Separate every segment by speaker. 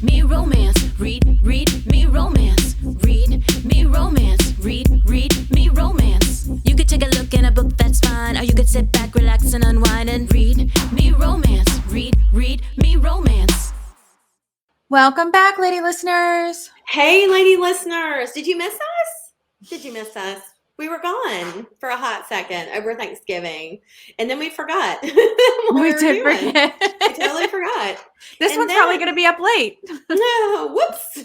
Speaker 1: me romance. Read me romance. Read me romance. Read me romance. You could take a look in a book, that's fine. Or you could sit back, relax, and unwind and read me romance. Read me romance.
Speaker 2: Welcome back, lady listeners.
Speaker 3: Hey, lady listeners. Did you miss us? We were gone for a hot second over Thanksgiving, and then we forgot.
Speaker 2: We did forget.
Speaker 3: We totally forgot.
Speaker 2: This one's probably going to be up late.
Speaker 3: No, whoops.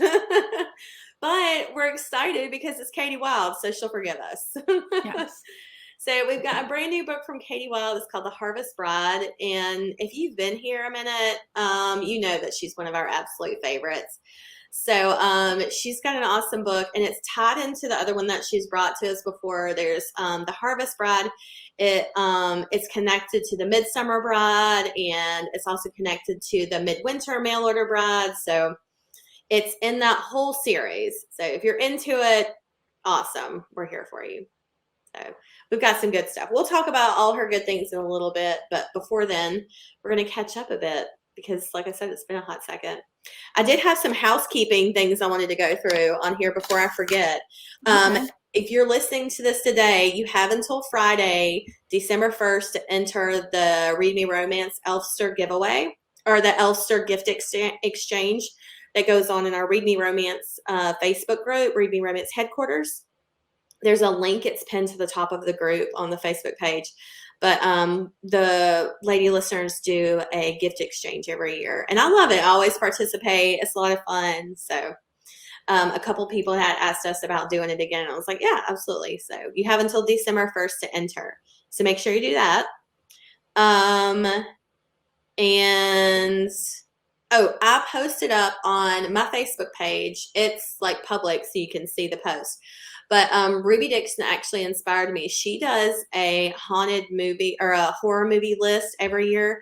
Speaker 3: But we're excited because it's Katie Wilde, so she'll forgive us.
Speaker 2: Yes.
Speaker 3: So we've got a brand new book from Katie Wilde. It's called The Harvest Bride. And if you've been here a minute, you know that she's one of our absolute favorites. So she's got an awesome book, and it's tied into the other one that she's brought to us before. There's The Harvest Bride. It's connected to the Midsummer Bride, and it's also connected to the Midwinter Mail Order Bride. So it's in that whole series. So if you're into it, awesome. We're here for you. So we've got some good stuff. We'll talk about all her good things in a little bit, but before then, we're going to catch up a bit because, like I said, it's been a hot second. I did have some housekeeping things I wanted to go through on here before I forget.
Speaker 2: Okay.
Speaker 3: If you're listening to this today, you have until Friday, December 1st, to enter the Read Me Romance Elfster giveaway, or the Elfster gift exchange that goes on in our Read Me Romance Facebook group, Read Me Romance Headquarters. There's a link. It's pinned to the top of the group on the Facebook page. But the lady listeners do a gift exchange every year. And I love it. I always participate. It's a lot of fun. So a couple people had asked us about doing it again. And I was like, yeah, absolutely. So you have until December 1st to enter. So make sure you do that. I posted up on my Facebook page. It's like public, so you can see the post. But Ruby Dixon actually inspired me. She does a haunted movie or a horror movie list every year.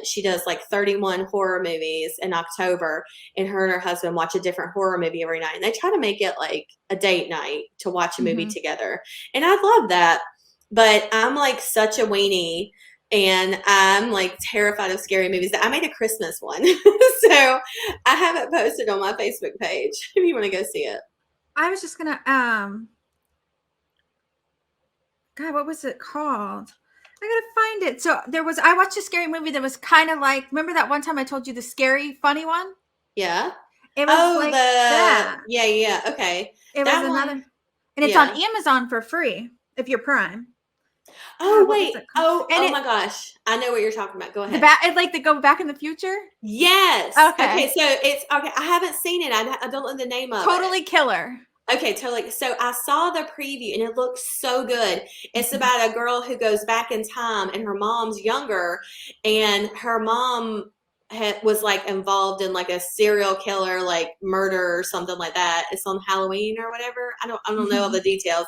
Speaker 3: She does like 31 horror movies in October, and her husband watch a different horror movie every night. And they try to make it like a date night to watch a movie together. And I love that. But I'm like such a weenie, and I'm like terrified of scary movies. I made a Christmas one. So I have it posted on my Facebook page if you want to go see it.
Speaker 2: I was just gonna God, what was it called? I gotta find it. So I watched a scary movie that was kind of like, remember that one time I told you the scary funny one?
Speaker 3: Yeah.
Speaker 2: It was that.
Speaker 3: Yeah. Okay.
Speaker 2: It
Speaker 3: that
Speaker 2: was
Speaker 3: one,
Speaker 2: another, and it's on Amazon for free if you're Prime.
Speaker 3: Oh,
Speaker 2: God,
Speaker 3: wait. Oh my gosh. I know what you're talking about. Go ahead.
Speaker 2: They go back in the future?
Speaker 3: Yes.
Speaker 2: Okay.
Speaker 3: So it's okay. I haven't seen it. I don't know the name of it.
Speaker 2: Totally killer.
Speaker 3: Okay, totally. So I saw the preview and it looks so good. It's about a girl who goes back in time and her mom's younger, and her mom was like involved in like a serial killer, like murder or something like that. It's on Halloween or whatever. I don't know all the details,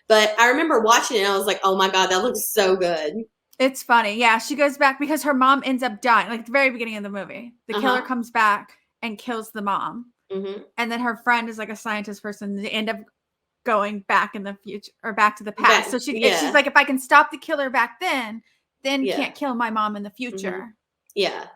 Speaker 3: but I remember watching it and I was like, oh my God, that looks so good.
Speaker 2: It's funny. Yeah. She goes back because her mom ends up dying. Like at the very beginning of the movie, the killer comes back and kills the mom. And then her friend is like a scientist person. They end up going back in the future or back to the past. So she's like, if I can stop the killer back then can't kill my mom in the future.
Speaker 3: Yeah.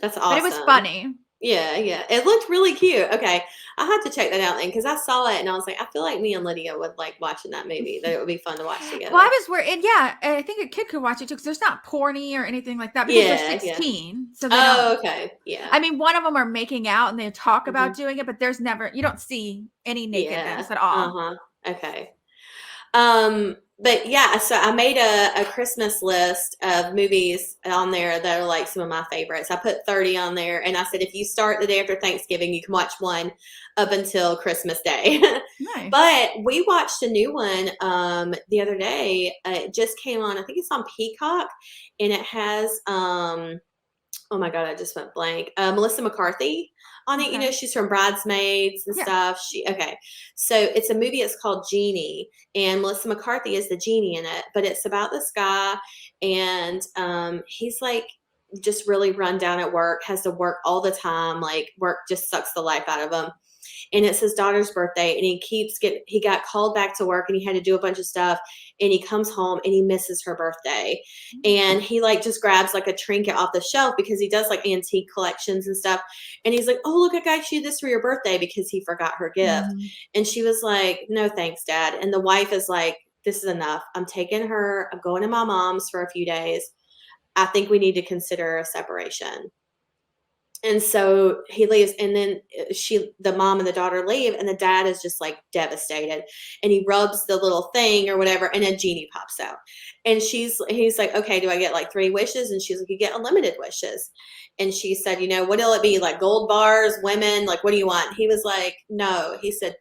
Speaker 3: That's awesome.
Speaker 2: But it was funny.
Speaker 3: Yeah. It looked really cute. Okay. I had to check that out then because I saw it and I was like, I feel like me and Lydia would like watching that movie. That it would be fun to watch together.
Speaker 2: Well, I was worried. Yeah. I think a kid could watch it too because there's not porny or anything like that because they're 16. So they
Speaker 3: okay. Yeah.
Speaker 2: I mean, one of them are making out and they talk about doing it, but there's never, you don't see any nakedness at all.
Speaker 3: Okay. But yeah, so I made a Christmas list of movies on there that are like some of my favorites. I put 30 on there and I said, if you start the day after Thanksgiving, you can watch one up until Christmas Day.
Speaker 2: Nice.
Speaker 3: But we watched a new one the other day. It just came on, I think it's on Peacock, and it has oh my God, I just went blank. Melissa McCarthy on it. Okay. You know, she's from Bridesmaids and stuff. So it's a movie. It's called Genie, and Melissa McCarthy is the genie in it. But it's about this guy, and he's like just really run down at work, has to work all the time. Like work just sucks the life out of him. And it's his daughter's birthday, and he got called back to work, and he had to do a bunch of stuff, and he comes home and he misses her birthday. And he like just grabs like a trinket off the shelf because he does like antique collections and stuff. And he's like, oh, look, I got you this for your birthday, because he forgot her gift. And she was like, no, thanks, Dad. And the wife is like, this is enough. I'm taking her. I'm going to my mom's for a few days. I think we need to consider a separation. And so he leaves, and then the mom and the daughter leave, and the dad is just like devastated, and he rubs the little thing or whatever, and a genie pops out, and he's like, okay, do I get like 3 wishes? And she's like, you get unlimited wishes. And she said, what'll it be? Like gold bars, women, like, what do you want? He was like, no. He said,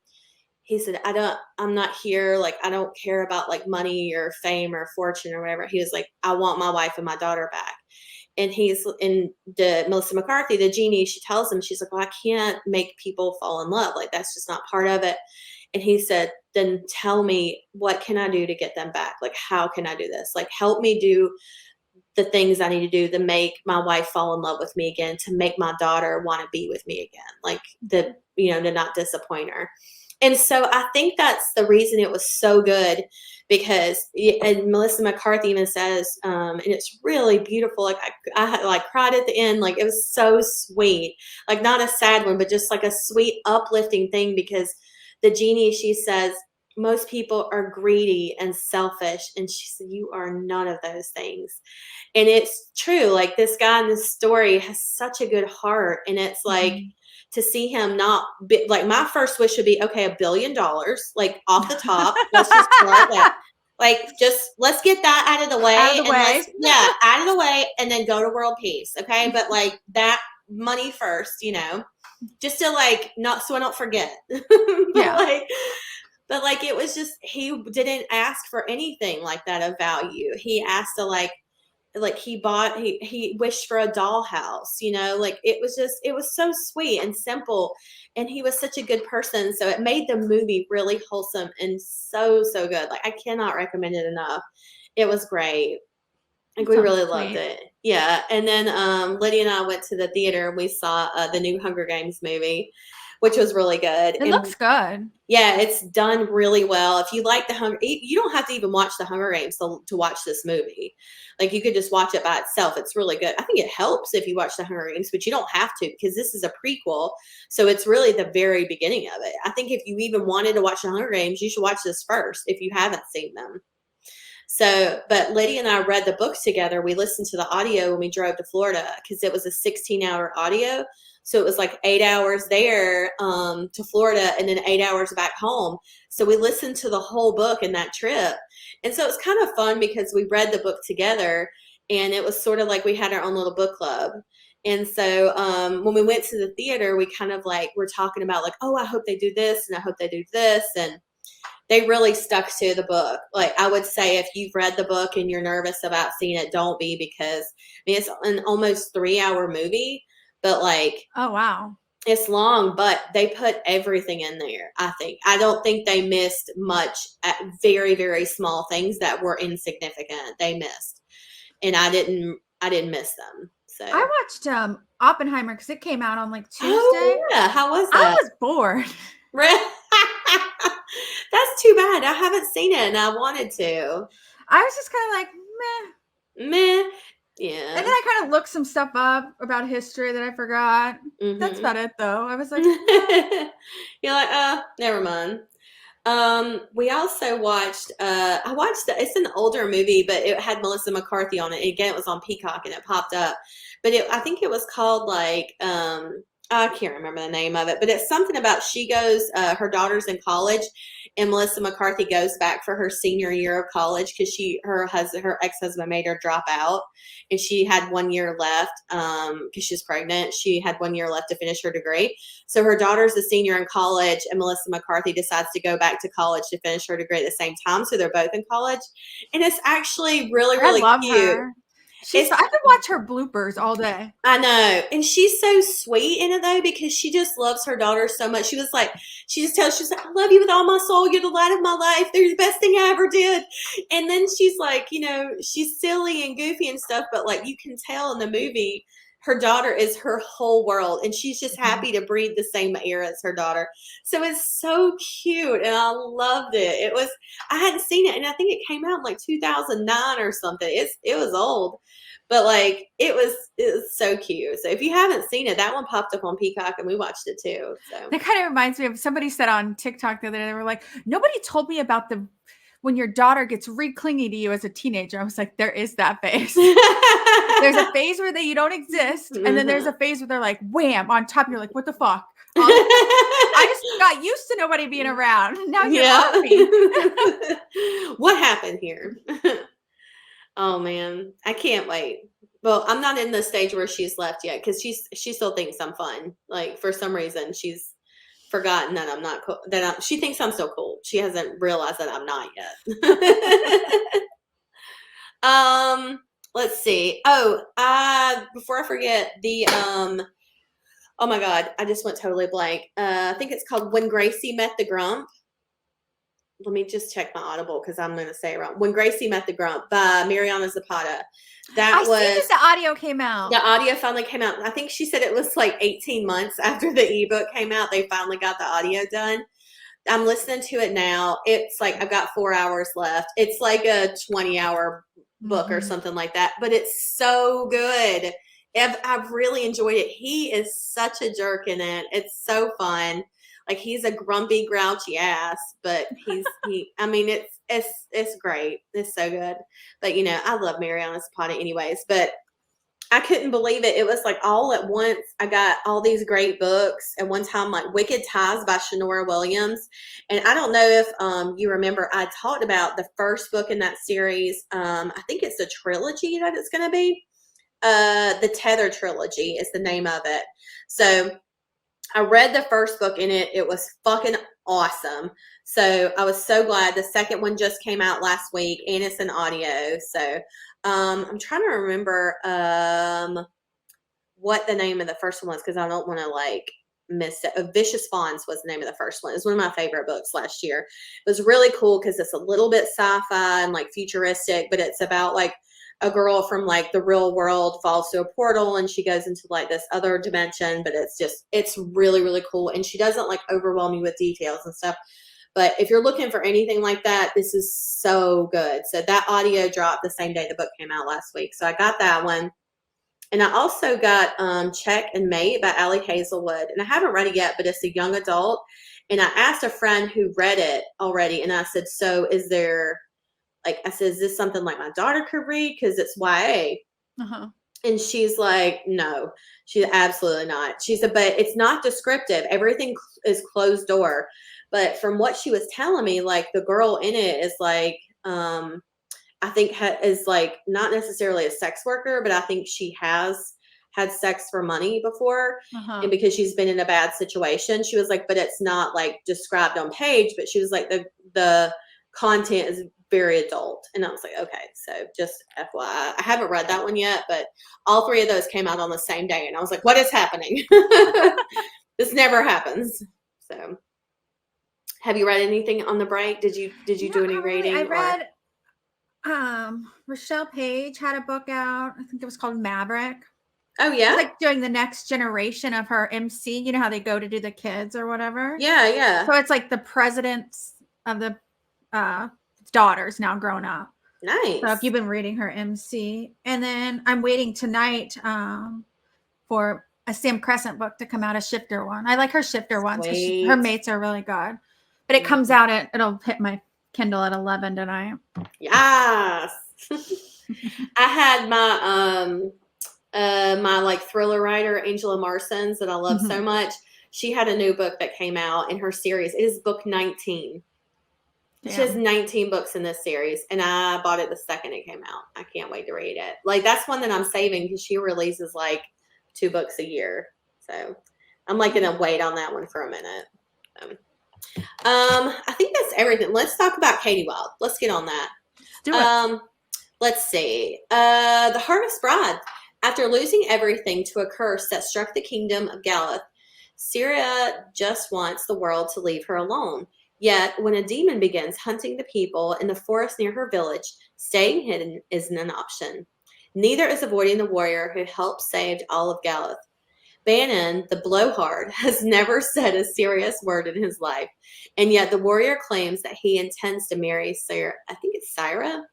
Speaker 3: I'm not here. Like, I don't care about like money or fame or fortune or whatever. He was like, I want my wife and my daughter back. And Melissa McCarthy, the genie, she tells him, she's like, well, I can't make people fall in love. Like, that's just not part of it. And he said, then tell me, what can I do to get them back? Like, how can I do this? Like, help me do the things I need to do to make my wife fall in love with me again, to make my daughter want to be with me again. Like to not disappoint her. And so I think that's the reason it was so good, because and Melissa McCarthy even says, and it's really beautiful. Like I like cried at the end. Like it was so sweet, like not a sad one, but just like a sweet, uplifting thing, because the genie, she says, most people are greedy and selfish. And she said, you are none of those things. And it's true. Like this guy in this story has such a good heart. And it's like, to see him not be, like, my first wish would be, okay, $1 billion, like off the top. Let's just start that. Like, just let's get that out of the way. Out of the way, and then go to world peace. Okay. But like that money first, just to like, not, so I don't forget. But like, it was just, he didn't ask for anything like that of value. He asked to like he wished for a dollhouse, like it was so sweet and simple, and he was such a good person. So it made the movie really wholesome and so good. Like I cannot recommend it enough. It was great. Like we really loved it. Yeah. And then Lydia and I went to the theater and we saw the new Hunger Games movie, which was really good.
Speaker 2: It looks good.
Speaker 3: Yeah, it's done really well. If you like you don't have to even watch the Hunger Games to watch this movie. Like you could just watch it by itself. It's really good. I think it helps if you watch the Hunger Games, but you don't have to, because this is a prequel. So it's really the very beginning of it. I think if you even wanted to watch the Hunger Games, you should watch this first if you haven't seen them. So, but Lydia and I read the books together. We listened to the audio when we drove to Florida, because it was a 16-hour audio. So it was like 8 hours there to Florida, and then 8 hours back home. So we listened to the whole book in that trip. And so it's kind of fun because we read the book together, and it was sort of like we had our own little book club. And so when we went to the theater, we kind of like were talking about like, oh, I hope they do this, and I hope they do this. And they really stuck to the book. Like I would say, if you've read the book and you're nervous about seeing it, don't be, because it's an almost 3-hour movie. But like,
Speaker 2: oh wow,
Speaker 3: it's long, but they put everything in there. I don't think they missed much at very, very small things that were insignificant. They missed, and I didn't miss them. So
Speaker 2: I watched Oppenheimer because it came out on like Tuesday.
Speaker 3: Oh yeah, how was that?
Speaker 2: I was bored.
Speaker 3: That's too bad. I haven't seen it, and I wanted to. I
Speaker 2: was just kind of like
Speaker 3: meh. Yeah.
Speaker 2: And then I kind of looked some stuff up about history that I forgot. That's about it, though. I was like,
Speaker 3: you're like, never mind. We also watched, it's an older movie, but it had Melissa McCarthy on it. And again, it was on Peacock and it popped up, but I think it was called like, I can't remember the name of it, but it's something about she goes, her daughter's in college, and Melissa McCarthy goes back for her senior year of college because her ex-husband made her drop out, and she had 1 year left because she's pregnant. She had 1 year left to finish her degree. So her daughter's a senior in college, and Melissa McCarthy decides to go back to college to finish her degree at the same time. So they're both in college, and it's actually really, really cute. Her.
Speaker 2: I could watch her bloopers all day.
Speaker 3: I know. And she's so sweet in it, though, because she just loves her daughter so much. She just tells, I love you with all my soul. You're the light of my life. They're the best thing I ever did. And then she's like, she's silly and goofy and stuff, but like you can tell in the movie, her daughter is her whole world, and she's just happy to breathe the same air as her daughter. So it's so cute, and I loved it. I hadn't seen it, and I think it came out in like 2009 or something. It was old, but like it was so cute. So if you haven't seen it, that one popped up on Peacock, and we watched it too. So
Speaker 2: that kind of reminds me of somebody said on TikTok the other day. They were like, nobody told me about when your daughter gets clingy to you as a teenager. I was like, there is that phase. There's a phase where you don't exist. And then there's a phase where they're like, wham, on top. You're like, what the fuck? I just got used to nobody being around. Now you're on me.
Speaker 3: What happened here? Oh, man. I can't wait. Well, I'm not in the stage where she's left yet because she still thinks I'm fun. Like, for some reason, she's forgotten that I'm not cool. She thinks I'm so cool. She hasn't realized that I'm not yet. Let's see. Oh, before I forget, oh my God, I just went totally blank. I think it's called When Gracie Met the Grump. Let me just check my Audible because I'm going to say it wrong. When Gracie Met the Grump by Mariana Zapata. I
Speaker 2: see the audio came out.
Speaker 3: The audio finally came out. I think she said it was like 18 months after the ebook came out. They finally got the audio done. I'm listening to it now. It's like I've got 4 hours left. It's like a 20-hour book or something like that, but it's so good. I've really enjoyed it. He is such a jerk in it. It's so fun. Like he's a grumpy, grouchy ass, but it's great. It's so good. But I love Mariana Zapata anyways, but I couldn't believe it. It was like all at once. I got all these great books at one time, like Wicked Ties by Shanora Williams. And I don't know if you remember, I talked about the first book in that series. I think it's a trilogy that it's going to be. The Tether trilogy is the name of it. So I read the first book in it. It was fucking awesome. So I was so glad. The second one just came out last week and it's an audio. So I'm trying to remember what the name of the first one was because I don't want to miss it. Vicious Fawns was the name of the first one. It's one of my favorite books last year. It was really cool because it's a little bit sci-fi and futuristic, but it's about a girl from the real world falls to a portal and she goes into this other dimension, but it's really, really cool. And she doesn't overwhelm you with details and stuff. But if you're looking for anything like that, this is so good. So that audio dropped the same day the book came out last week. So I got that one. And I also got Check and Mate by Allie Hazelwood. And I haven't read it yet, but it's a young adult. And I asked a friend who read it already. And I said, so is there... is this something my daughter could read? Because it's YA.
Speaker 2: Uh-huh.
Speaker 3: And she's like, no, she's absolutely not. She said, but it's not descriptive. Everything is closed door. But from what she was telling me, the girl in it is I think is not necessarily a sex worker, but I think she has had sex for money before.
Speaker 2: Uh-huh.
Speaker 3: And because she's been in a bad situation, she was but it's not described on page, but she was the content is very adult. And I was okay, so just FYI. I haven't read that one yet, but all three of those came out on the same day. And I was what is happening? This never happens. So have you read anything on the break? Did you do any reading?
Speaker 2: I read Rochelle Page had a book out. I think it was called Maverick.
Speaker 3: Oh yeah.
Speaker 2: It's doing the next generation of her MC. You know how they go to do the kids or whatever?
Speaker 3: Yeah.
Speaker 2: So it's the presidents of the daughters now grown up.
Speaker 3: Nice.
Speaker 2: So if you've been reading her MC, and then I'm waiting tonight for a Sam Crescent book to come out, a Shifter one. I like her Shifter ones because her mates are really good. But it comes out it'll hit my Kindle at 11 tonight.
Speaker 3: Yes. I had my my thriller writer Angela Marsons that I love so much. She had a new book that came out in her series. It is book 19. Damn. She has 19 books in this series, and I bought it the second it came out. I can't wait to read it. That's one that I'm saving because she releases 2 books a year. So I'm gonna wait on that one for a minute. I think that's everything. Let's talk about Katie Wilde. Let's get on that.
Speaker 2: Do it.
Speaker 3: Let's see. The Harvest Bride. After losing everything to a curse that struck the kingdom of Galoth, Sarya just wants the world to leave her alone. Yet, when a demon begins hunting the people in the forest near her village, staying hidden isn't an option. Neither is avoiding the warrior who helped save all of Galoth. Bannin the Blowhard has never said a serious word in his life, and yet the warrior claims that he intends to marry Sarya. I think it's Sarya.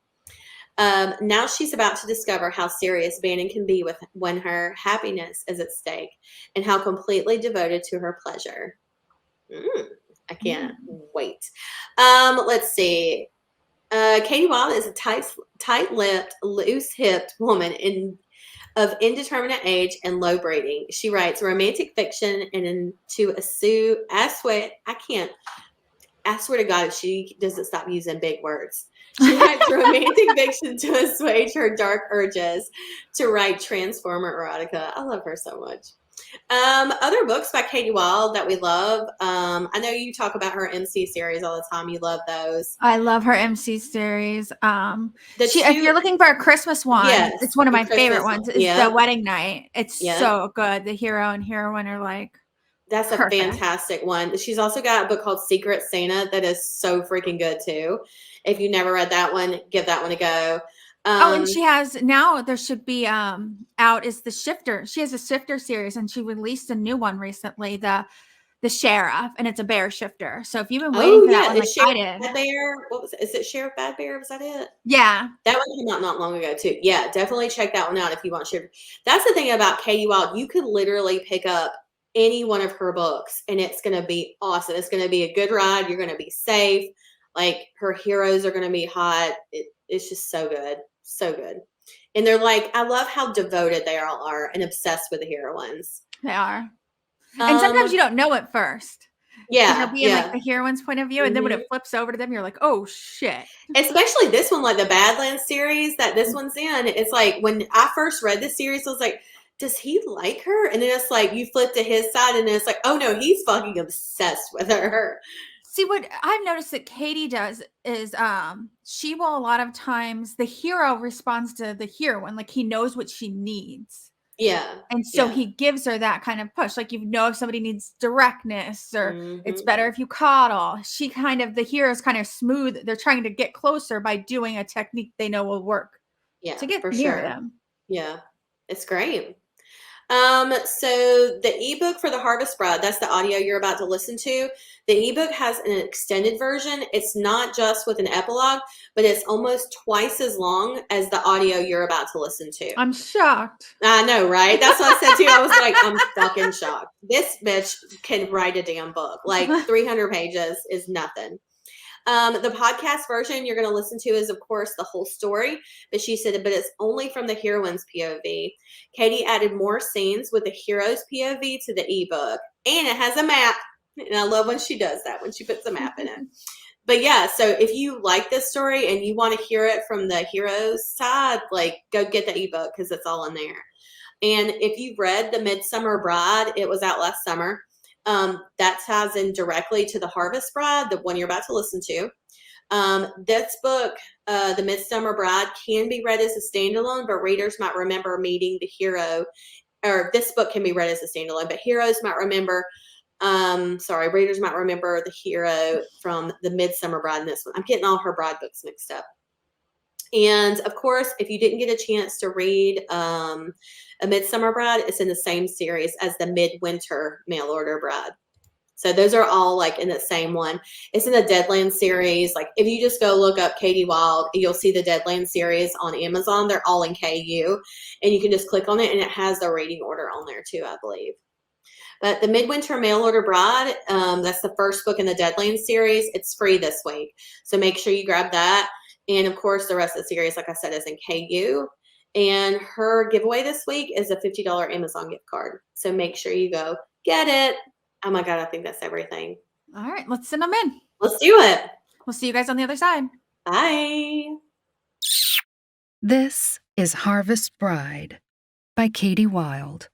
Speaker 3: Now she's about to discover how serious Bannin can be when her happiness is at stake, and how completely devoted to her pleasure. I can't wait. Let's see. Kati Wilde is a tight-lipped, loose-hipped woman of indeterminate age and low breeding. She writes romantic fiction and I swear to God, if she doesn't stop using big words. She writes romantic fiction to assuage her dark urges to write Transformer erotica. I love her so much. Other books by Kati Wilde that we love. I know you talk about her MC series all the time. You love those.
Speaker 2: I love her MC series. If you're looking for a Christmas one, yes, it's one of my favorite ones. It's The Wedding Night. It's so good. The hero and heroine are like,
Speaker 3: that's perfect. A fantastic one. She's also got a book called Secret Santa that is so freaking good too. If you never read that one, give that one a go.
Speaker 2: And she has now, there should be out is the Shifter. She has a Shifter series, and she released a new one recently, the Sheriff, and it's a bear shifter. So if you've been waiting for that one, like I did.
Speaker 3: Bad Bear, what was it? Is it Sheriff Bad Bear? Was that it?
Speaker 2: Yeah.
Speaker 3: That one came out not long ago too. Yeah, definitely check that one out if you want Shifter. That's the thing about Kati Wilde. You could literally pick up any one of her books and it's going to be awesome. It's going to be a good ride. You're going to be safe. Like, her heroes are going to be hot. It's just so good. So good. And they're like, I love how devoted they all are and obsessed with the heroines.
Speaker 2: They are. And sometimes you don't know it first.
Speaker 3: Yeah.
Speaker 2: You'll be in like the heroine's point of view. And then when it flips over to them, you're like, oh shit.
Speaker 3: Especially this one, like the Badlands series that this one's in. It's like, when I first read this series, I was like, does he like her? And then it's like, you flip to his side and it's like, oh no, he's fucking obsessed with her.
Speaker 2: See, what I've noticed that Kati does is she will a lot of times, the hero responds to the heroine, like he knows what she needs.
Speaker 3: Yeah.
Speaker 2: And so he gives her that kind of push. Like, you know, if somebody needs directness or it's better if you coddle. The hero's kind of smooth. They're trying to get closer by doing a technique they know will work.
Speaker 3: Yeah.
Speaker 2: To get near them.
Speaker 3: Yeah. It's great. So the ebook for The Harvest Bride, that's the audio you're about to listen to. The ebook has an extended version. It's not just with an epilogue, but it's almost twice as long as the audio you're about to listen to.
Speaker 2: I'm shocked.
Speaker 3: I know, right? That's what I said too. I was like, I'm fucking shocked. This bitch can write a damn book. Like 300 pages is nothing. The podcast version you're going to listen to is, of course, the whole story, but she said, but it's only from the heroine's POV. Kati added more scenes with the hero's POV to the ebook, and it has a map. And I love when she does that, when she puts a map in it. But yeah, so if you like this story and you want to hear it from the hero's side, like, go get the ebook because it's all in there. And if you've read The Midsummer Bride, it was out last summer. That ties in directly to The Harvest Bride, the one you're about to listen to. This book, The Midsummer Bride, can be read as a standalone, but readers might remember meeting the hero, or this book can be read as a standalone, but readers might remember the hero from The Midsummer Bride in this one. I'm getting all her bride books mixed up. And of course, if you didn't get a chance to read A Midsummer Bride, it's in the same series as the Midwinter Mail Order Bride. So those are all like in the same one. It's in the Deadland series. Like, if you just go look up Kati Wilde, you'll see the Deadland series on Amazon. They're all in KU, and you can just click on it, and it has the reading order on there too, I believe. But the Midwinter Mail Order Bride, that's the first book in the Deadland series. It's free this week, so make sure you grab that. And of course, the rest of the series, like I said, is in KU. And her giveaway this week is a $50 Amazon gift card. So make sure you go get it. Oh my God, I think that's everything.
Speaker 2: All right, let's send them in.
Speaker 3: Let's do it.
Speaker 2: We'll see you guys on the other side.
Speaker 3: Bye.
Speaker 4: This is Harvest Bride by Kati Wilde.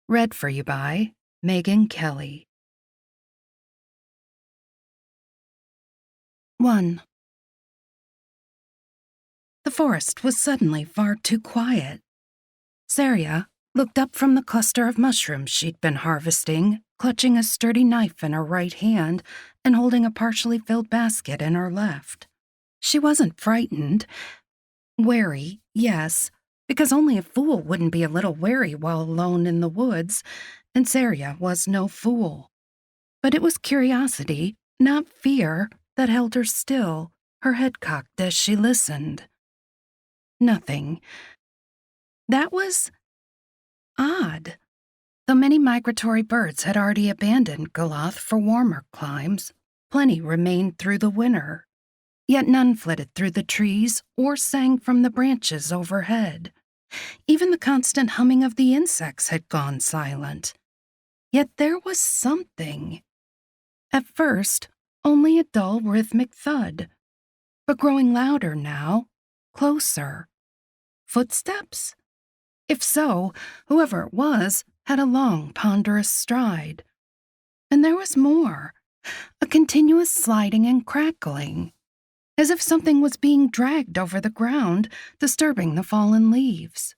Speaker 4: Read for you by Megan Kelly. 1. The forest was suddenly far too quiet. Sarya looked up from the cluster of mushrooms she'd been harvesting, clutching a sturdy knife in her right hand and holding a partially filled basket in her left. She wasn't frightened. Wary, yes, because only a fool wouldn't be a little wary while alone in the woods, and Sarya was no fool. But it was curiosity, not fear, that held her still, her head cocked as she listened. Nothing. That was odd. Though many migratory birds had already abandoned Galoth for warmer climes, plenty remained through the winter. Yet none flitted through the trees or sang from the branches overhead. Even the constant humming of the insects had gone silent. Yet there was something. At first, only a dull rhythmic thud, but growing louder now, closer. Footsteps? If so, whoever it was had a long, ponderous stride. And there was more, a continuous sliding and crackling, as if something was being dragged over the ground, disturbing the fallen leaves.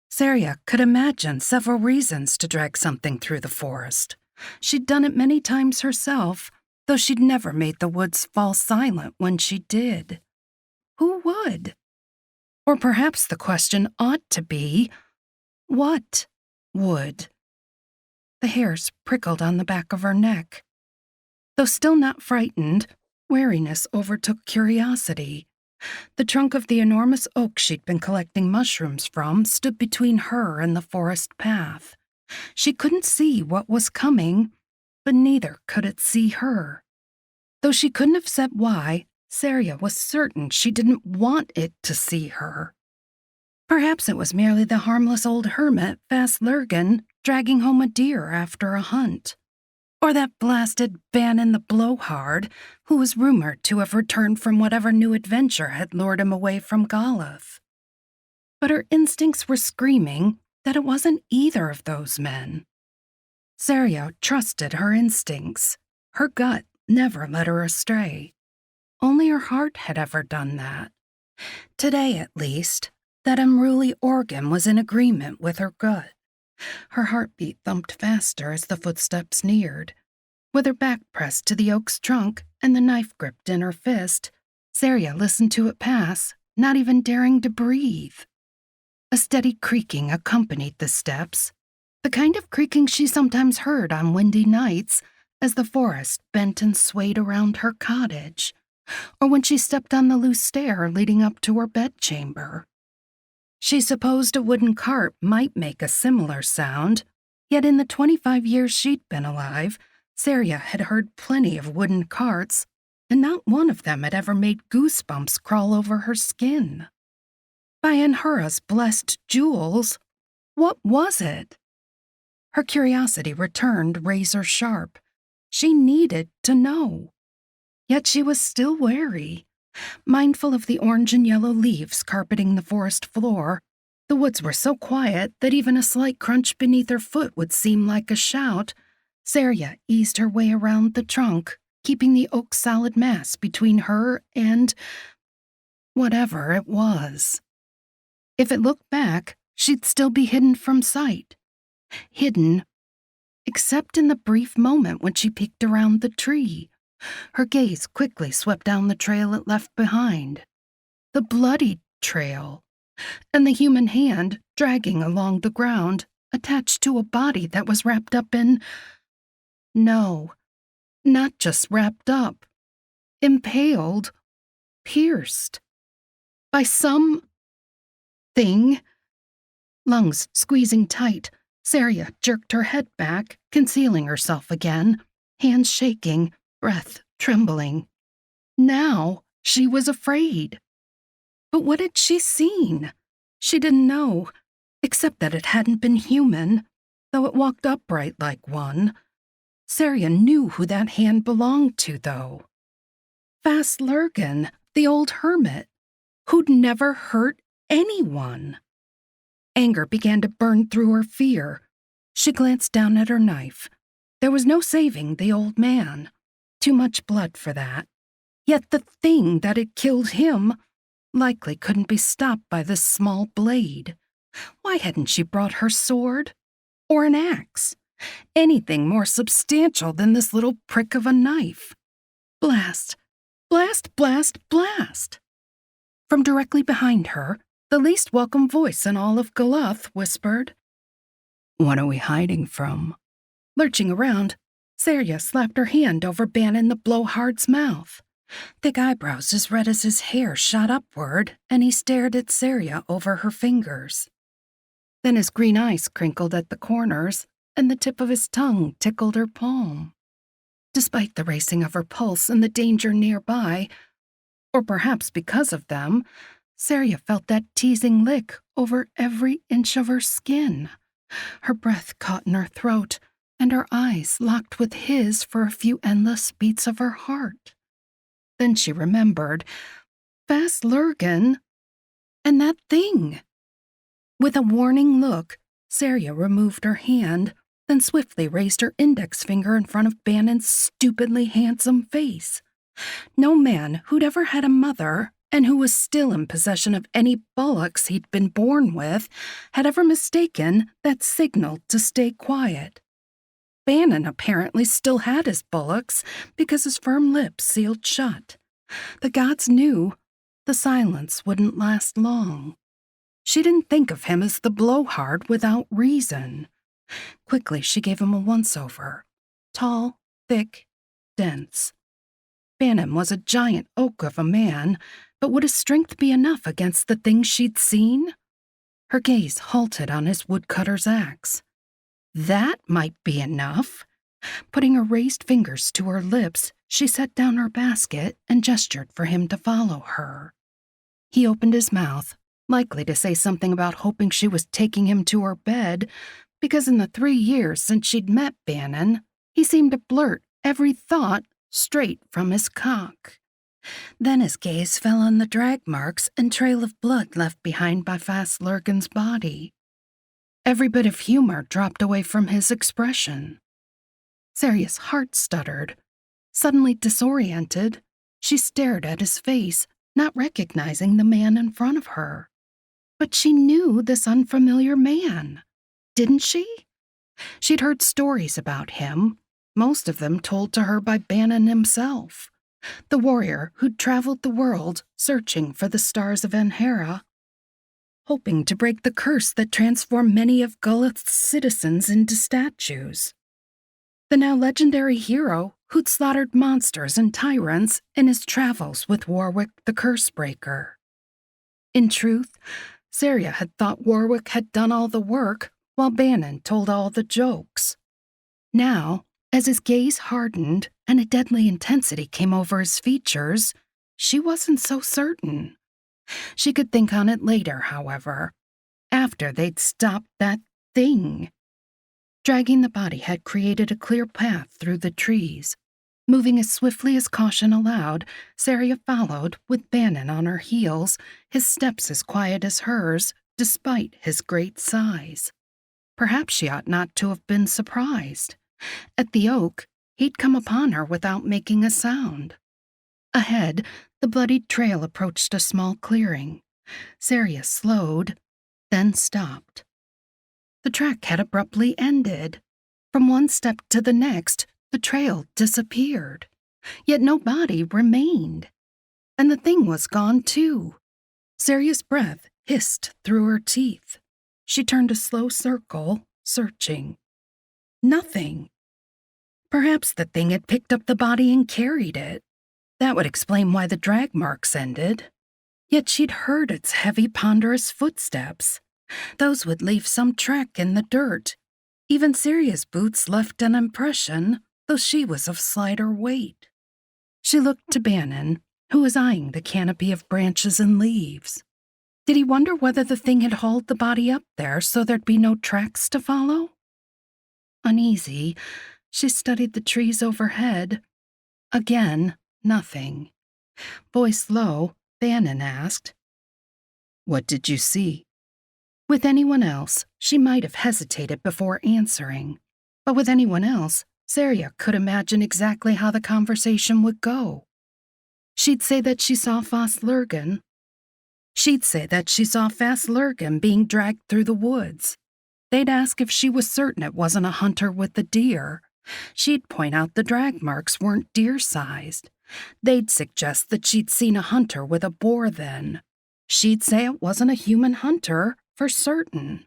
Speaker 4: Sarya could imagine several reasons to drag something through the forest. She'd done it many times herself, though she'd never made the woods fall silent when she did. Who would? Or perhaps the question ought to be, what would? The hairs prickled on the back of her neck. Though still not frightened, wariness overtook curiosity. The trunk of the enormous oak she'd been collecting mushrooms from stood between her and the forest path. She couldn't see what was coming, but neither could it see her. Though she couldn't have said why, Sarya was certain she didn't want it to see her. Perhaps it was merely the harmless old hermit, Fast Lurgan, dragging home a deer after a hunt. Or that blasted Bannin the Blowhard, who was rumored to have returned from whatever new adventure had lured him away from Galoth. But her instincts were screaming that it wasn't either of those men. Sarya trusted her instincts. Her gut never led her astray. Only her heart had ever done that. Today, at least, that unruly organ was in agreement with her gut. Her heartbeat thumped faster as the footsteps neared. With her back pressed to the oak's trunk and the knife gripped in her fist, Sarya listened to it pass, not even daring to breathe. A steady creaking accompanied the steps, the kind of creaking she sometimes heard on windy nights as the forest bent and swayed around her cottage, or when she stepped on the loose stair leading up to her bedchamber. She supposed a wooden cart might make a similar sound, yet in the 25 years she'd been alive, Sarya had heard plenty of wooden carts, and not one of them had ever made goosebumps crawl over her skin. By Anhura's blessed jewels, what was it? Her curiosity returned razor sharp. She needed to know. Yet she was still wary. Mindful of the orange and yellow leaves carpeting the forest floor, the woods were so quiet that even a slight crunch beneath her foot would seem like a shout. Sarya eased her way around the trunk, keeping the oak's solid mass between her and whatever it was. If it looked back, she'd still be hidden from sight. Hidden, except in the brief moment when she peeked around the tree. Her gaze quickly swept down the trail it left behind. The bloodied trail, and the human hand dragging along the ground, attached to a body that was wrapped up in... No, not just wrapped up. Impaled, pierced. By some... thing. Lungs squeezing tight, Sarya jerked her head back, concealing herself again, hands shaking, breath trembling. Now she was afraid. But what had she seen? She didn't know, except that it hadn't been human, though it walked upright like one. Sarya knew who that hand belonged to, though. Fast Lurgan, the old hermit, who'd never hurt anyone. Anger began to burn through her fear. She glanced down at her knife. There was no saving the old man. Too much blood for that. Yet the thing that had killed him likely couldn't be stopped by this small blade. Why hadn't she brought her sword? Or an axe? Anything more substantial than this little prick of a knife. Blast! Blast, blast, blast! From directly behind her, the least welcome voice in all of Galoth whispered, "What are we hiding from?" Lurching around, Sarya slapped her hand over Bannin the Blowhard's mouth. Thick eyebrows as red as his hair shot upward, and he stared at Sarya over her fingers. Then his green eyes crinkled at the corners, and the tip of his tongue tickled her palm. Despite the racing of her pulse and the danger nearby, or perhaps because of them, Sarya felt that teasing lick over every inch of her skin. Her breath caught in her throat, and her eyes locked with his for a few endless beats of her heart. Then she remembered. Fast Lurgan! And that thing! With a warning look, Sarya removed her hand, then swiftly raised her index finger in front of Bannin's stupidly handsome face. No man who'd ever had a mother, and who was still in possession of any bullocks he'd been born with, had ever mistaken that signal to stay quiet. Bannin apparently still had his bullocks because his firm lips sealed shut. The gods knew the silence wouldn't last long. She didn't think of him as the blowhard without reason. Quickly, she gave him a once-over. Tall, thick, dense. Bannin was a giant oak of a man, but would his strength be enough against the things she'd seen? Her gaze halted on his woodcutter's axe. That might be enough. Putting her raised fingers to her lips, she set down her basket and gestured for him to follow her. He opened his mouth, likely to say something about hoping she was taking him to her bed, because in the 3 years since she'd met Bannin, he seemed to blurt every thought straight from his cock. Then his gaze fell on the drag marks and trail of blood left behind by Fast Lurgan's body. Every bit of humor dropped away from his expression. Sarya's heart stuttered. Suddenly disoriented, she stared at his face, not recognizing the man in front of her. But she knew this unfamiliar man, didn't she? She'd heard stories about him, most of them told to her by Bannin himself, the warrior who'd traveled the world searching for the stars of Anhera, hoping to break the curse that transformed many of Galoth's citizens into statues. The now legendary hero who'd slaughtered monsters and tyrants in his travels with Warwick the Cursebreaker. In truth, Sarya had thought Warwick had done all the work while Bannin told all the jokes. Now, as his gaze hardened and a deadly intensity came over his features, she wasn't so certain. She could think on it later, however, after they'd stopped that thing. Dragging the body had created a clear path through the trees. Moving as swiftly as caution allowed, Sarya followed, with Bannin on her heels, his steps as quiet as hers, despite his great size. Perhaps she ought not to have been surprised. At the oak, he'd come upon her without making a sound. Ahead, the bloodied trail approached a small clearing. Sarya slowed, then stopped. The track had abruptly ended. From one step to the next, the trail disappeared. Yet no body remained. And the thing was gone too. Sarya's breath hissed through her teeth. She turned a slow circle, searching. Nothing. Perhaps the thing had picked up the body and carried it. That would explain why the drag marks ended. Yet she'd heard its heavy, ponderous footsteps. Those would leave some track in the dirt. Even Sarya's boots left an impression, though she was of slighter weight. She looked to Bannin, who was eyeing the canopy of branches and leaves. Did he wonder whether the thing had hauled the body up there so there'd be no tracks to follow? Uneasy, she studied the trees overhead. Again, nothing. Voice low, Bannin asked, "What did you see?" With anyone else, she might have hesitated before answering. But with anyone else, Sarya could imagine exactly how the conversation would go. She'd say that she saw Fast Lurgan, She'd say that she saw Fast Lurgan being dragged through the woods. They'd ask if she was certain it wasn't a hunter with a deer. She'd point out the drag marks weren't deer-sized. They'd suggest that she'd seen a hunter with a boar then. She'd say it wasn't a human hunter, for certain.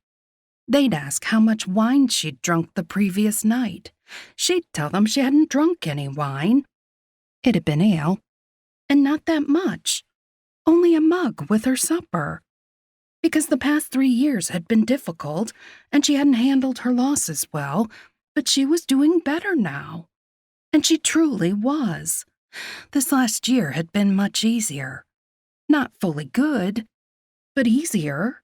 Speaker 4: They'd ask how much wine she'd drunk the previous night. She'd tell them she hadn't drunk any wine. It had been ale, and not that much. Only a mug with her supper. Because the past 3 years had been difficult, and she hadn't handled her losses well, but she was doing better now. And she truly was. This last year had been much easier. Not fully good, but easier.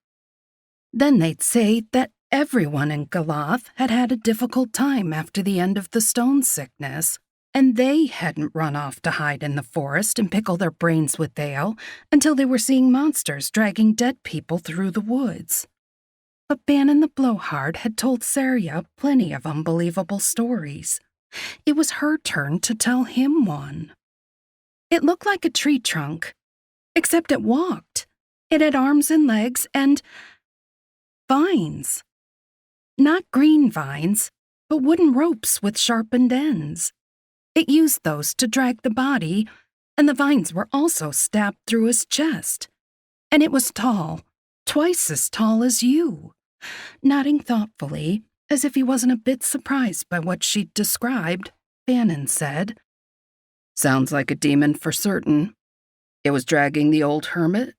Speaker 4: Then they'd say that everyone in Galoth had had a difficult time after the end of the stone sickness, and they hadn't run off to hide in the forest and pickle their brains with ale until they were seeing monsters dragging dead people through the woods. But Bannin the Blowhard had told Sarya plenty of unbelievable stories. It was her turn to tell him one. It looked like a tree trunk, except it walked. It had arms and legs and vines. Not green vines, but wooden ropes with sharpened ends. It used those to drag the body, and the vines were also stabbed through his chest. And it was tall, twice as tall as you. Nodding thoughtfully, as if he wasn't a bit surprised by what she'd described, Bannin said, "Sounds like a demon for certain. It was dragging the old hermit?"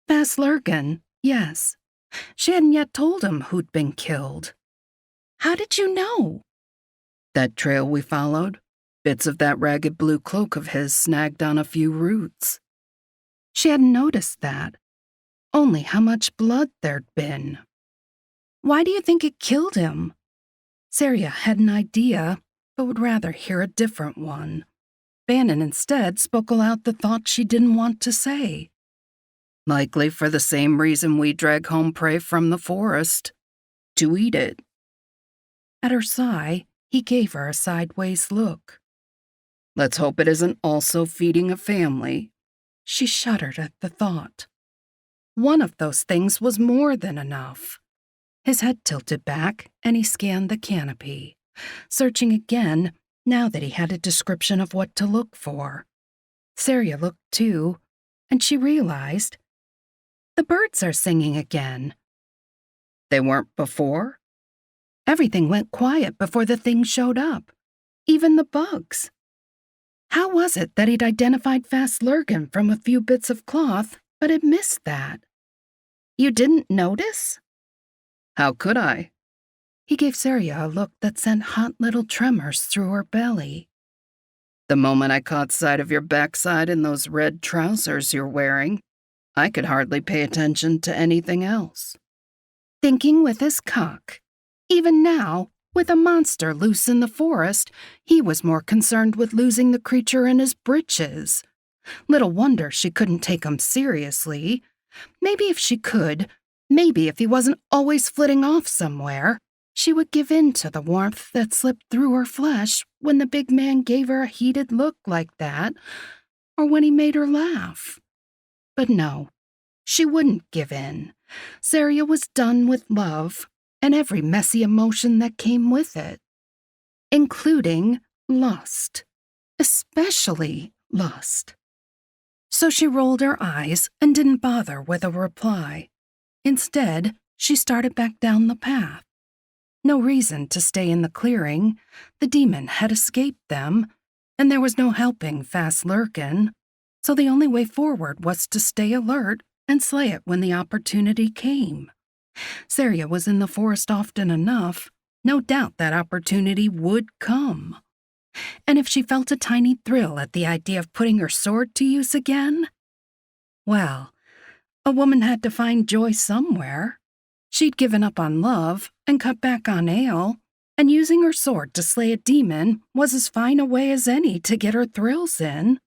Speaker 4: Fast Lurgan, yes. She hadn't yet told him who'd been killed. "How did you know?" "That trail we followed. Bits of that ragged blue cloak of his snagged on a few roots." She hadn't noticed that. Only how much blood there'd been. "Why do you think it killed him?" Sarya had an idea, but would rather hear a different one. Bannin instead spoke aloud the thought she didn't want to say. "Likely for the same reason we drag home prey from the forest. To eat it." At her sigh, he gave her a sideways look. "Let's hope it isn't also feeding a family." She shuddered at the thought. One of those things was more than enough. His head tilted back, and he scanned the canopy, searching again now that he had a description of what to look for. Sarya looked too, and she realized, the birds are singing again. They weren't before? Everything went quiet before the thing showed up, even the bugs. How was it that he'd identified Fast Lurgan from a few bits of cloth, but had missed that? "You didn't notice?" "How could I?" He gave Sarya a look that sent hot little tremors through her belly. "The moment I caught sight of your backside and those red trousers you're wearing, I could hardly pay attention to anything else." Thinking with his cock. Even now, with a monster loose in the forest, he was more concerned with losing the creature in his britches. Little wonder she couldn't take him seriously. Maybe if she could, maybe if he wasn't always flitting off somewhere, she would give in to the warmth that slipped through her flesh when the big man gave her a heated look like that, or when he made her laugh. But no, she wouldn't give in. Sarya was done with love and every messy emotion that came with it, including lust, especially lust. So she rolled her eyes and didn't bother with a reply. Instead, she started back down the path. No reason to stay in the clearing. The demon had escaped them, and there was no helping Fast Lurgan, so the only way forward was to stay alert and slay it when the opportunity came. Sarya was in the forest often enough, no doubt that opportunity would come. And if she felt a tiny thrill at the idea of putting her sword to use again, well, a woman had to find joy somewhere. She'd given up on love and cut back on ale, and using her sword to slay a demon was as fine a way as any to get her thrills in.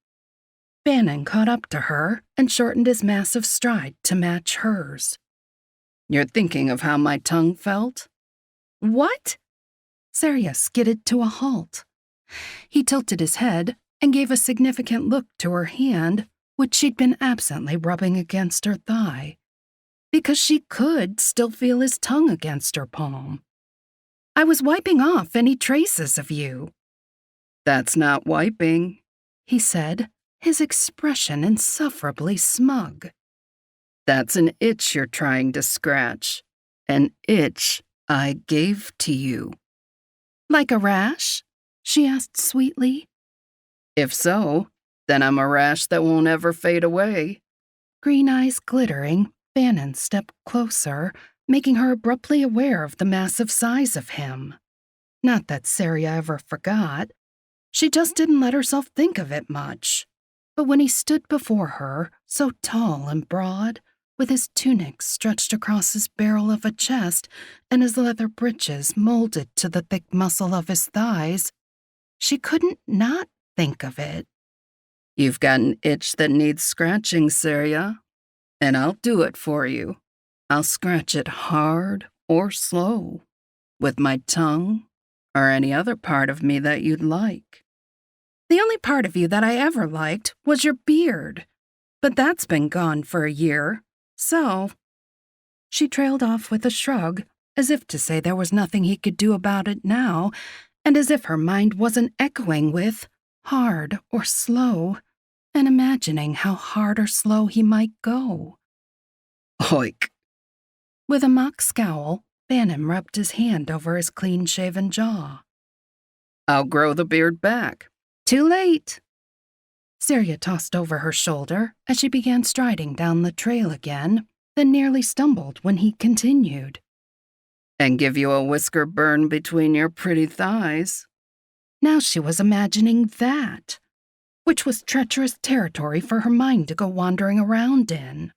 Speaker 4: Bannin caught up to her and shortened his massive stride to match hers. "You're thinking of how my tongue felt?" "What?" Sarya skidded to a halt. He tilted his head and gave a significant look to her hand, which she'd been absently rubbing against her thigh, because she could still feel his tongue against her palm. I was wiping off any traces of you. That's not wiping, he said, his expression insufferably smug. That's an itch you're trying to scratch. An itch I gave to you. Like a rash? She asked sweetly. If so, then I'm a rash that won't ever fade away. Green eyes glittering, Bannin stepped closer, making her abruptly aware of the massive size of him. Not that Sarya ever forgot. She just didn't let herself think of it much. But when he stood before her, so tall and broad, with his tunic stretched across his barrel of a chest and his leather breeches molded to the thick muscle of his thighs, she couldn't not think of it. You've got an itch that needs scratching, Sarya, and I'll do it for you. I'll scratch it hard or slow, with my tongue or any other part of me that you'd like. The only part of you that I ever liked was your beard, but that's been gone for a year, so... She trailed off with a shrug, as if to say there was nothing he could do about it now, and as if her mind wasn't echoing with hard or slow, and imagining how hard or slow he might go. Oik! With a mock scowl, Bannin rubbed his hand over his clean-shaven jaw. I'll grow the beard back. Too late. Sarya tossed over her shoulder as she began striding down the trail again, then nearly stumbled when he continued. And give you a whisker burn between your pretty thighs. Now she was imagining that, which was treacherous territory for her mind to go wandering around in.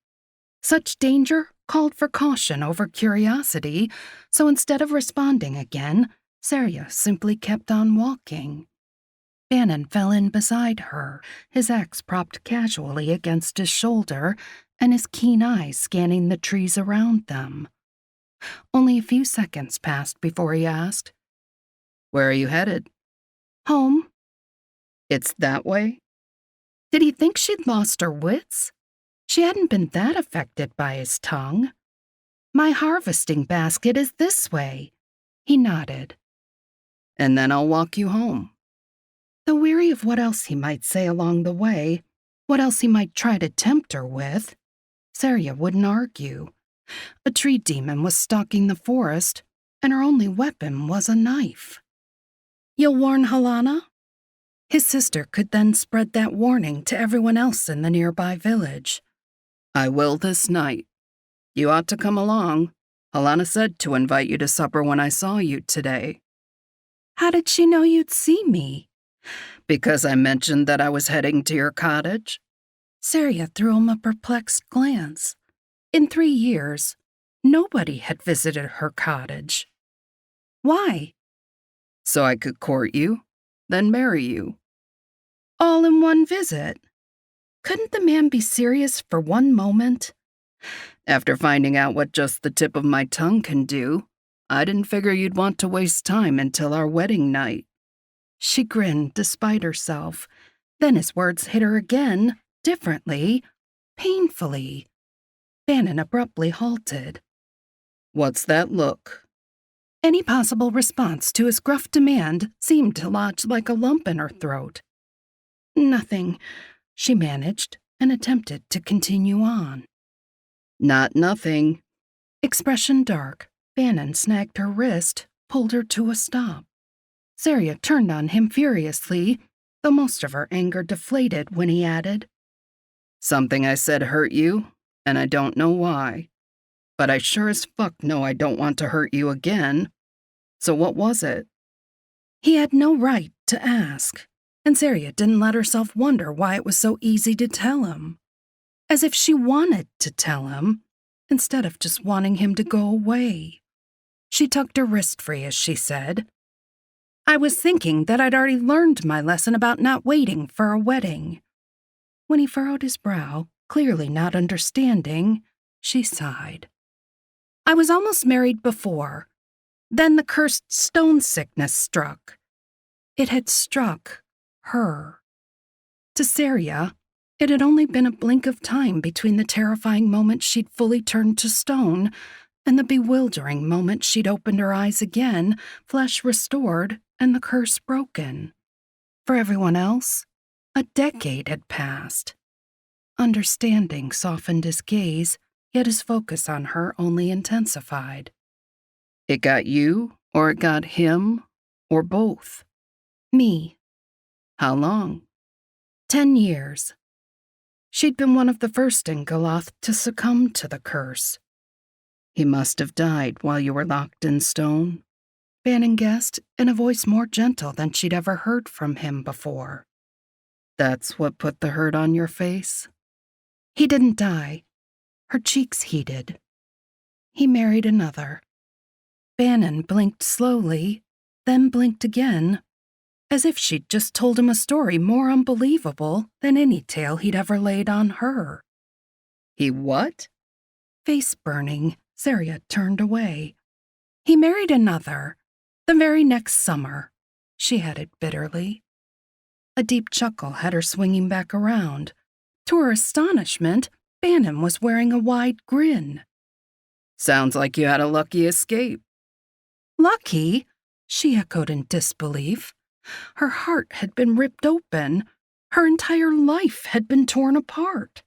Speaker 4: Such danger called for caution over curiosity, so instead of responding again, Sarya simply kept on walking. Bannin fell in beside her, his axe propped casually against his shoulder and his keen eyes scanning the trees around them. Only a few seconds passed before he asked, Where are you headed? Home. It's that way? Did he think she'd lost her wits? She hadn't been that affected by his tongue. My harvesting basket is this way. He nodded. And then I'll walk you home. Though weary of what else he might say along the way, what else he might try to tempt her with, Sarya wouldn't argue. A tree demon was stalking the forest, and her only weapon was a knife. You'll warn Helena? His sister could then spread that warning to everyone else in the nearby village. I will this night. You ought to come along. Helena said to invite you to supper when I saw you today. How did she know you'd see me? Because I mentioned that I was heading to your cottage. Sarya threw him a perplexed glance. In 3 years, nobody had visited her cottage. Why? So I could court you, then marry you. All in one visit. Couldn't the man be serious for one moment? After finding out what just the tip of my tongue can do, I didn't figure you'd want to waste time until our wedding night. She grinned despite herself. Then his words hit her again, differently, painfully. Bannin abruptly halted. What's that look? Any possible response to his gruff demand seemed to lodge like a lump in her throat. Nothing, she managed, and attempted to continue on. Not nothing. Expression dark, Bannin snagged her wrist, pulled her to a stop. Sarya turned on him furiously, though most of her anger deflated when he added, Something I said hurt you, and I don't know why. But I sure as fuck know I don't want to hurt you again. So what was it? He had no right to ask, and Sarya didn't let herself wonder why it was so easy to tell him. As if she wanted to tell him, instead of just wanting him to go away. She tucked her wrist free as she said, I was thinking that I'd already learned my lesson about not waiting for a wedding. When he furrowed his brow, clearly not understanding, she sighed. I was almost married before. Then the cursed stone sickness struck. It had struck her. To Sarya, It had only been a blink of time between the terrifying moment she'd fully turned to stone and the bewildering moment she'd opened her eyes again, flesh restored and the curse broken. For everyone else, a decade had passed. Understanding softened his gaze, yet his focus on her only intensified. It got you, or it got him, or both? Me. How long? 10 years. She'd been one of the first in Galoth to succumb to the curse. He must have died while you were locked in stone, Bannin guessed in a voice more gentle than she'd ever heard from him before. That's what put the hurt on your face? He didn't die. Her cheeks heated. He married another. Bannin blinked slowly, then blinked again, as if she'd just told him a story more unbelievable than any tale he'd ever laid on her. He what? Face burning, Sarya turned away. He married another, the very next summer, she added bitterly. A deep chuckle had her swinging back around. To her astonishment, Bannin was wearing a wide grin. Sounds like you had a lucky escape. Lucky? She echoed in disbelief. Her heart had been ripped open. Her entire life had been torn apart.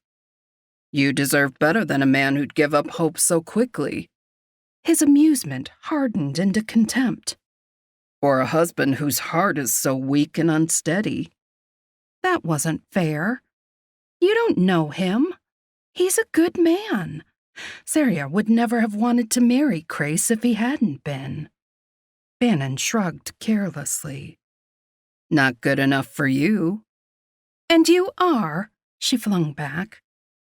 Speaker 4: You deserve better than a man who'd give up hope so quickly. His amusement hardened into contempt. Or a husband whose heart is so weak and unsteady. That wasn't fair. You don't know him. He's a good man. Sarya would never have wanted to marry Crace if he hadn't been. Bannin shrugged carelessly. Not good enough for you. And you are, she flung back.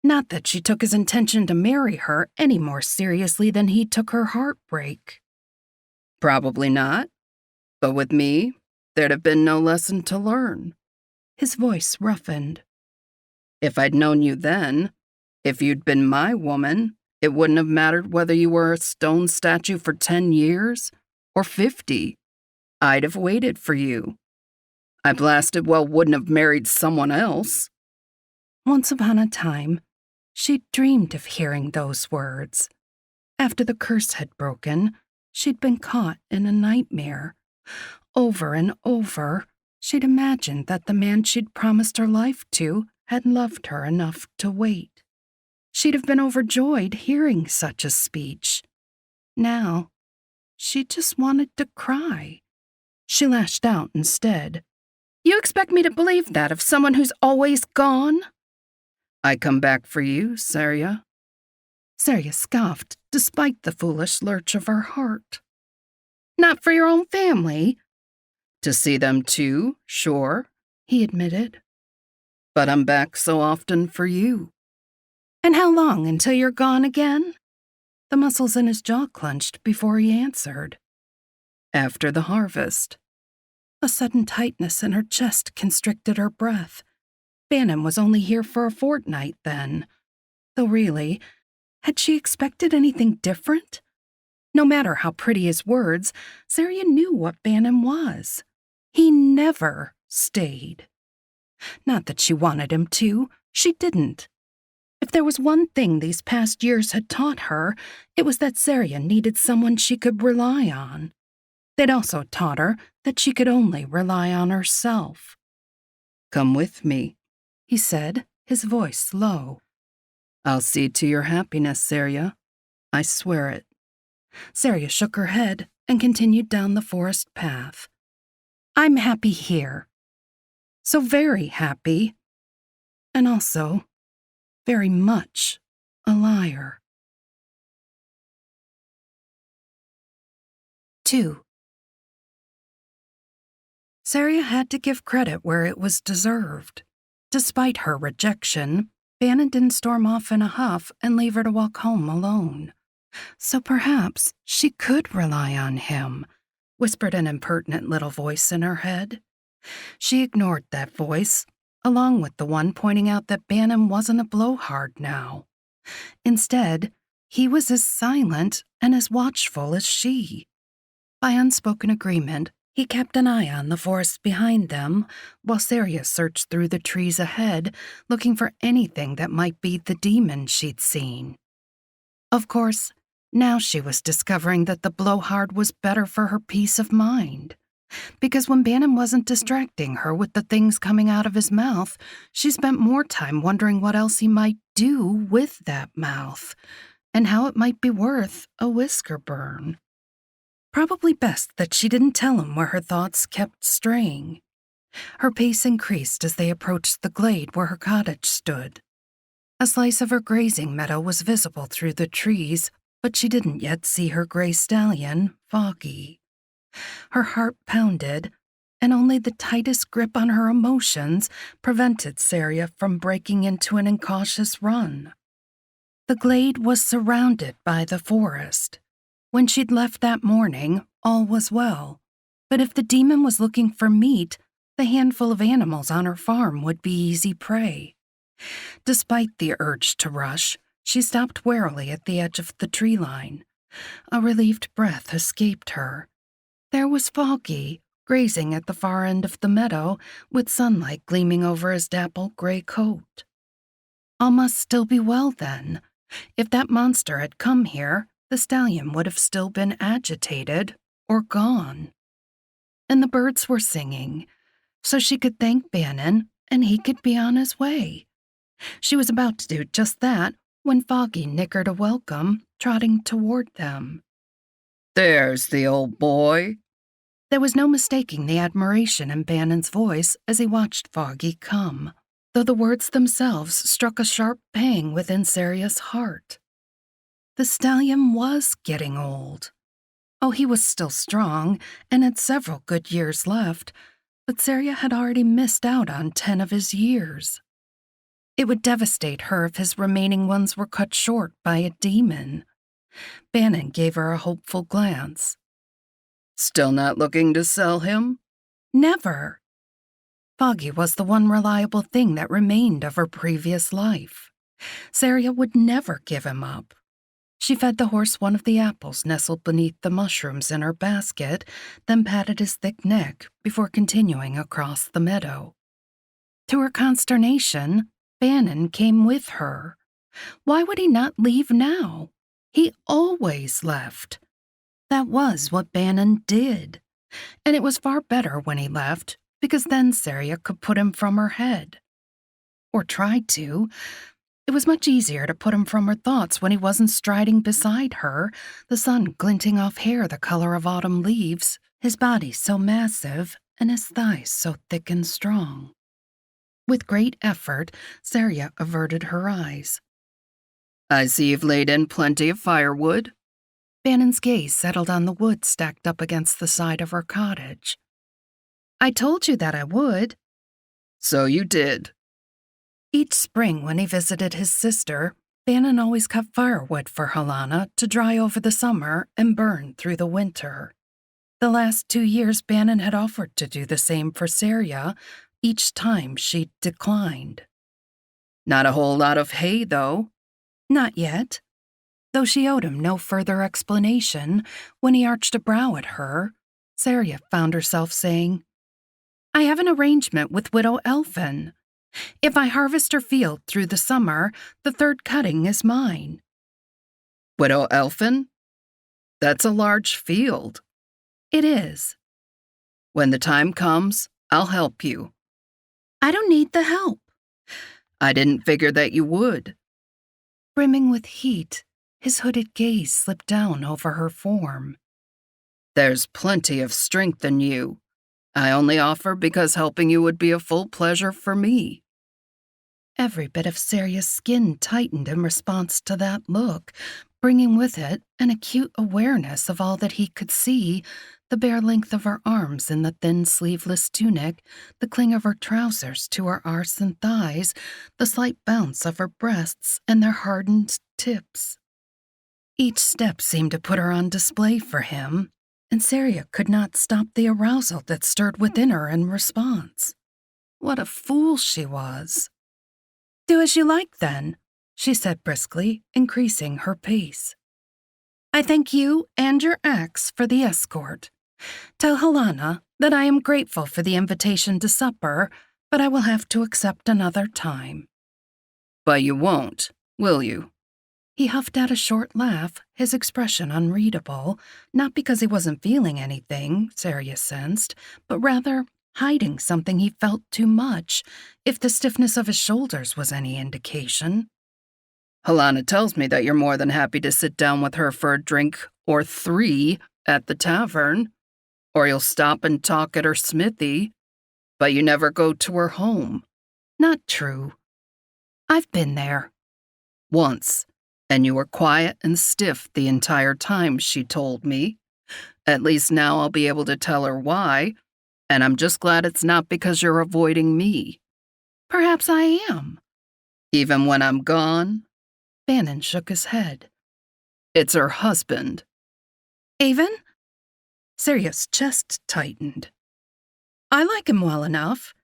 Speaker 4: Not that she took his intention to marry her any more seriously than he took her heartbreak. Probably not. But with me, there'd have been no lesson to learn. His voice roughened. If I'd known you then, if you'd been my woman, it wouldn't have mattered whether you were a stone statue for 10 years or 50. I'd have waited for you. I blasted well wouldn't have married someone else. Once upon a time, she'd dreamed of hearing those words. After the curse had broken, she'd been caught in a nightmare. Over and over, she'd imagined that the man she'd promised her life to had loved her enough to wait. She'd have been overjoyed hearing such a speech. Now, she just wanted to cry. She lashed out instead. You expect me to believe that of someone who's always gone? I come back for you, Sarya. Sarya scoffed, despite the foolish lurch of her heart. Not for your own family? To see them too, sure, he admitted. But I'm back so often for you. And how long until you're gone again? The muscles in his jaw clenched before he answered. After the harvest. A sudden tightness in her chest constricted her breath. Bannin was only here for a fortnight then. Though really, had she expected anything different? No matter how pretty his words, Sarya knew what Bannin was. He never stayed. Not that she wanted him to, she didn't. If there was one thing these past years had taught her, it was that Sarya needed someone she could rely on. They'd also taught her that she could only rely on herself. Come with me, he said, his voice low. I'll see to your happiness, Sarya. I swear it. Sarya shook her head and continued down the forest path. I'm happy here. So very happy. And also, very much a liar. 2. Sarya had to give credit where it was deserved. Despite her rejection, Bannin didn't storm off in a huff and leave her to walk home alone. So perhaps she could rely on him, whispered an impertinent little voice in her head. She ignored that voice, along with the one pointing out that Bannin wasn't a blowhard now. Instead, he was as silent and as watchful as she. By unspoken agreement, He kept an eye on the forest behind them, while Sarya searched through the trees ahead, looking for anything that might be the demon she'd seen. Of course, now she was discovering that the blowhard was better for her peace of mind. Because when Bannin wasn't distracting her with the things coming out of his mouth, she spent more time wondering what else he might do with that mouth, and how it might be worth a whisker burn. Probably best that she didn't tell him where her thoughts kept straying. Her pace increased as they approached the glade where her cottage stood. A slice of her grazing meadow was visible through the trees, but she didn't yet see her gray stallion, Foggy. Her heart pounded, and only the tightest grip on her emotions prevented Sarya from breaking into an incautious run. The glade was surrounded by the forest. When she'd left that morning, all was well, but if the demon was looking for meat, the handful of animals on her farm would be easy prey. Despite the urge to rush, she stopped warily at the edge of the tree line. A relieved breath escaped her. There was Foggy, grazing at the far end of the meadow, with sunlight gleaming over his dappled gray coat. All must still be well, then. If that monster had come here, the stallion would have still been agitated or gone. And the birds were singing, so she could thank Bannin and he could be on his way. She was about to do just that when Foggy nickered a welcome, trotting toward them.
Speaker 5: "There's the old boy."
Speaker 4: There was no mistaking the admiration in Bannin's voice as he watched Foggy come, though the words themselves struck a sharp pang within Sarya's heart. The stallion was getting old. Oh, he was still strong and had several good years left, but Sarya had already missed out on 10 of his years. It would devastate her if his remaining ones were cut short by a demon. Bannin gave her a hopeful glance.
Speaker 5: "Still not looking to sell him?"
Speaker 4: Never. Foggy was the one reliable thing that remained of her previous life. Sarya would never give him up. She fed the horse one of the apples nestled beneath the mushrooms in her basket, then patted his thick neck before continuing across the meadow. To her consternation, Bannin came with her. Why would he not leave now? He always left. That was what Bannin did. And it was far better when he left, because then Sarya could put him from her head. Or tried to. It was much easier to put him from her thoughts when he wasn't striding beside her, the sun glinting off hair the color of autumn leaves, his body so massive and his thighs so thick and strong. With great effort, Sarya averted her eyes.
Speaker 5: "I see you've laid in plenty of firewood."
Speaker 4: Bannin's gaze settled on the wood stacked up against the side of her cottage. "I told you that I would."
Speaker 5: "So you did."
Speaker 4: Each spring when he visited his sister, Bannin always cut firewood for Helena to dry over the summer and burn through the winter. The last 2 years Bannin had offered to do the same for Sarya, each time she'd declined.
Speaker 5: "Not a whole lot of hay, though."
Speaker 4: Not yet. Though she owed him no further explanation, when he arched a brow at her, Sarya found herself saying, "I have an arrangement with Widow Elfin. If I harvest her field through the summer, the 3rd cutting is mine."
Speaker 5: "Widow Elfin? That's a large field."
Speaker 4: "It is."
Speaker 5: "When the time comes, I'll help you."
Speaker 4: "I don't need the help."
Speaker 5: "I didn't figure that you would."
Speaker 4: Brimming with heat, his hooded gaze slipped down over her form.
Speaker 5: "There's plenty of strength in you. I only offer because helping you would be a full pleasure for me."
Speaker 4: Every bit of Sarya's skin tightened in response to that look, bringing with it an acute awareness of all that he could see, the bare length of her arms in the thin sleeveless tunic, the cling of her trousers to her arse and thighs, the slight bounce of her breasts and their hardened tips. Each step seemed to put her on display for him, and Sarya could not stop the arousal that stirred within her in response. What a fool she was. "Do as you like, then," she said briskly, increasing her pace. "I thank you and your axe for the escort. Tell Helena that I am grateful for the invitation to supper, but I will have to accept another time."
Speaker 5: "But you won't, will you?"
Speaker 4: He huffed out a short laugh, his expression unreadable, not because he wasn't feeling anything, Sarya sensed, but rather hiding something he felt too much, if the stiffness of his shoulders was any indication.
Speaker 5: "Helena tells me that you're more than happy to sit down with her for a drink or 3 at the tavern, or you'll stop and talk at her smithy, but you never go to her home."
Speaker 4: Not true. I've been there.
Speaker 5: "Once, and you were quiet and stiff the entire time," she told me. "At least now I'll be able to tell her why, and I'm just glad it's not because you're avoiding me."
Speaker 4: Perhaps I am.
Speaker 5: "Even when I'm gone?"
Speaker 4: Bannin shook his head.
Speaker 5: "It's her husband."
Speaker 4: Avon? Sarya's chest tightened. I like him well enough.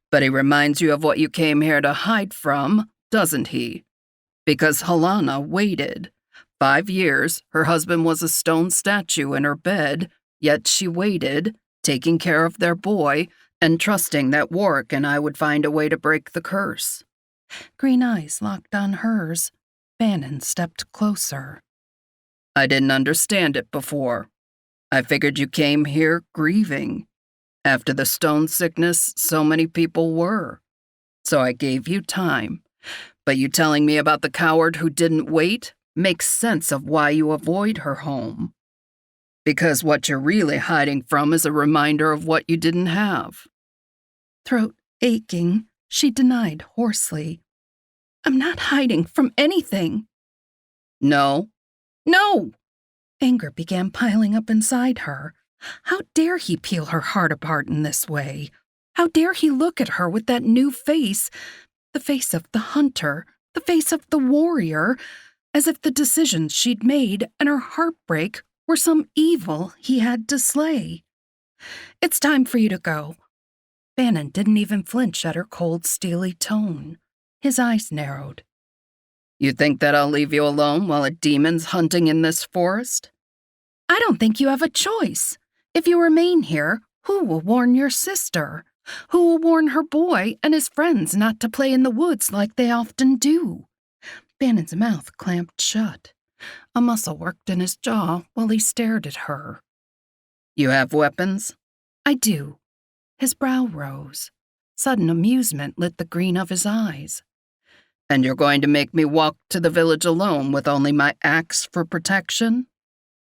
Speaker 5: "But he reminds you of what you came here to hide from, doesn't he? Because Helena waited. 5 years, her husband was a stone statue in her bed, yet she waited, taking care of their boy, and trusting that Warwick and I would find a way to break the curse."
Speaker 4: Green eyes locked on hers. Bannin stepped closer.
Speaker 5: "I didn't understand it before. I figured you came here grieving. After the stone sickness, so many people were. So I gave you time. But you telling me about the coward who didn't wait makes sense of why you avoid her home. Because what you're really hiding from is a reminder of what you didn't have."
Speaker 4: Throat aching, she denied hoarsely. I'm not hiding from anything.
Speaker 5: "No. No!"
Speaker 4: Anger began piling up inside her. How dare he peel her heart apart in this way? How dare he look at her with that new face, the face of the hunter, the face of the warrior, as if the decisions she'd made and her heartbreak were some evil he had to slay. It's time for you to go. Bannin didn't even flinch at her cold, steely tone. His eyes narrowed.
Speaker 5: "You think that I'll leave you alone while a demon's hunting in this forest?"
Speaker 4: I don't think you have a choice. If you remain here, who will warn your sister? Who will warn her boy and his friends not to play in the woods like they often do? Bannin's mouth clamped shut. A muscle worked in his jaw while he stared at her.
Speaker 5: "You have weapons?"
Speaker 4: I do. His brow rose. Sudden amusement lit the green of his eyes.
Speaker 5: "And you're going to make me walk to the village alone with only my axe for protection?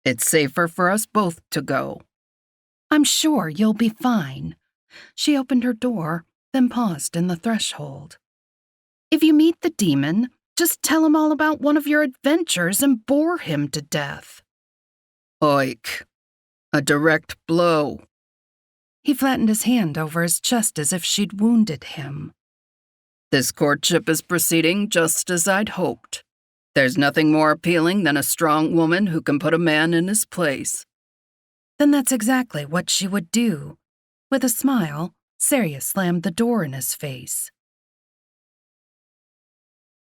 Speaker 5: It's safer for us both to go."
Speaker 4: I'm sure you'll be fine. She opened her door, then paused in the threshold. If you meet the demon, just tell him all about one of your adventures and bore him to death.
Speaker 5: Oik. A direct blow.
Speaker 4: He flattened his hand over his chest as if she'd wounded him.
Speaker 5: "This courtship is proceeding just as I'd hoped. There's nothing more appealing than a strong woman who can put a man in his place."
Speaker 4: Then that's exactly what she would do. With a smile, Sarya slammed the door in his face.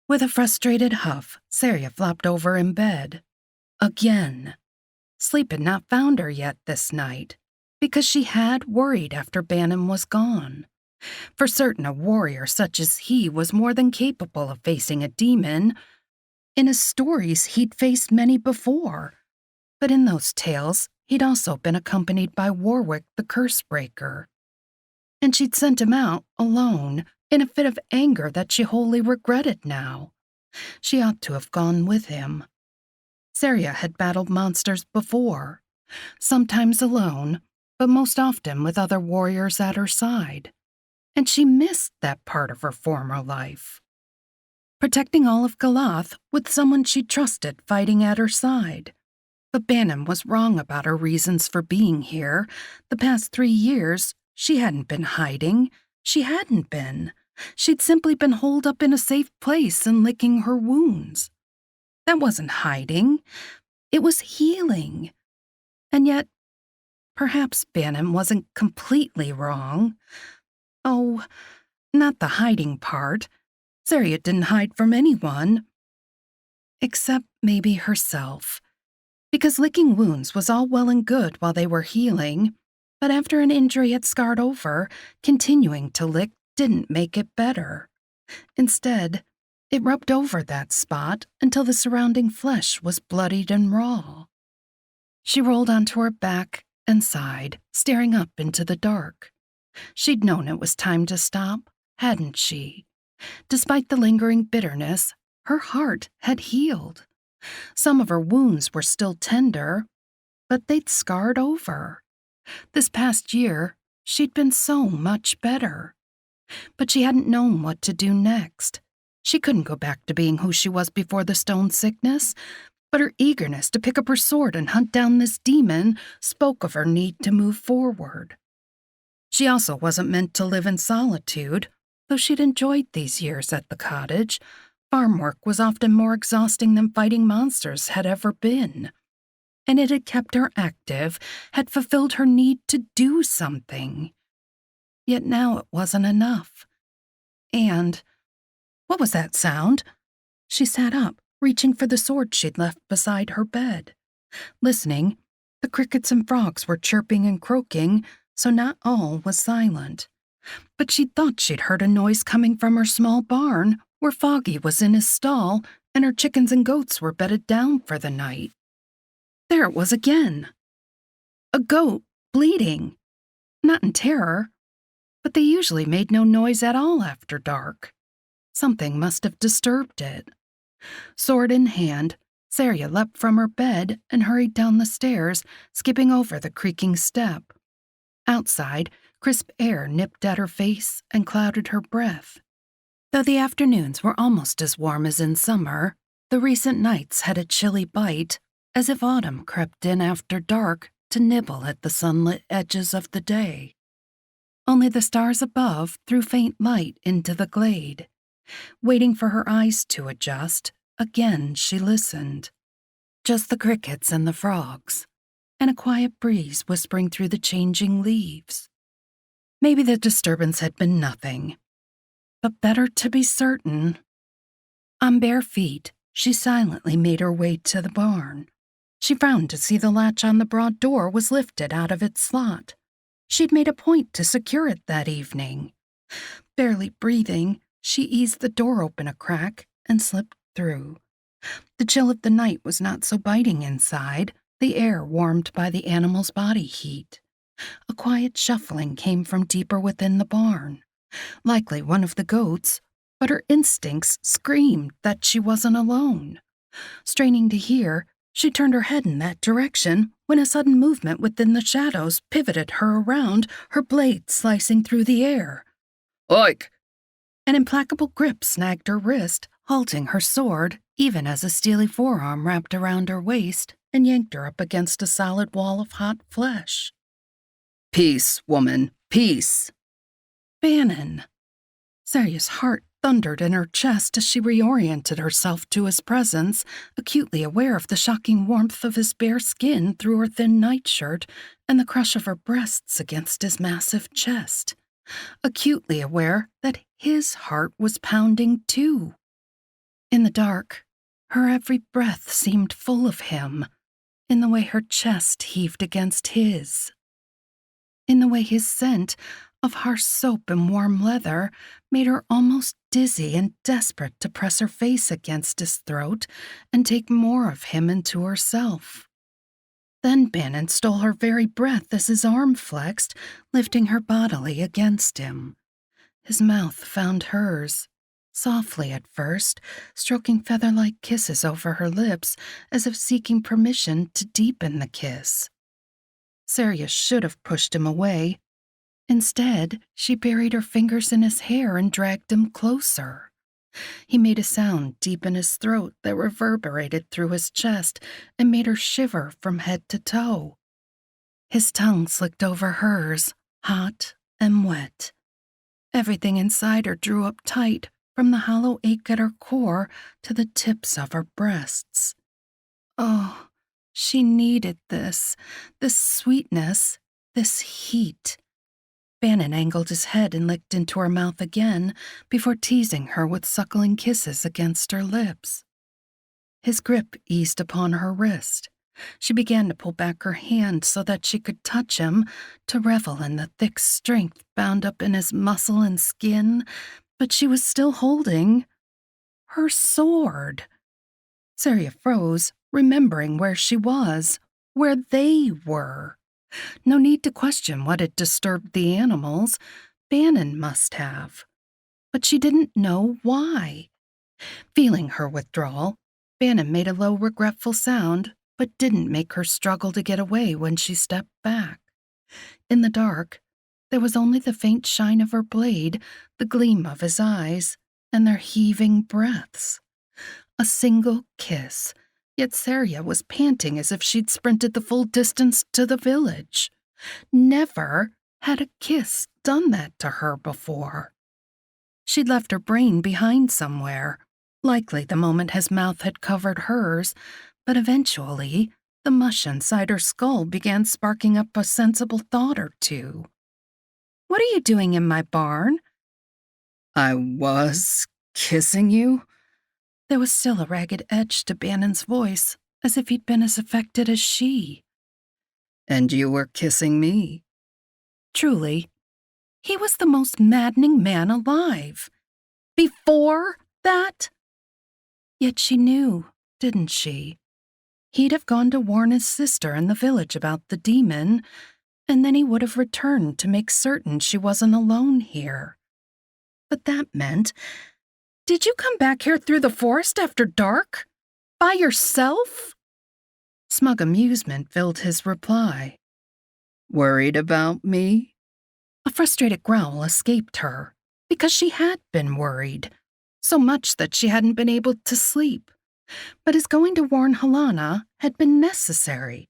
Speaker 4: With a frustrated huff, Sarya flopped over in bed. Again. Sleep had not found her yet this night, because she had worried after Bannin was gone. For certain, a warrior such as he was more than capable of facing a demon. In his stories, he'd faced many before. But in those tales, he'd also been accompanied by Warwick the Cursebreaker. And she'd sent him out alone, in a fit of anger that she wholly regretted now. She ought to have gone with him. Sarya had battled monsters before, sometimes alone, but most often with other warriors at her side. And she missed that part of her former life. Protecting all of Galoth with someone she trusted fighting at her side. But Bannin was wrong about her reasons for being here. The past 3 years, she hadn't been hiding. She hadn't been. She'd simply been holed up in a safe place and licking her wounds. That wasn't hiding. It was healing. And yet, perhaps Bannin wasn't completely wrong. Oh, not the hiding part. Sarya didn't hide from anyone. Except maybe herself. Because licking wounds was all well and good while they were healing, but after an injury had scarred over, continuing to lick didn't make it better. Instead, it rubbed over that spot until the surrounding flesh was bloodied and raw. She rolled onto her back and sighed, staring up into the dark. She'd known it was time to stop, hadn't she? Despite the lingering bitterness, her heart had healed. Some of her wounds were still tender, but they'd scarred over. This past year, she'd been so much better. But she hadn't known what to do next. She couldn't go back to being who she was before the stone sickness, but her eagerness to pick up her sword and hunt down this demon spoke of her need to move forward. She also wasn't meant to live in solitude, though she'd enjoyed these years at the cottage. Farm work was often more exhausting than fighting monsters had ever been. And it had kept her active, had fulfilled her need to do something. Yet now it wasn't enough. And what was that sound? She sat up, reaching for the sword she'd left beside her bed. Listening, the crickets and frogs were chirping and croaking, so not all was silent. But she thought she'd heard a noise coming from her small barn, where Foggy was in his stall and her chickens and goats were bedded down for the night. There it was again. A goat, bleating. Not in terror, but they usually made no noise at all after dark. Something must have disturbed it. Sword in hand, Sarya leapt from her bed and hurried down the stairs, skipping over the creaking step. Outside, crisp air nipped at her face and clouded her breath. Though the afternoons were almost as warm as in summer, the recent nights had a chilly bite, as if autumn crept in after dark to nibble at the sunlit edges of the day. Only the stars above threw faint light into the glade. Waiting for her eyes to adjust, again she listened. Just the crickets and the frogs, and a quiet breeze whispering through the changing leaves. Maybe the disturbance had been nothing, but better to be certain. On bare feet, she silently made her way to the barn. She frowned to see the latch on the broad door was lifted out of its slot. She'd made a point to secure it that evening. Barely breathing, she eased the door open a crack and slipped through. The chill of the night was not so biting inside, the air warmed by the animal's body heat. A quiet shuffling came from deeper within the barn. Likely one of the goats, but her instincts screamed that she wasn't alone. Straining to hear, she turned her head in that direction when a sudden movement within the shadows pivoted her around, her blade slicing through the air.
Speaker 5: Oik!
Speaker 4: An implacable grip snagged her wrist, halting her sword, even as a steely forearm wrapped around her waist and yanked her up against a solid wall of hot flesh.
Speaker 5: Peace, woman, peace!
Speaker 4: Bannin. Sarya's heart thundered in her chest as she reoriented herself to his presence, acutely aware of the shocking warmth of his bare skin through her thin nightshirt and the crush of her breasts against his massive chest. Acutely aware that his heart was pounding too. In the dark, her every breath seemed full of him, in the way her chest heaved against his. In the way his scent of harsh soap and warm leather made her almost dizzy and desperate to press her face against his throat and take more of him into herself. Then Bannin stole her very breath as his arm flexed, lifting her bodily against him. His mouth found hers, softly at first, stroking feather-like kisses over her lips as if seeking permission to deepen the kiss. Sarya should have pushed him away. Instead, she buried her fingers in his hair and dragged him closer. He made a sound deep in his throat that reverberated through his chest and made her shiver from head to toe. His tongue slicked over hers, hot and wet. Everything inside her drew up tight, from the hollow ache at her core to the tips of her breasts. Oh, she needed this sweetness, this heat. Bannin angled his head and licked into her mouth again before teasing her with suckling kisses against her lips. His grip eased upon her wrist. She began to pull back her hand so that she could touch him, to revel in the thick strength bound up in his muscle and skin, but she was still holding her sword. Sarya froze, remembering where she was, where they were. No need to question what had disturbed the animals. Bannin must have. But she didn't know why. Feeling her withdrawal, Bannin made a low, regretful sound, but didn't make her struggle to get away when she stepped back. In the dark, there was only the faint shine of her blade, the gleam of his eyes, and their heaving breaths. A single kiss, yet Sarya was panting as if she'd sprinted the full distance to the village. Never had a kiss done that to her before. She'd left her brain behind somewhere, likely the moment his mouth had covered hers, but eventually the mush inside her skull began sparking up a sensible thought or two. "What are you doing in my barn?"
Speaker 5: I was kissing you?
Speaker 4: There was still a ragged edge to Bannin's voice, as if he'd been as affected as she.
Speaker 5: And you were kissing me.
Speaker 4: Truly, he was the most maddening man alive. Before that? Yet she knew, didn't she? He'd have gone to warn his sister in the village about the demon, and then he would have returned to make certain she wasn't alone here. But that meant, did you come back here through the forest after dark? By yourself? Smug amusement filled his reply.
Speaker 5: Worried about me?
Speaker 4: A frustrated growl escaped her, because she had been worried, so much that she hadn't been able to sleep. But his going to warn Helena had been necessary.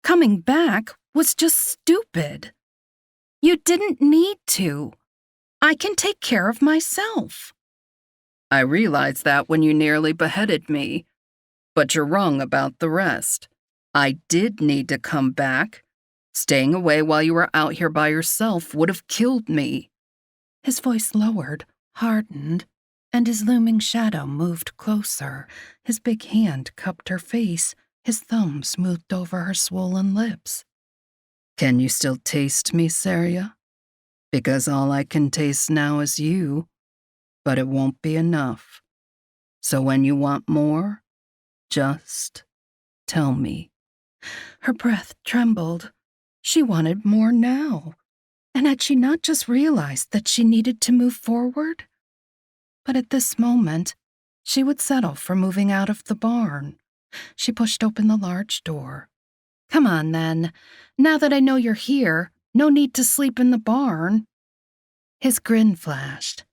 Speaker 4: Coming back was just stupid. You didn't need to. I can take care of myself.
Speaker 5: I realized that when you nearly beheaded me. But you're wrong about the rest. I did need to come back. Staying away while you were out here by yourself would have killed me.
Speaker 4: His voice lowered, hardened, and his looming shadow moved closer. His big hand cupped her face, his thumb smoothed over her swollen lips.
Speaker 5: Can you still taste me, Sarya? Because all I can taste now is you, but it won't be enough. So when you want more, just tell me.
Speaker 4: Her breath trembled. She wanted more now. And had she not just realized that she needed to move forward? But at this moment, she would settle for moving out of the barn. She pushed open the large door. Come on, then. Now that I know you're here, no need to sleep in the barn. His grin flashed.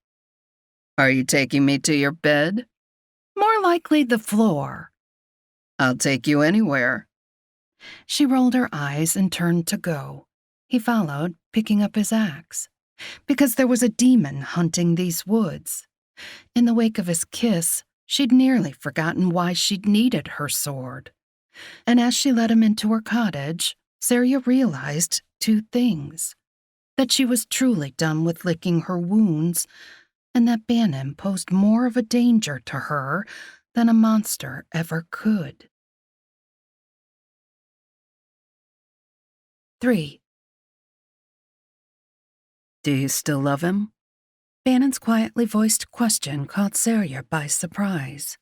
Speaker 5: Are you taking me to your bed?
Speaker 4: More likely the floor.
Speaker 5: I'll take you anywhere.
Speaker 4: She rolled her eyes and turned to go. He followed, picking up his axe. Because there was a demon hunting these woods. In the wake of his kiss, she'd nearly forgotten why she'd needed her sword. And as she led him into her cottage, Sarya realized two things. That she was truly done with licking her wounds, and that Bannin posed more of a danger to her than a monster ever could. 3.
Speaker 5: Do you still love him?
Speaker 4: Bannin's quietly voiced question caught Sarya by surprise.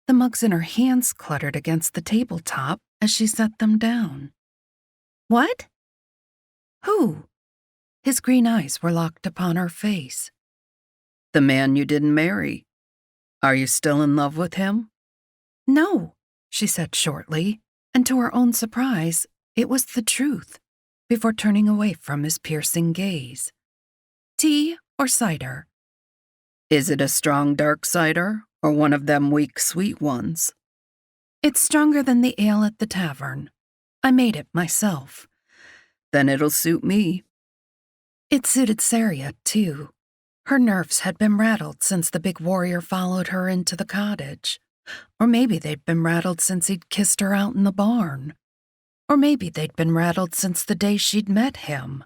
Speaker 4: The mugs in her hands cluttered against the tabletop as she set them down. What? Who? His green eyes were locked upon her face.
Speaker 5: The man you didn't marry. Are you still in love with him?
Speaker 4: No, she said shortly, and to her own surprise, it was the truth, before turning away from his piercing gaze. Tea or cider?
Speaker 5: Is it a strong dark cider, or one of them weak sweet ones?
Speaker 4: It's stronger than the ale at the tavern. I made it myself.
Speaker 5: Then it'll suit me.
Speaker 4: It suited Sarya, too. Her nerves had been rattled since the big warrior followed her into the cottage. Or maybe they'd been rattled since he'd kissed her out in the barn. Or maybe they'd been rattled since the day she'd met him.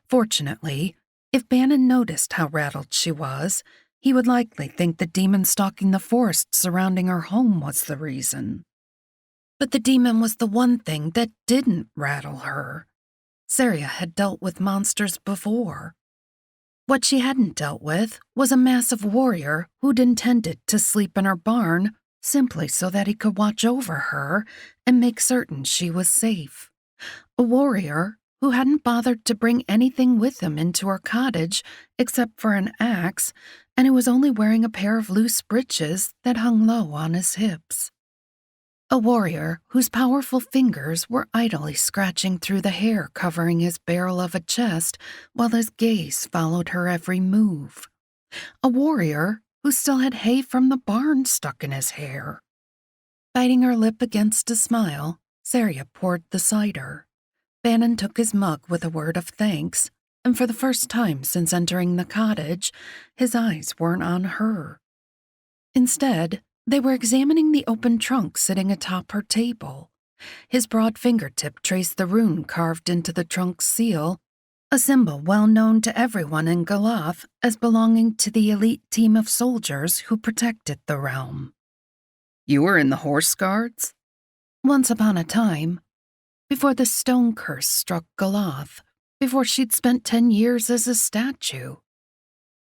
Speaker 4: Fortunately, if Bannin noticed how rattled she was, he would likely think the demon stalking the forest surrounding her home was the reason. But the demon was the one thing that didn't rattle her. Sarya had dealt with monsters before. What she hadn't dealt with was a massive warrior who'd intended to sleep in her barn simply so that he could watch over her and make certain she was safe. A warrior who hadn't bothered to bring anything with him into her cottage except for an axe, and who was only wearing a pair of loose breeches that hung low on his hips. A warrior whose powerful fingers were idly scratching through the hair covering his barrel of a chest while his gaze followed her every move. A warrior who still had hay from the barn stuck in his hair. Biting her lip against a smile, Sarya poured the cider. Bannin took his mug with a word of thanks, and for the first time since entering the cottage, his eyes weren't on her. Instead, they were examining the open trunk sitting atop her table. His broad fingertip traced the rune carved into the trunk's seal, a symbol well known to everyone in Galoth as belonging to the elite team of soldiers who protected the realm.
Speaker 5: You were in the Horse Guards?
Speaker 4: Once upon a time, before the stone curse struck Galoth, before she'd spent 10 years as a statue.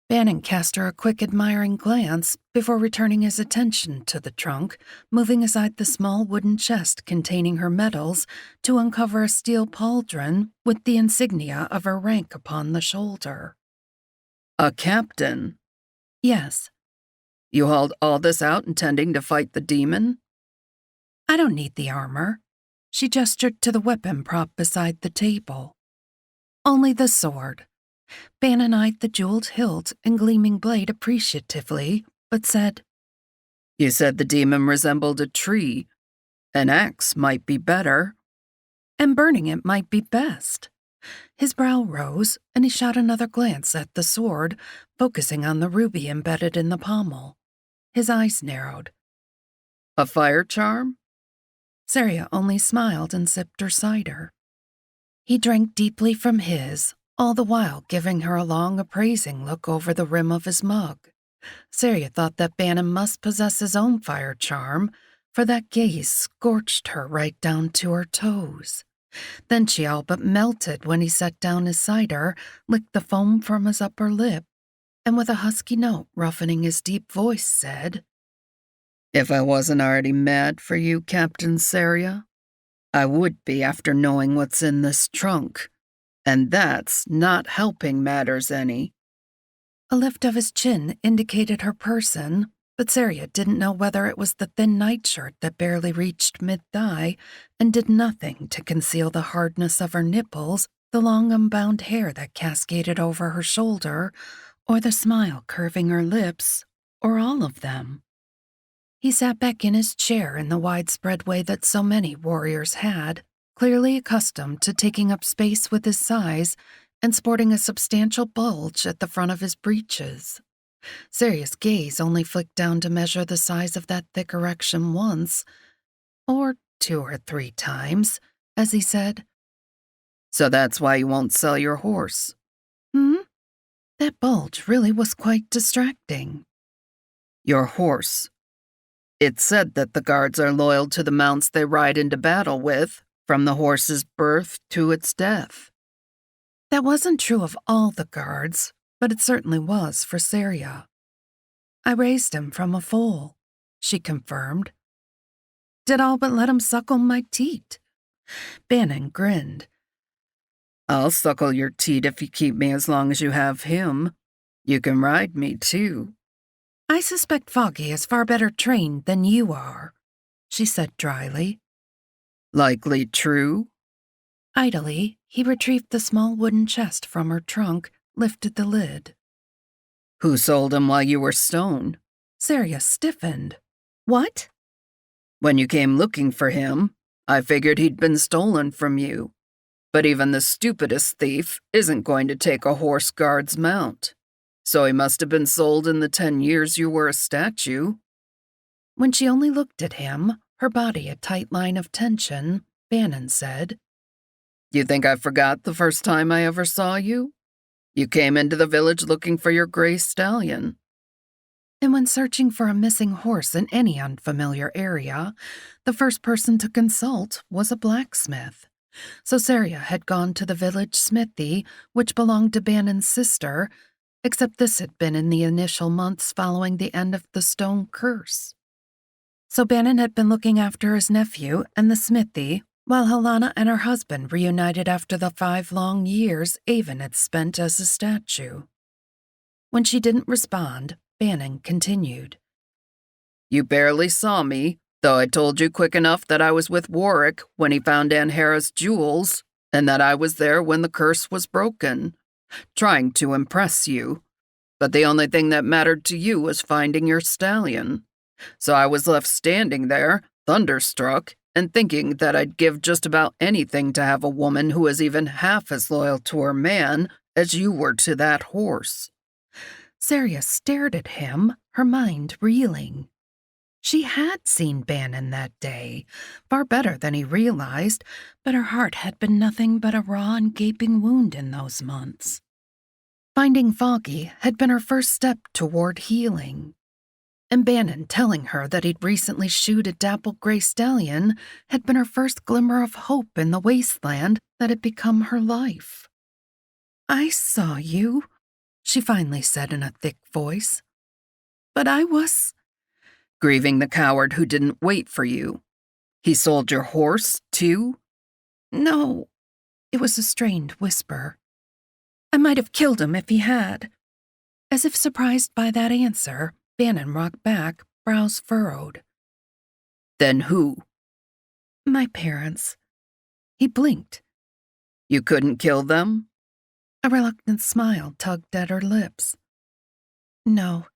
Speaker 4: Bannin cast her a quick admiring glance before returning his attention to the trunk, moving aside the small wooden chest containing her medals to uncover a steel pauldron with the insignia of her rank upon the shoulder.
Speaker 5: A captain?
Speaker 4: Yes.
Speaker 5: You hauled all this out intending to fight the demon?
Speaker 4: I don't need the armor. She gestured to the weapon prop beside the table. Only the sword. Bannin eyed the jeweled hilt and gleaming blade appreciatively, but said,
Speaker 5: You said the demon resembled a tree. An axe might be better.
Speaker 4: And burning it might be best. His brow rose, and he shot another glance at the sword, focusing on the ruby embedded in the pommel. His eyes narrowed.
Speaker 5: A fire charm?
Speaker 4: Sarya only smiled and sipped her cider. He drank deeply from his, all the while giving her a long appraising look over the rim of his mug. Sarya thought that Bannin must possess his own fire charm, for that gaze scorched her right down to her toes. Then she all but melted when he set down his cider, licked the foam from his upper lip, and with a husky note roughening his deep voice said,
Speaker 5: If I wasn't already mad for you, Captain Sarya, I would be after knowing what's in this trunk. And that's not helping matters any.
Speaker 4: A lift of his chin indicated her person, but Sarya didn't know whether it was the thin nightshirt that barely reached mid-thigh and did nothing to conceal the hardness of her nipples, the long unbound hair that cascaded over her shoulder, or the smile curving her lips, or all of them. He sat back in his chair in the widespread way that so many warriors had, clearly accustomed to taking up space with his size and sporting a substantial bulge at the front of his breeches. Sarya's gaze only flicked down to measure the size of that thick erection once, or 2 or 3 times, as he said,
Speaker 5: So that's why you won't sell your horse?
Speaker 4: That bulge really was quite distracting.
Speaker 5: Your horse. It said that the guards are loyal to the mounts they ride into battle with, from the horse's birth to its death.
Speaker 4: That wasn't true of all the guards, but it certainly was for Sarya. I raised him from a foal, she confirmed. Did all but let him suckle my teat. Bannin grinned.
Speaker 5: I'll suckle your teat if you keep me as long as you have him. You can ride me, too.
Speaker 4: I suspect Foggy is far better trained than you are, she said dryly.
Speaker 5: Likely true?
Speaker 4: Idly, he retrieved the small wooden chest from her trunk, lifted the lid.
Speaker 5: Who sold him while you were stoned?
Speaker 4: Sarya stiffened. What?
Speaker 5: When you came looking for him, I figured he'd been stolen from you. But even the stupidest thief isn't going to take a horse guard's mount. So he must have been sold in the 10 years you were a statue.
Speaker 4: When she only looked at him, her body a tight line of tension, Bannin said,
Speaker 5: You think I forgot the first time I ever saw you? You came into the village looking for your gray stallion.
Speaker 4: And when searching for a missing horse in any unfamiliar area, the first person to consult was a blacksmith. So Sarya had gone to the village smithy, which belonged to Bannin's sister, except this had been in the initial months following the end of the stone curse. So Bannin had been looking after his nephew and the smithy, while Helena and her husband reunited after the 5 long years Avon had spent as a statue. When she didn't respond, Bannin continued.
Speaker 5: You barely saw me, though I told you quick enough that I was with Warwick when he found Anhera's jewels, and that I was there when the curse was broken, trying to impress you. But the only thing that mattered to you was finding your stallion. So I was left standing there, thunderstruck, and thinking that I'd give just about anything to have a woman who was even half as loyal to her man as you were to that horse.
Speaker 4: Sarya stared at him, her mind reeling. She had seen Bannin that day, far better than he realized, but her heart had been nothing but a raw and gaping wound in those months. Finding Foggy had been her first step toward healing. And Bannin telling her that he'd recently shoed a dappled gray stallion had been her first glimmer of hope in the wasteland that had become her life. "I saw you," she finally said in a thick voice. "But I was—"
Speaker 5: Grieving the coward who didn't wait for you. He sold your horse, too?
Speaker 4: "No," it was a strained whisper. "I might have killed him if he had." As if surprised by that answer, Bannin rocked back, brows furrowed.
Speaker 5: "Then who?"
Speaker 4: "My parents." He blinked.
Speaker 5: "You couldn't kill them?"
Speaker 4: A reluctant smile tugged at her lips. "No."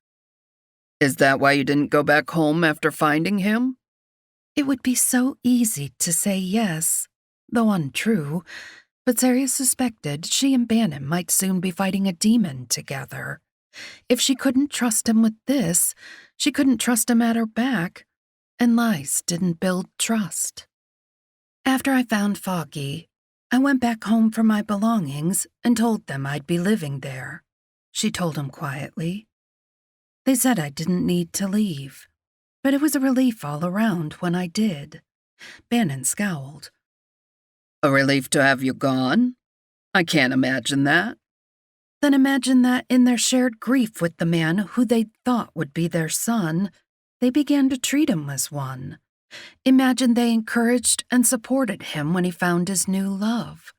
Speaker 5: "Is that why you didn't go back home after finding him?"
Speaker 4: It would be so easy to say yes, though untrue, but Sarya suspected she and Bannin might soon be fighting a demon together. If she couldn't trust him with this, she couldn't trust him at her back, and lies didn't build trust. After I found Foggy, I went back home for my belongings and told them I'd be living there, she told him quietly. They said I didn't need to leave, but it was a relief all around when I did. Bannin scowled.
Speaker 5: "A relief to have you gone? I can't imagine that."
Speaker 4: Then imagine that in their shared grief with the man who they thought would be their son, they began to treat him as one. Imagine they encouraged and supported him when he found his new love.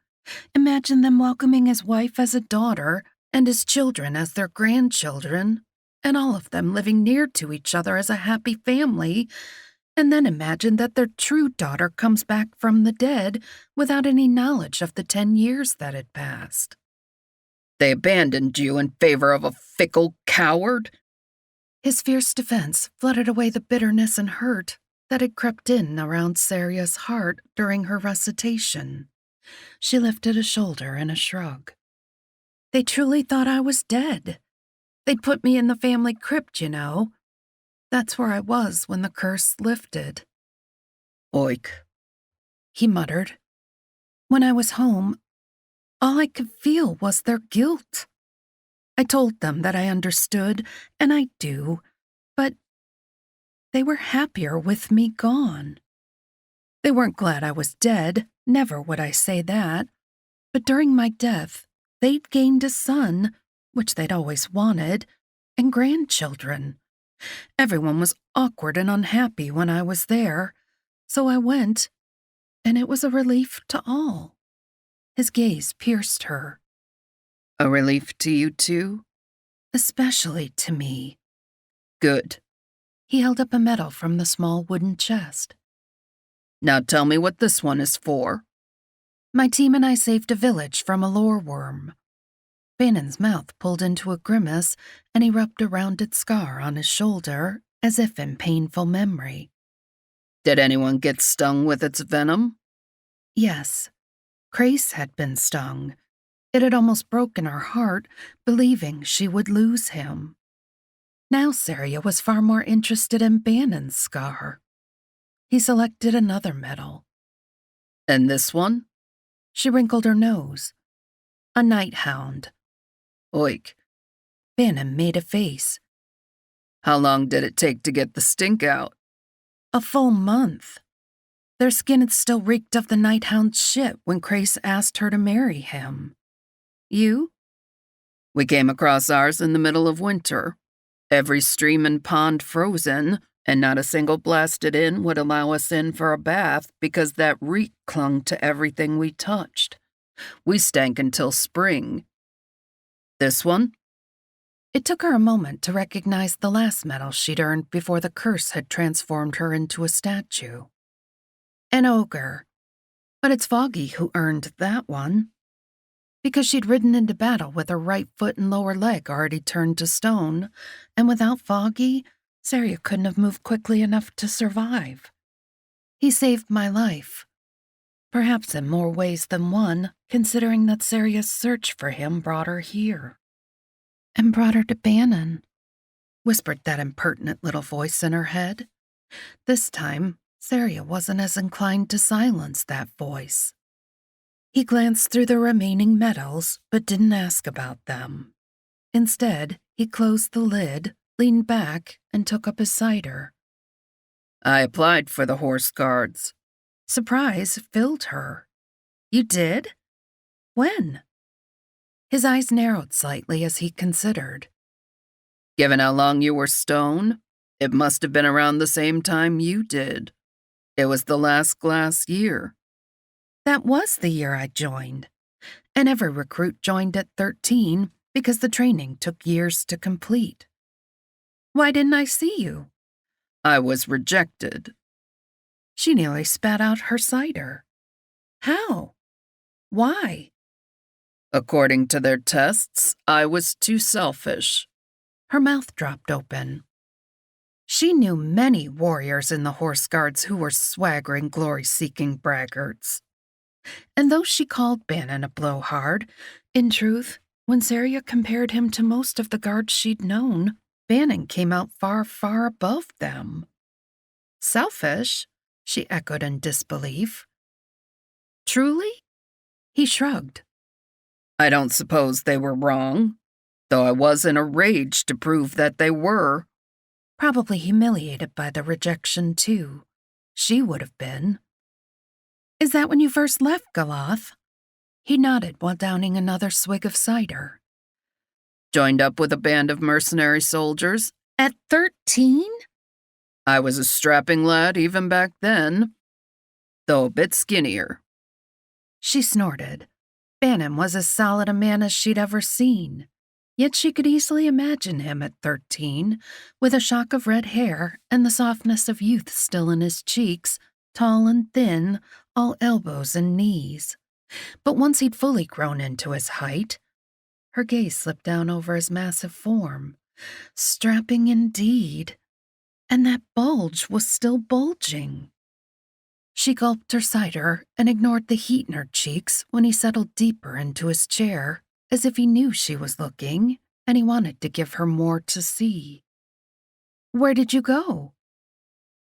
Speaker 4: Imagine them welcoming his wife as a daughter and his children as their grandchildren, and all of them living near to each other as a happy family. And then imagine that their true daughter comes back from the dead without any knowledge of the 10 years that had passed.
Speaker 5: "They abandoned you in favor of a fickle coward?"
Speaker 4: His fierce defense flooded away the bitterness and hurt that had crept in around Sarya's heart during her recitation. She lifted a shoulder in a shrug. "They truly thought I was dead. They'd put me in the family crypt, you know. That's where I was when the curse lifted."
Speaker 5: "Oik,"
Speaker 4: he muttered. "When I was home, all I could feel was their guilt. I told them that I understood, and I do, but they were happier with me gone. They weren't glad I was dead, never would I say that, but during my death, they'd gained a son, which they'd always wanted, and grandchildren. Everyone was awkward and unhappy when I was there, so I went, and it was a relief to all." His gaze pierced her.
Speaker 5: "A relief to you too?"
Speaker 4: "Especially to me."
Speaker 5: "Good."
Speaker 4: He held up a medal from the small wooden chest.
Speaker 5: "Now tell me what this one is for."
Speaker 4: "My team and I saved a village from a loreworm." Bannin's mouth pulled into a grimace, and he rubbed a rounded scar on his shoulder, as if in painful memory.
Speaker 5: "Did anyone get stung with its venom?"
Speaker 4: "Yes. Crace had been stung. It had almost broken her heart, believing she would lose him. Now Sarya was far more interested in Bannin's scar. He selected another medal.
Speaker 5: "And this one?"
Speaker 4: She wrinkled her nose. "A night hound."
Speaker 5: "Oik."
Speaker 4: Bannin made a face.
Speaker 5: How long did it take to get the stink out?
Speaker 4: A full month. Their skin had still reeked of the night hound's shit when Grace asked her to marry him. You?
Speaker 5: We came across ours in the middle of winter. Every stream and pond frozen, and not a single blasted inn would allow us in for a bath because that reek clung to everything we touched. We stank until spring. This one?
Speaker 4: It took her a moment to recognize the last medal she'd earned before the curse had transformed her into a statue. An ogre. But it's Foggy who earned that one. Because she'd ridden into battle with her right foot and lower leg already turned to stone, and without Foggy, Sarya couldn't have moved quickly enough to survive. He saved my life. Perhaps in more ways than one, considering that Sarya's search for him brought her here. And brought her to Bannin, whispered that impertinent little voice in her head. This time, Sarya wasn't as inclined to silence that voice. He glanced through the remaining medals, but didn't ask about them. Instead, he closed the lid, leaned back, and took up his cider.
Speaker 5: I applied for the Horse Guards.
Speaker 4: Surprise filled her. You did? When? His eyes narrowed slightly as he considered.
Speaker 5: Given how long you were stone, it must have been around the same time you did. It was the last glass year.
Speaker 4: That was the year I joined. And every recruit joined at 13 because the training took years to complete. Why didn't I see you?
Speaker 5: I was rejected.
Speaker 4: She nearly spat out her cider. How? Why?
Speaker 5: According to their tests, I was too selfish.
Speaker 4: Her mouth dropped open. She knew many warriors in the Horse Guards who were swaggering, glory-seeking braggarts. And though she called Bannin a blowhard, in truth, when Sarya compared him to most of the guards she'd known, Bannin came out far, far above them. Selfish? She echoed in disbelief. Truly? He shrugged.
Speaker 5: I don't suppose they were wrong, though I was in a rage to prove that they were.
Speaker 4: Probably humiliated by the rejection, too. She would have been. Is that when you first left Galoth? He nodded while downing another swig of cider.
Speaker 5: Joined up with a band of mercenary soldiers.
Speaker 4: At 13?
Speaker 5: I was a strapping lad even back then, though a bit skinnier.
Speaker 4: She snorted. Bannin was as solid a man as she'd ever seen. Yet she could easily imagine him at 13, with a shock of red hair and the softness of youth still in his cheeks, tall and thin, all elbows and knees. But once he'd fully grown into his height, her gaze slipped down over his massive form. Strapping indeed. And that bulge was still bulging. She gulped her cider and ignored the heat in her cheeks when he settled deeper into his chair, as if he knew she was looking and he wanted to give her more to see. Where did you go?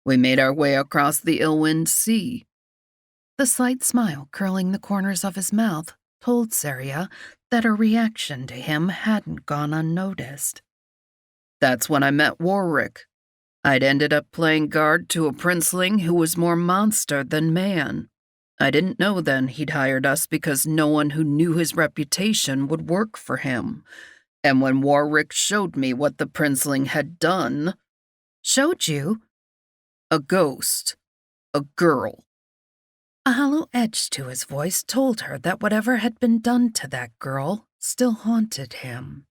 Speaker 5: We made our way across the Illwind Sea.
Speaker 4: The slight smile curling the corners of his mouth told Sarya that her reaction to him hadn't gone unnoticed.
Speaker 5: That's when I met Warwick. I'd ended up playing guard to a princeling who was more monster than man. I didn't know then he'd hired us because no one who knew his reputation would work for him. And when Warwick showed me what the princeling had done...
Speaker 4: Showed you?
Speaker 5: A ghost. A girl.
Speaker 4: A hollow edge to his voice told her that whatever had been done to that girl still haunted him.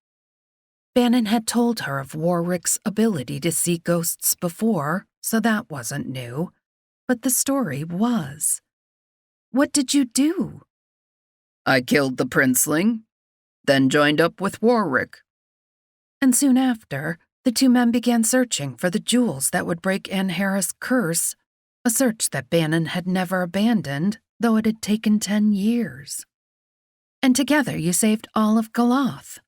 Speaker 4: Bannin had told her of Warwick's ability to see ghosts before, so that wasn't new. But the story was. What did you do?
Speaker 5: I killed the princeling, then joined up with Warwick.
Speaker 4: And soon after, the two men began searching for the jewels that would break Anhera's curse, a search that Bannin had never abandoned, though it had taken 10 years. And together you saved all of Galoth.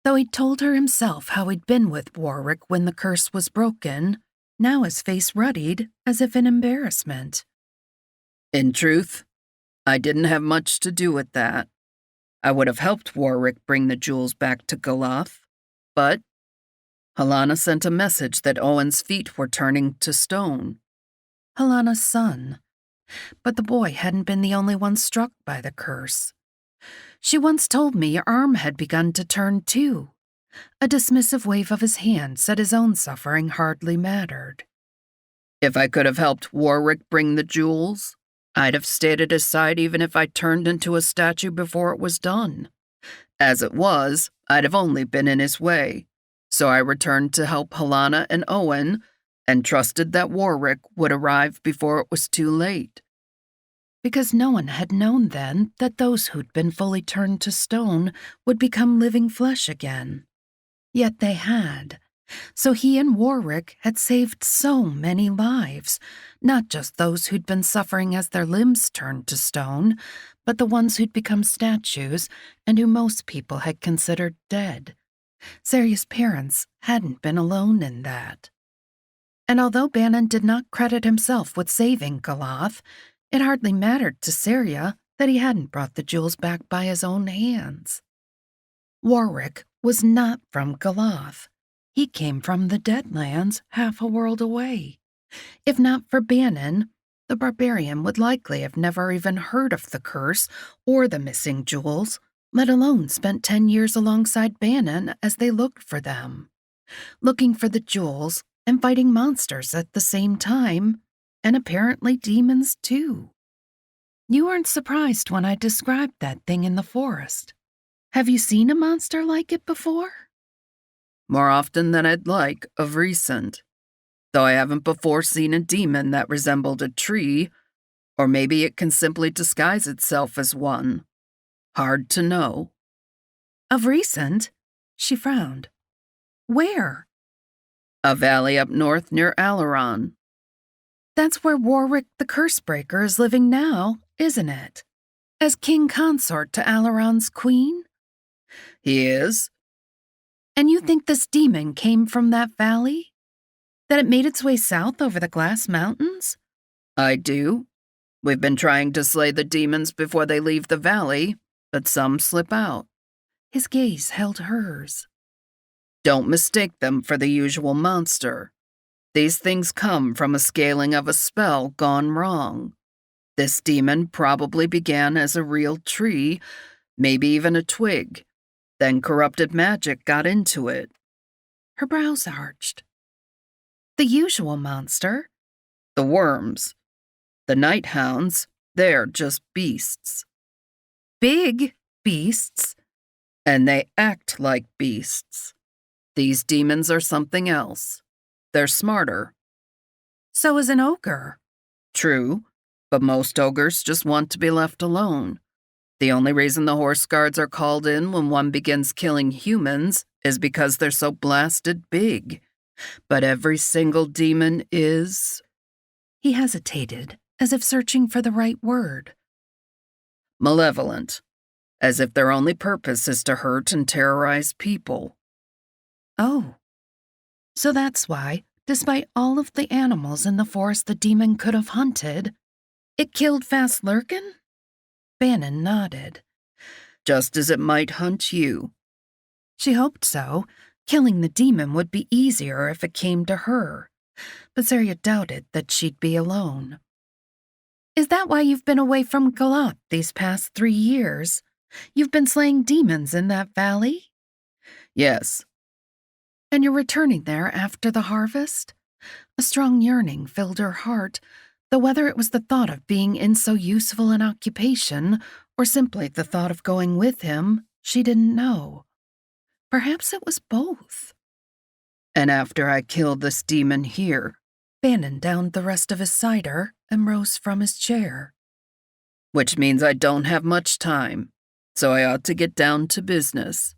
Speaker 4: Though he'd told her himself how he'd been with Warwick when the curse was broken, now his face ruddied as if in embarrassment.
Speaker 5: In truth, I didn't have much to do with that. I would have helped Warwick bring the jewels back to Galoth, but Helena sent a message that Owen's feet were turning to stone.
Speaker 4: Helena's son. But the boy hadn't been the only one struck by the curse. She once told me your arm had begun to turn too. A dismissive wave of his hand said his own suffering hardly mattered.
Speaker 5: If I could have helped Warwick bring the jewels, I'd have stayed at his side even if I turned into a statue before it was done. As it was, I'd have only been in his way, so I returned to help Helena and Owen and trusted that Warwick would arrive before it was too late.
Speaker 4: Because no one had known then that those who'd been fully turned to stone would become living flesh again. Yet they had. So he and Warwick had saved so many lives, not just those who'd been suffering as their limbs turned to stone, but the ones who'd become statues and who most people had considered dead. Sarya's parents hadn't been alone in that. And although Bannin did not credit himself with saving Galoth, it hardly mattered to Sarya that he hadn't brought the jewels back by his own hands. Warwick was not from Galoth. He came from the Deadlands, half a world away. If not for Bannin, the barbarian would likely have never even heard of the curse or the missing jewels, let alone spent 10 years alongside Bannin as they looked for them. Looking for the jewels and fighting monsters at the same time, and apparently demons too. You weren't surprised when I described that thing in the forest. Have you seen a monster like it before?
Speaker 5: More often than I'd like of recent, though I haven't before seen a demon that resembled a tree, or maybe it can simply disguise itself as one. Hard to know.
Speaker 4: Of recent? She frowned. Where?
Speaker 5: A valley up north near Alaron.
Speaker 4: That's where Warwick the Cursebreaker is living now, isn't it? As king consort to Alaron's queen?
Speaker 5: He is.
Speaker 4: And you think this demon came from that valley? That it made its way south over the Glass Mountains?
Speaker 5: I do. We've been trying to slay the demons before they leave the valley, but some slip out.
Speaker 4: His gaze held hers.
Speaker 5: Don't mistake them for the usual monster. These things come from a scaling of a spell gone wrong. This demon probably began as a real tree, maybe even a twig. Then corrupted magic got into it.
Speaker 4: Her brows arched. The usual monster?
Speaker 5: The worms. The night hounds, they're just beasts.
Speaker 4: Big beasts.
Speaker 5: And they act like beasts. These demons are something else. They're smarter.
Speaker 4: So is an ogre.
Speaker 5: True, but most ogres just want to be left alone. The only reason the horse guards are called in when one begins killing humans is because they're so blasted big. But every single demon is...
Speaker 4: He hesitated, as if searching for the right word.
Speaker 5: Malevolent, as if their only purpose is to hurt and terrorize people.
Speaker 4: Oh. So that's why, despite all of the animals in the forest the demon could have hunted, it killed Fast Lurkin? Bannin nodded.
Speaker 5: Just as it might hunt you.
Speaker 4: She hoped so. Killing the demon would be easier if it came to her. But Sarya doubted that she'd be alone. Is that why you've been away from Galoth these past 3 years? You've been slaying demons in that valley?
Speaker 5: Yes.
Speaker 4: And you're returning there after the harvest? A strong yearning filled her heart, though whether it was the thought of being in so useful an occupation, or simply the thought of going with him, she didn't know. Perhaps it was both.
Speaker 5: And after I killed this demon here,
Speaker 4: Bannin downed the rest of his cider and rose from his chair.
Speaker 5: Which means I don't have much time, so I ought to get down to business.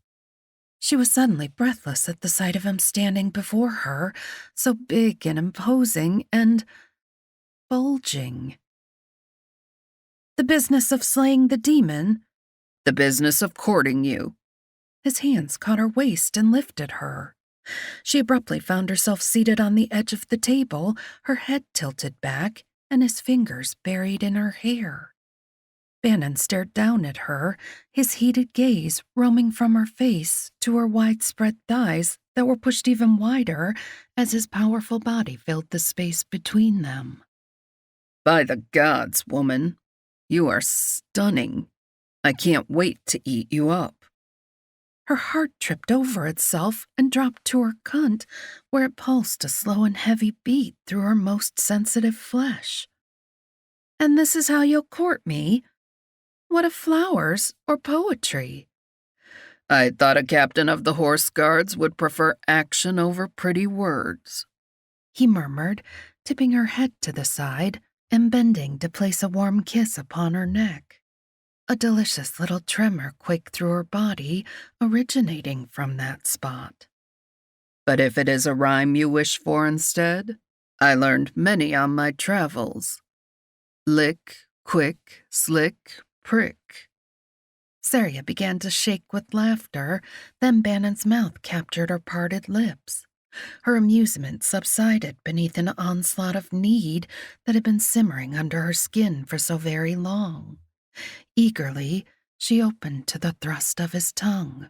Speaker 4: She was suddenly breathless at the sight of him standing before her, so big and imposing and bulging. The business of slaying the demon?
Speaker 5: The business of courting you.
Speaker 4: His hands caught her waist and lifted her. She abruptly found herself seated on the edge of the table, her head tilted back, and his fingers buried in her hair. Bannin stared down at her, his heated gaze roaming from her face to her widespread thighs that were pushed even wider as his powerful body filled the space between them.
Speaker 5: By the gods, woman, you are stunning. I can't wait to eat you up.
Speaker 4: Her heart tripped over itself and dropped to her cunt, where it pulsed a slow and heavy beat through her most sensitive flesh. And this is how you'll court me? What of flowers or poetry?
Speaker 5: I thought a captain of the Horse Guards would prefer action over pretty words,
Speaker 4: he murmured, tipping her head to the side and bending to place a warm kiss upon her neck. A delicious little tremor quaked through her body, originating from that spot.
Speaker 5: But if it is a rhyme you wish for instead, I learned many on my travels. Lick, quick, slick, prick.
Speaker 4: Sarya began to shake with laughter, then Bannon's mouth captured her parted lips. Her amusement subsided beneath an onslaught of need that had been simmering under her skin for so very long. Eagerly, she opened to the thrust of his tongue.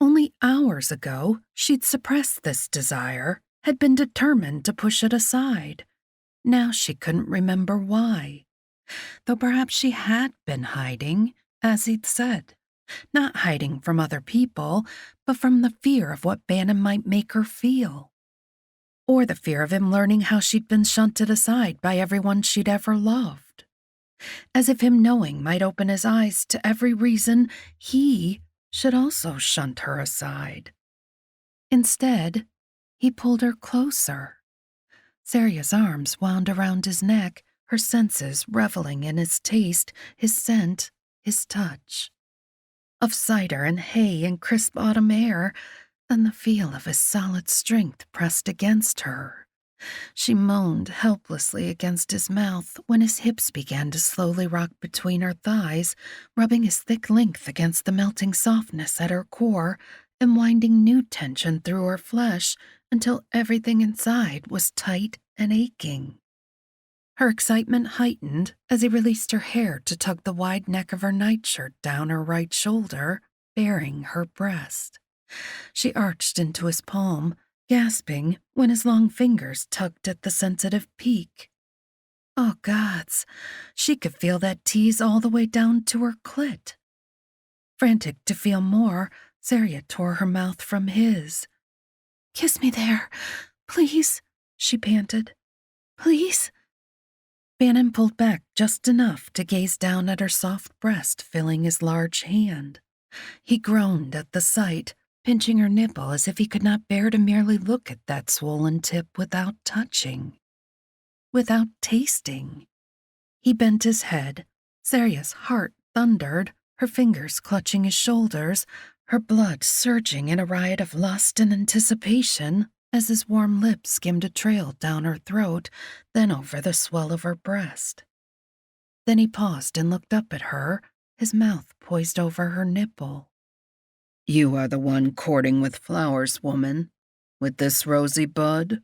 Speaker 4: Only hours ago, she'd suppressed this desire, had been determined to push it aside. Now she couldn't remember why. Though perhaps she had been hiding, as he'd said. Not hiding from other people, but from the fear of what Bannon might make her feel. Or the fear of him learning how she'd been shunted aside by everyone she'd ever loved. As if him knowing might open his eyes to every reason he should also shunt her aside. Instead, he pulled her closer. Sarya's arms wound around his neck, her senses reveling in his taste, his scent, his touch. Of cider and hay and crisp autumn air, and the feel of his solid strength pressed against her. She moaned helplessly against his mouth when his hips began to slowly rock between her thighs, rubbing his thick length against the melting softness at her core and winding new tension through her flesh until everything inside was tight and aching. Her excitement heightened as he released her hair to tug the wide neck of her nightshirt down her right shoulder, baring her breast. She arched into his palm, gasping when his long fingers tugged at the sensitive peak. Oh, gods, she could feel that tease all the way down to her clit. Frantic to feel more, Sarya tore her mouth from his. "Kiss me there, please," she panted. "Please." Bannon pulled back just enough to gaze down at her soft breast filling his large hand. He groaned at the sight, pinching her nipple as if he could not bear to merely look at that swollen tip without touching, without tasting. He bent his head. Sarya's heart thundered, her fingers clutching his shoulders, her blood surging in a riot of lust and anticipation as his warm lips skimmed a trail down her throat, then over the swell of her breast. Then he paused and looked up at her, his mouth poised over her nipple.
Speaker 5: You are the one courting with flowers, woman, with this rosy bud.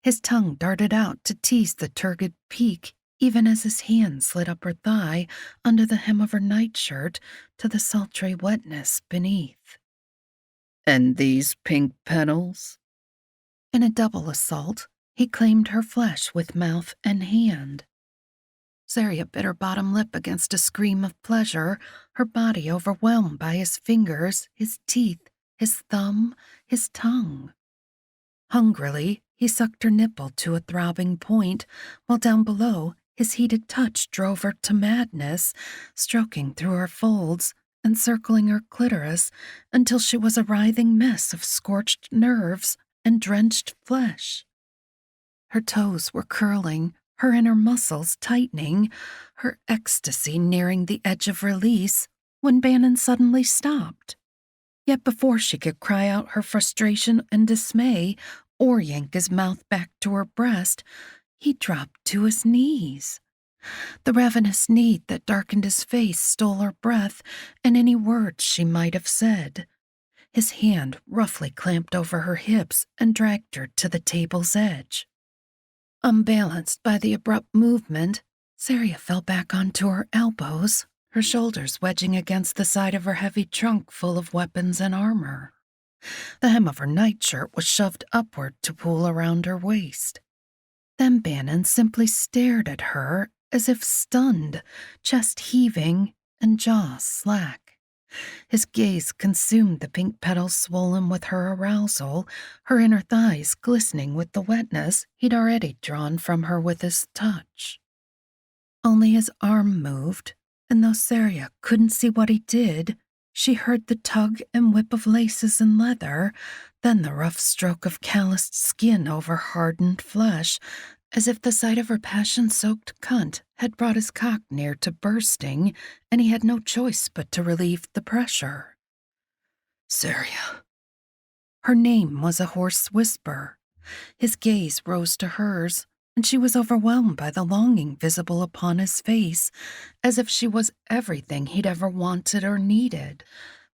Speaker 4: His tongue darted out to tease the turgid peak, even as his hand slid up her thigh under the hem of her nightshirt to the sultry wetness beneath.
Speaker 5: And these pink petals?
Speaker 4: In a double assault, he claimed her flesh with mouth and hand. Sarya bit her bottom lip against a scream of pleasure, her body overwhelmed by his fingers, his teeth, his thumb, his tongue. Hungrily, he sucked her nipple to a throbbing point, while down below, his heated touch drove her to madness, stroking through her folds, encircling her clitoris until she was a writhing mess of scorched nerves and drenched flesh. Her toes were curling, her inner muscles tightening, her ecstasy nearing the edge of release when Bannon suddenly stopped. Yet before she could cry out her frustration and dismay or yank his mouth back to her breast, he dropped to his knees. The ravenous need that darkened his face stole her breath and any words she might have said. His hand roughly clamped over her hips and dragged her to the table's edge. Unbalanced by the abrupt movement, Sarya fell back onto her elbows, her shoulders wedging against the side of her heavy trunk full of weapons and armor. The hem of her nightshirt was shoved upward to pool around her waist. Then Bannin simply stared at her as if stunned, chest heaving and jaw slack. His gaze consumed the pink petals swollen with her arousal, her inner thighs glistening with the wetness he'd already drawn from her with his touch. Only his arm moved, and though Sarya couldn't see what he did, she heard the tug and whip of laces and leather, then the rough stroke of calloused skin over hardened flesh, as if the sight of her passion-soaked cunt had brought his cock near to bursting, and he had no choice but to relieve the pressure. Sarya. Her name was a hoarse whisper. His gaze rose to hers, and she was overwhelmed by the longing visible upon his face, as if she was everything he'd ever wanted or needed.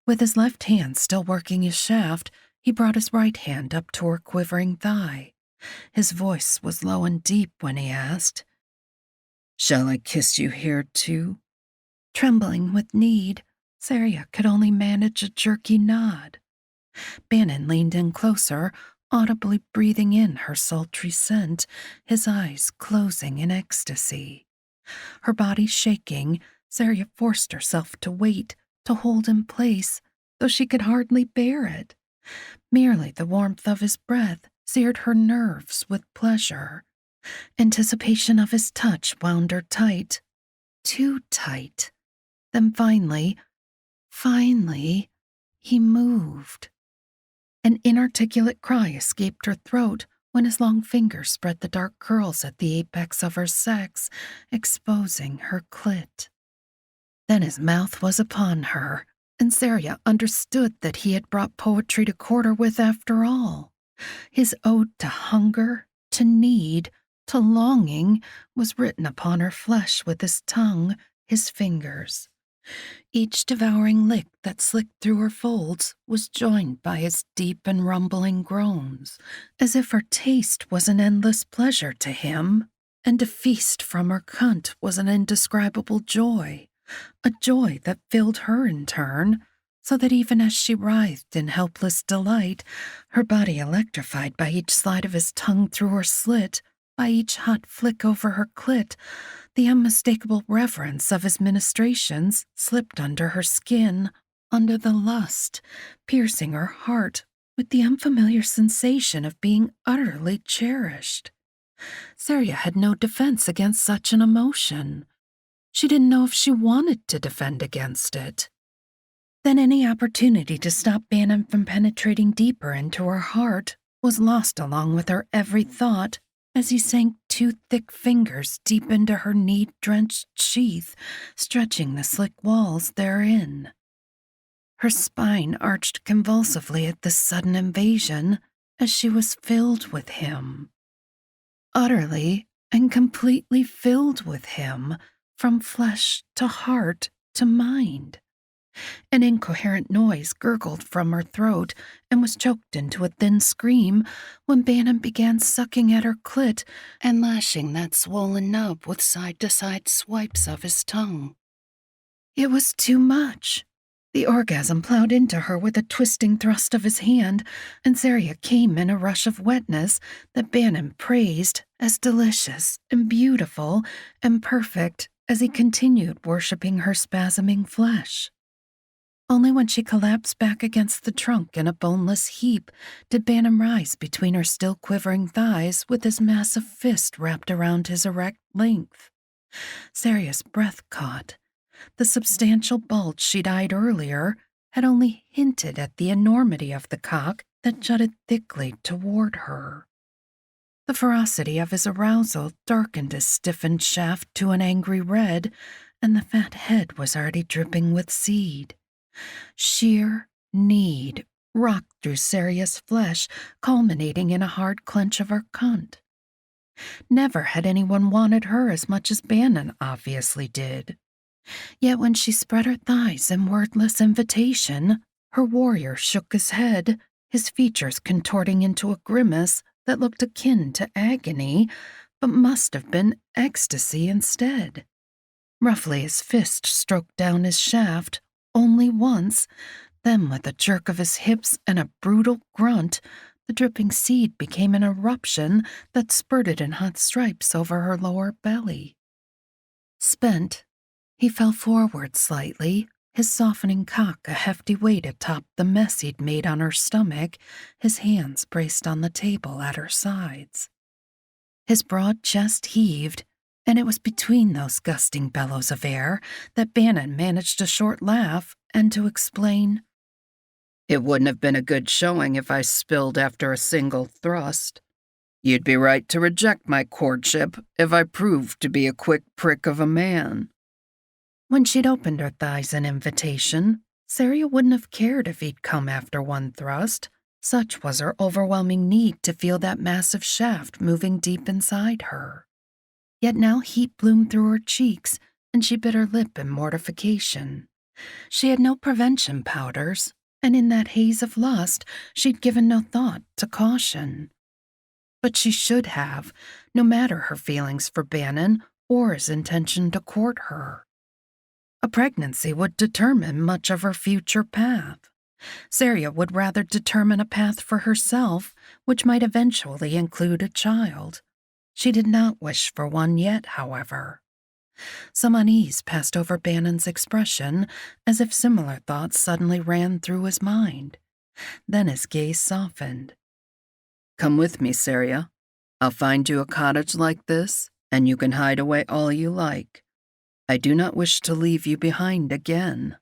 Speaker 4: With his left hand still working his shaft, he brought his right hand up to her quivering thigh. His voice was low and deep when he asked, "Shall I kiss you here too?" Trembling with need, Sarya could only manage a jerky nod. Bannin leaned in closer, audibly breathing in her sultry scent, his eyes closing in ecstasy. Her body shaking, Sarya forced herself to wait, to hold in place, though she could hardly bear it. Merely the warmth of his breath seared her nerves with pleasure. Anticipation of his touch wound her tight, too tight. Then finally, he moved. An inarticulate cry escaped her throat when his long fingers spread the dark curls at the apex of her sex, exposing her clit. Then his mouth was upon her, and Sarya understood that he had brought poetry to court her with after all. His ode to hunger, to need, to longing was written upon her flesh with his tongue, his fingers. Each devouring lick that slicked through her folds was joined by his deep and rumbling groans, as if her taste was an endless pleasure to him, and to feast from her cunt was an indescribable joy, a joy that filled her in turn, so that even as she writhed in helpless delight, her body electrified by each slide of his tongue through her slit, by each hot flick over her clit, the unmistakable reverence of his ministrations slipped under her skin, under the lust, piercing her heart with the unfamiliar sensation of being utterly cherished. Sarya had no defense against such an emotion. She didn't know if she wanted to defend against it. Then any opportunity to stop Bannin from penetrating deeper into her heart was lost along with her every thought as he sank two thick fingers deep into her need-drenched sheath, stretching the slick walls therein. Her spine arched convulsively at this sudden invasion as she was filled with him. Utterly and completely filled with him, from flesh to heart to mind. An incoherent noise gurgled from her throat and was choked into a thin scream when Bannin began sucking at her clit and lashing that swollen nub with side-to-side swipes of his tongue. It was too much. The orgasm plowed into her with a twisting thrust of his hand, and Sarya came in a rush of wetness that Bannin praised as delicious and beautiful and perfect as he continued worshipping her spasming flesh. Only when she collapsed back against the trunk in a boneless heap did Bannin rise between her still quivering thighs with his massive fist wrapped around his erect length. Sarya's breath caught. The substantial bulge she'd eyed earlier had only hinted at the enormity of the cock that jutted thickly toward her. The ferocity of his arousal darkened his stiffened shaft to an angry red, and the fat head was already dripping with seed. Sheer need rocked through Sarya's flesh, culminating in a hard clench of her cunt. Never had anyone wanted her as much as Bannin obviously did. Yet when she spread her thighs in wordless invitation, her warrior shook his head, his features contorting into a grimace that looked akin to agony, but must have been ecstasy instead. Roughly his fist stroked down his shaft, only once, Then, with a jerk of his hips and a brutal grunt, the dripping seed became an eruption that spurted in hot stripes over her lower belly. Spent, he fell forward slightly, his softening cock a hefty weight atop the mess he'd made on her stomach, his hands braced on the table at her sides. His broad chest heaved, and it was between those gusting bellows of air that Bannin managed a short laugh and to explain,
Speaker 5: "It wouldn't have been a good showing if I spilled after a single thrust. You'd be right to reject my courtship if I proved to be a quick prick of a man."
Speaker 4: When she'd opened her thighs in invitation, Sarya wouldn't have cared if he'd come after one thrust. Such was her overwhelming need to feel that massive shaft moving deep inside her. Yet now heat bloomed through her cheeks, and she bit her lip in mortification. She had no prevention powders, and in that haze of lust, she'd given no thought to caution. But she should have, no matter her feelings for Bannin or his intention to court her. A pregnancy would determine much of her future path. Sarya would rather determine a path for herself, which might eventually include a child. She did not wish for one yet, however. Some unease passed over Bannin's expression, as if similar thoughts suddenly ran through his mind. Then his gaze softened.
Speaker 5: "Come with me, Sarya. I'll find you a cottage like this, and you can hide away all you like. I do not wish to leave you behind again."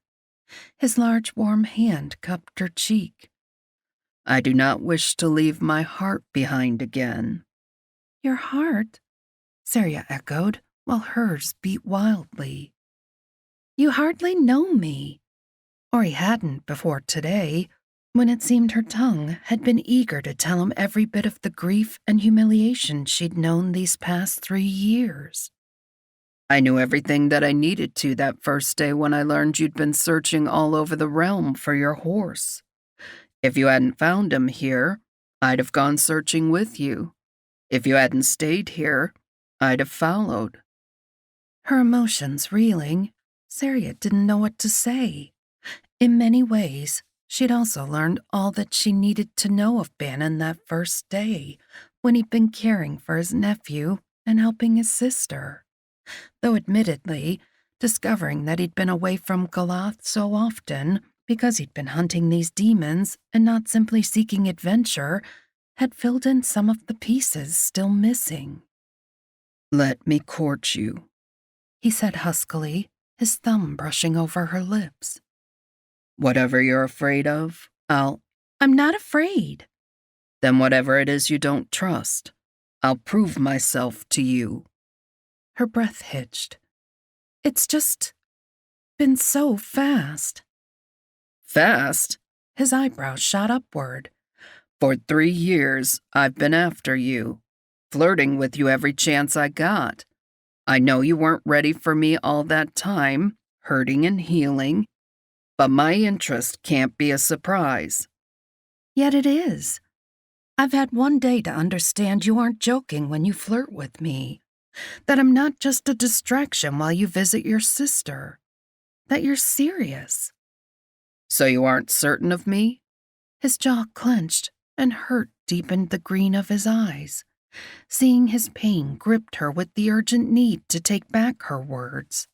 Speaker 4: His large warm hand cupped her cheek.
Speaker 5: "I do not wish to leave my heart behind again."
Speaker 4: "Your heart?" Sarya echoed, while hers beat wildly. "You hardly know me." Or he hadn't before today, when it seemed her tongue had been eager to tell him every bit of the grief and humiliation she'd known these past 3 years.
Speaker 5: "I knew everything that I needed to that first day when I learned you'd been searching all over the realm for your horse. If you hadn't found him here, I'd have gone searching with you. If you hadn't stayed here, I'd have followed."
Speaker 4: Her emotions reeling, Sarya didn't know what to say. In many ways, she'd also learned all that she needed to know of Bannin that first day, when he'd been caring for his nephew and helping his sister. Though admittedly, discovering that he'd been away from Galoth so often because he'd been hunting these demons and not simply seeking adventure had filled in some of the pieces still missing.
Speaker 5: "Let me court you,"
Speaker 4: he said huskily, his thumb brushing over her lips.
Speaker 5: "Whatever you're afraid of,
Speaker 4: I'm not afraid."
Speaker 5: Then whatever it is you don't trust, I'll prove myself to you."
Speaker 4: Her breath hitched. "It's just been so fast."
Speaker 5: "Fast?"
Speaker 4: His eyebrows shot upward.
Speaker 5: "For 3 years, I've been after you, flirting with you every chance I got. I know you weren't ready for me all that time, hurting and healing, but my interest can't be a surprise."
Speaker 4: Yet it is. I've had one day to understand you aren't joking when you flirt with me, that I'm not just a distraction while you visit your sister, that you're serious.
Speaker 5: "So you aren't certain of me?"
Speaker 4: His jaw clenched and hurt deepened the green of his eyes. Seeing his pain gripped her with the urgent need to take back her words.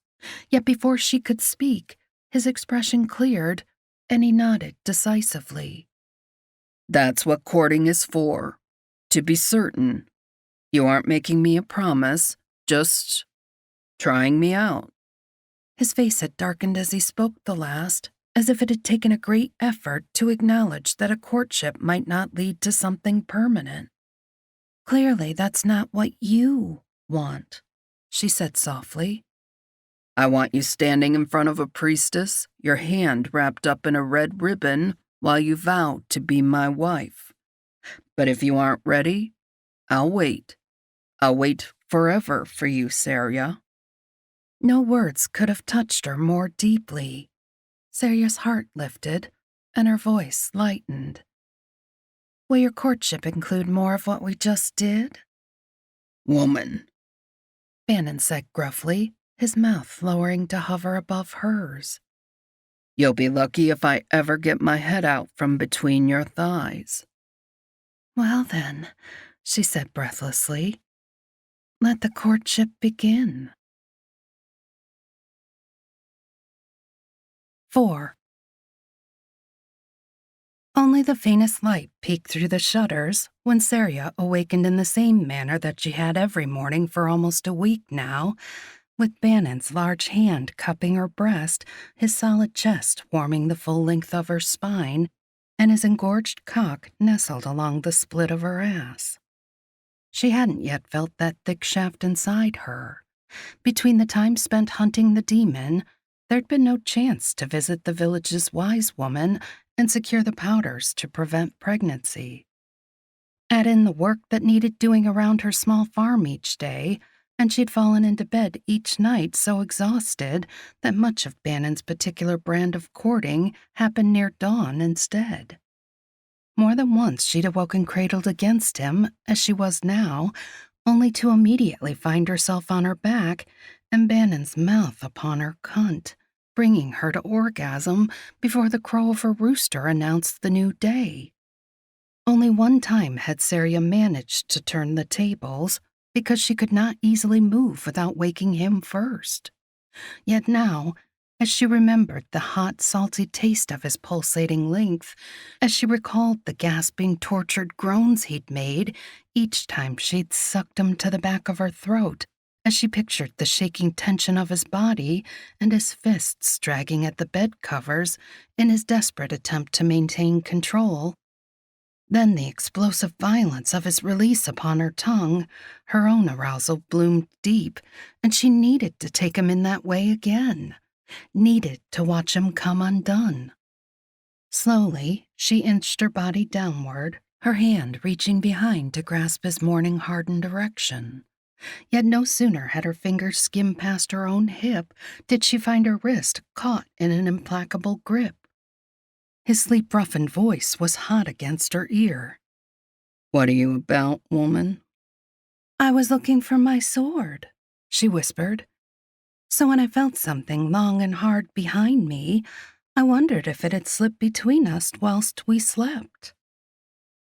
Speaker 4: Yet before she could speak, his expression cleared, and he nodded decisively.
Speaker 5: "That's what courting is for, to be certain. You aren't making me a promise, just trying me out."
Speaker 4: His face had darkened as he spoke the last, as if it had taken a great effort to acknowledge that a courtship might not lead to something permanent. "Clearly, that's not what you want," she said softly.
Speaker 5: "I want you standing in front of a priestess, your hand wrapped up in a red ribbon, while you vow to be my wife. But if you aren't ready, I'll wait. I'll wait forever for you, Sarya."
Speaker 4: No words could have touched her more deeply. Sarya's heart lifted, and her voice lightened. "Will your courtship include more of what we just did?"
Speaker 5: "Woman,"
Speaker 4: Bannin said gruffly, his mouth lowering to hover above hers.
Speaker 5: You'll be lucky if I ever get my head out from between your thighs."
Speaker 4: "Well then," she said breathlessly, "let the courtship begin." 4. Only the faintest light peeked through the shutters when Sarya awakened in the same manner that she had every morning for almost a week now, with Bannin's large hand cupping her breast, his solid chest warming the full length of her spine, and his engorged cock nestled along the split of her ass. She hadn't yet felt that thick shaft inside her. Between the time spent hunting the demon, there'd been no chance to visit the village's wise woman and secure the powders to prevent pregnancy. Add in the work that needed doing around her small farm each day, and she'd fallen into bed each night so exhausted that much of Bannin's particular brand of courting happened near dawn instead. More than once she'd awoken cradled against him, as she was now, only to immediately find herself on her back and Bannin's mouth upon her cunt, bringing her to orgasm before the crow of her rooster announced the new day. Only one time had Sarya managed to turn the tables, because she could not easily move without waking him first. Yet now, as she remembered the hot, salty taste of his pulsating length, as she recalled the gasping, tortured groans he'd made each time she'd sucked him to the back of her throat, as she pictured the shaking tension of his body and his fists dragging at the bed covers in his desperate attempt to maintain control, then the explosive violence of his release upon her tongue, her own arousal bloomed deep, and she needed to take him in that way again, needed to watch him come undone. Slowly, she inched her body downward, her hand reaching behind to grasp his morning-hardened erection. Yet no sooner had her fingers skimmed past her own hip did she find her wrist caught in an implacable grip. His sleep-roughened voice was hot against her ear.
Speaker 5: "What are you about, woman?"
Speaker 4: "I was looking for my sword," she whispered. "So when I felt something long and hard behind me, I wondered if it had slipped between us whilst we slept."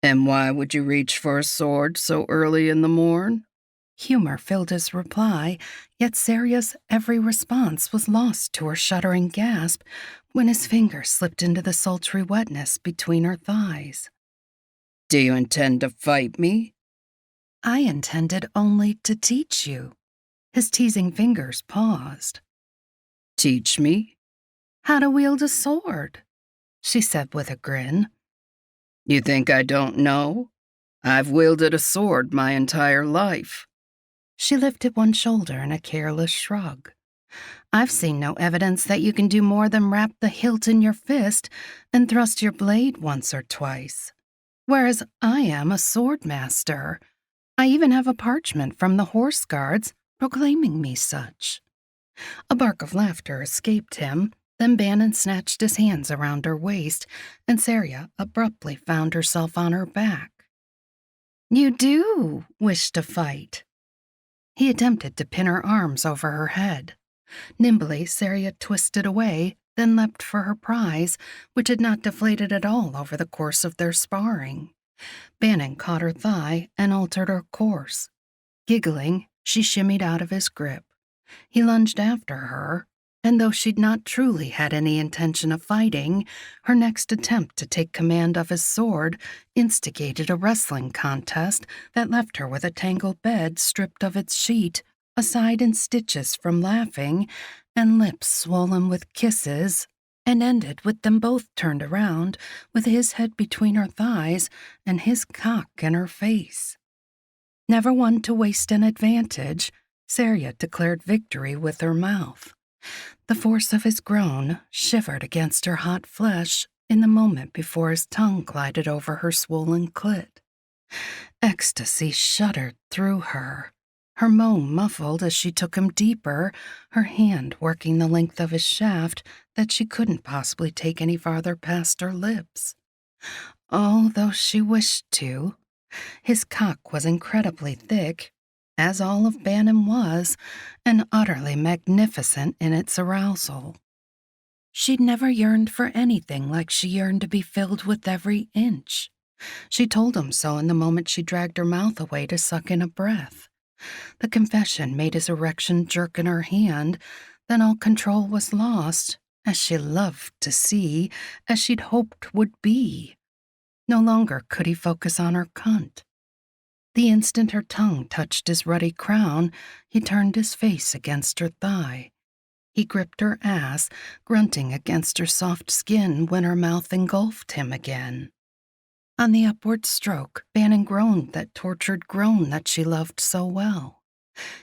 Speaker 5: "And why would you reach for a sword so early in the morn?"
Speaker 4: Humor filled his reply, yet Sarya's every response was lost to her shuddering gasp when his fingers slipped into the sultry wetness between her thighs.
Speaker 5: "Do you intend to fight me?"
Speaker 4: "I intended only to teach you." His teasing fingers paused.
Speaker 5: "Teach me?"
Speaker 4: "How to wield a sword," she said with a grin.
Speaker 5: "You think I don't know? I've wielded a sword my entire life."
Speaker 4: She lifted one shoulder in a careless shrug. "I've seen no evidence that you can do more than wrap the hilt in your fist and thrust your blade once or twice. Whereas I am a sword master. I even have a parchment from the horse guards proclaiming me such." A bark of laughter escaped him, then Bannin snatched his hands around her waist, and Sarya abruptly found herself on her back. "You do wish to fight." He attempted to pin her arms over her head. Nimbly, Sarya twisted away, then leapt for her prize, which had not deflated at all over the course of their sparring. Bannin caught her thigh and altered her course. Giggling, she shimmied out of his grip. He lunged after her, and though she'd not truly had any intention of fighting, her next attempt to take command of his sword instigated a wrestling contest that left her with a tangled bed stripped of its sheet, a side in stitches from laughing, and lips swollen with kisses, and ended with them both turned around, with his head between her thighs and his cock in her face. Never one to waste an advantage, Sarya declared victory with her mouth. The force of his groan shivered against her hot flesh in the moment before his tongue glided over her swollen clit. Ecstasy shuddered through her, her moan muffled as she took him deeper, her hand working the length of his shaft that she couldn't possibly take any farther past her lips. Oh, though she wished to. His cock was incredibly thick, as all of Bannin was, and utterly magnificent in its arousal. She'd never yearned for anything like she yearned to be filled with every inch. She told him so in the moment she dragged her mouth away to suck in a breath. The confession made his erection jerk in her hand, then all control was lost, as she loved to see, as she'd hoped would be. No longer could he focus on her cunt. The instant her tongue touched his ruddy crown, he turned his face against her thigh. He gripped her ass, grunting against her soft skin when her mouth engulfed him again. On the upward stroke, Bannin groaned that tortured groan that she loved so well.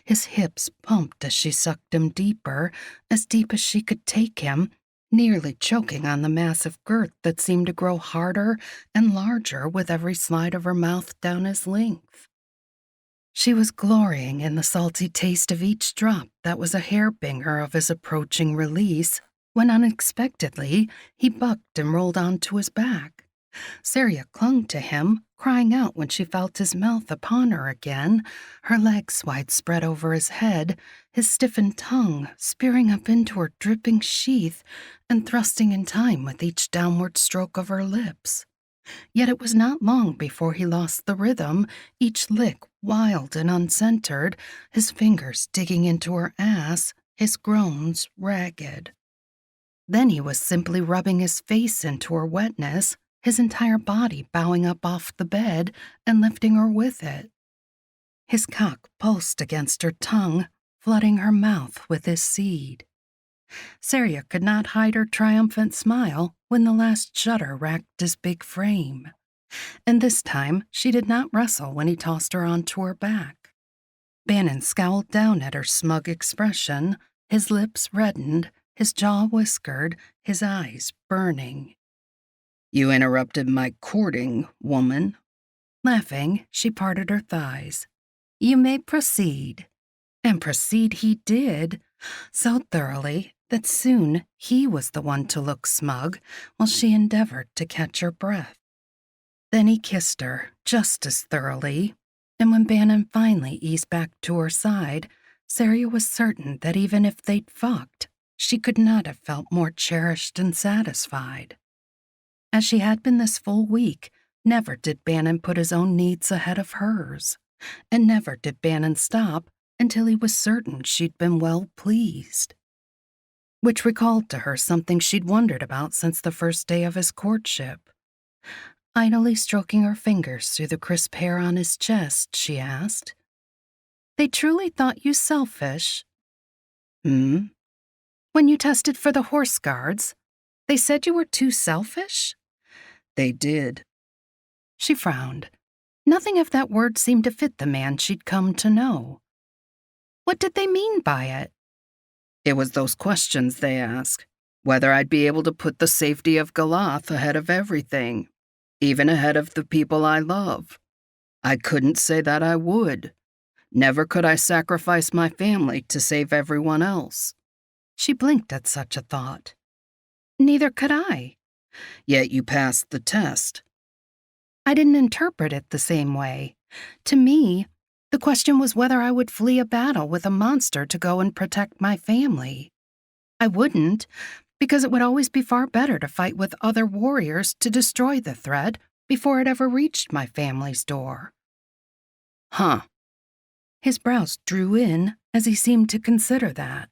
Speaker 4: His hips pumped as she sucked him deeper, as deep as she could take him, nearly choking on the massive girth that seemed to grow harder and larger with every slide of her mouth down his length. She was glorying in the salty taste of each drop that was a hairbringer of his approaching release, when unexpectedly he bucked and rolled onto his back. Sarya clung to him, crying out when she felt his mouth upon her again, her legs wide spread over his head, his stiffened tongue spearing up into her dripping sheath and thrusting in time with each downward stroke of her lips. Yet it was not long before he lost the rhythm, each lick wild and uncentered, his fingers digging into her ass, his groans ragged. Then he was simply rubbing his face into her wetness, his entire body bowing up off the bed and lifting her with it. His cock pulsed against her tongue, flooding her mouth with his seed. Sarya could not hide her triumphant smile when the last shudder racked his big frame. And this time she did not wrestle when he tossed her onto her back. Bannin scowled down at her smug expression, his lips reddened, his jaw whiskered, his eyes burning.
Speaker 5: "You interrupted my courting, woman."
Speaker 4: Laughing, she parted her thighs. "You may proceed." And proceed he did, so thoroughly that soon he was the one to look smug while she endeavored to catch her breath. Then he kissed her just as thoroughly, and when Bannin finally eased back to her side, Sarya was certain that even if they'd fucked, she could not have felt more cherished and satisfied. As she had been this full week, never did Bannin put his own needs ahead of hers, and never did Bannin stop until he was certain she'd been well pleased. Which recalled to her something she'd wondered about since the first day of his courtship. Idly stroking her fingers through the crisp hair on his chest, she asked, "They truly thought you selfish?"
Speaker 5: "Hmm?"
Speaker 4: "When you tested for the horse guards, they said you were too selfish?"
Speaker 5: "They did."
Speaker 4: She frowned. Nothing of that word seemed to fit the man she'd come to know. What did they mean by it?
Speaker 5: It was those questions they asked, whether I'd be able to put the safety of Galoth ahead of everything, even ahead of the people I love. I couldn't say that I would. Never could I sacrifice my family to save everyone else.
Speaker 4: She blinked at such a thought. Neither could I.
Speaker 5: Yet you passed the test.
Speaker 4: I didn't interpret it the same way. To me, the question was whether I would flee a battle with a monster to go and protect my family. I wouldn't, because it would always be far better to fight with other warriors to destroy the threat before it ever reached my family's door.
Speaker 5: Huh.
Speaker 4: His brows drew in as he seemed to consider that.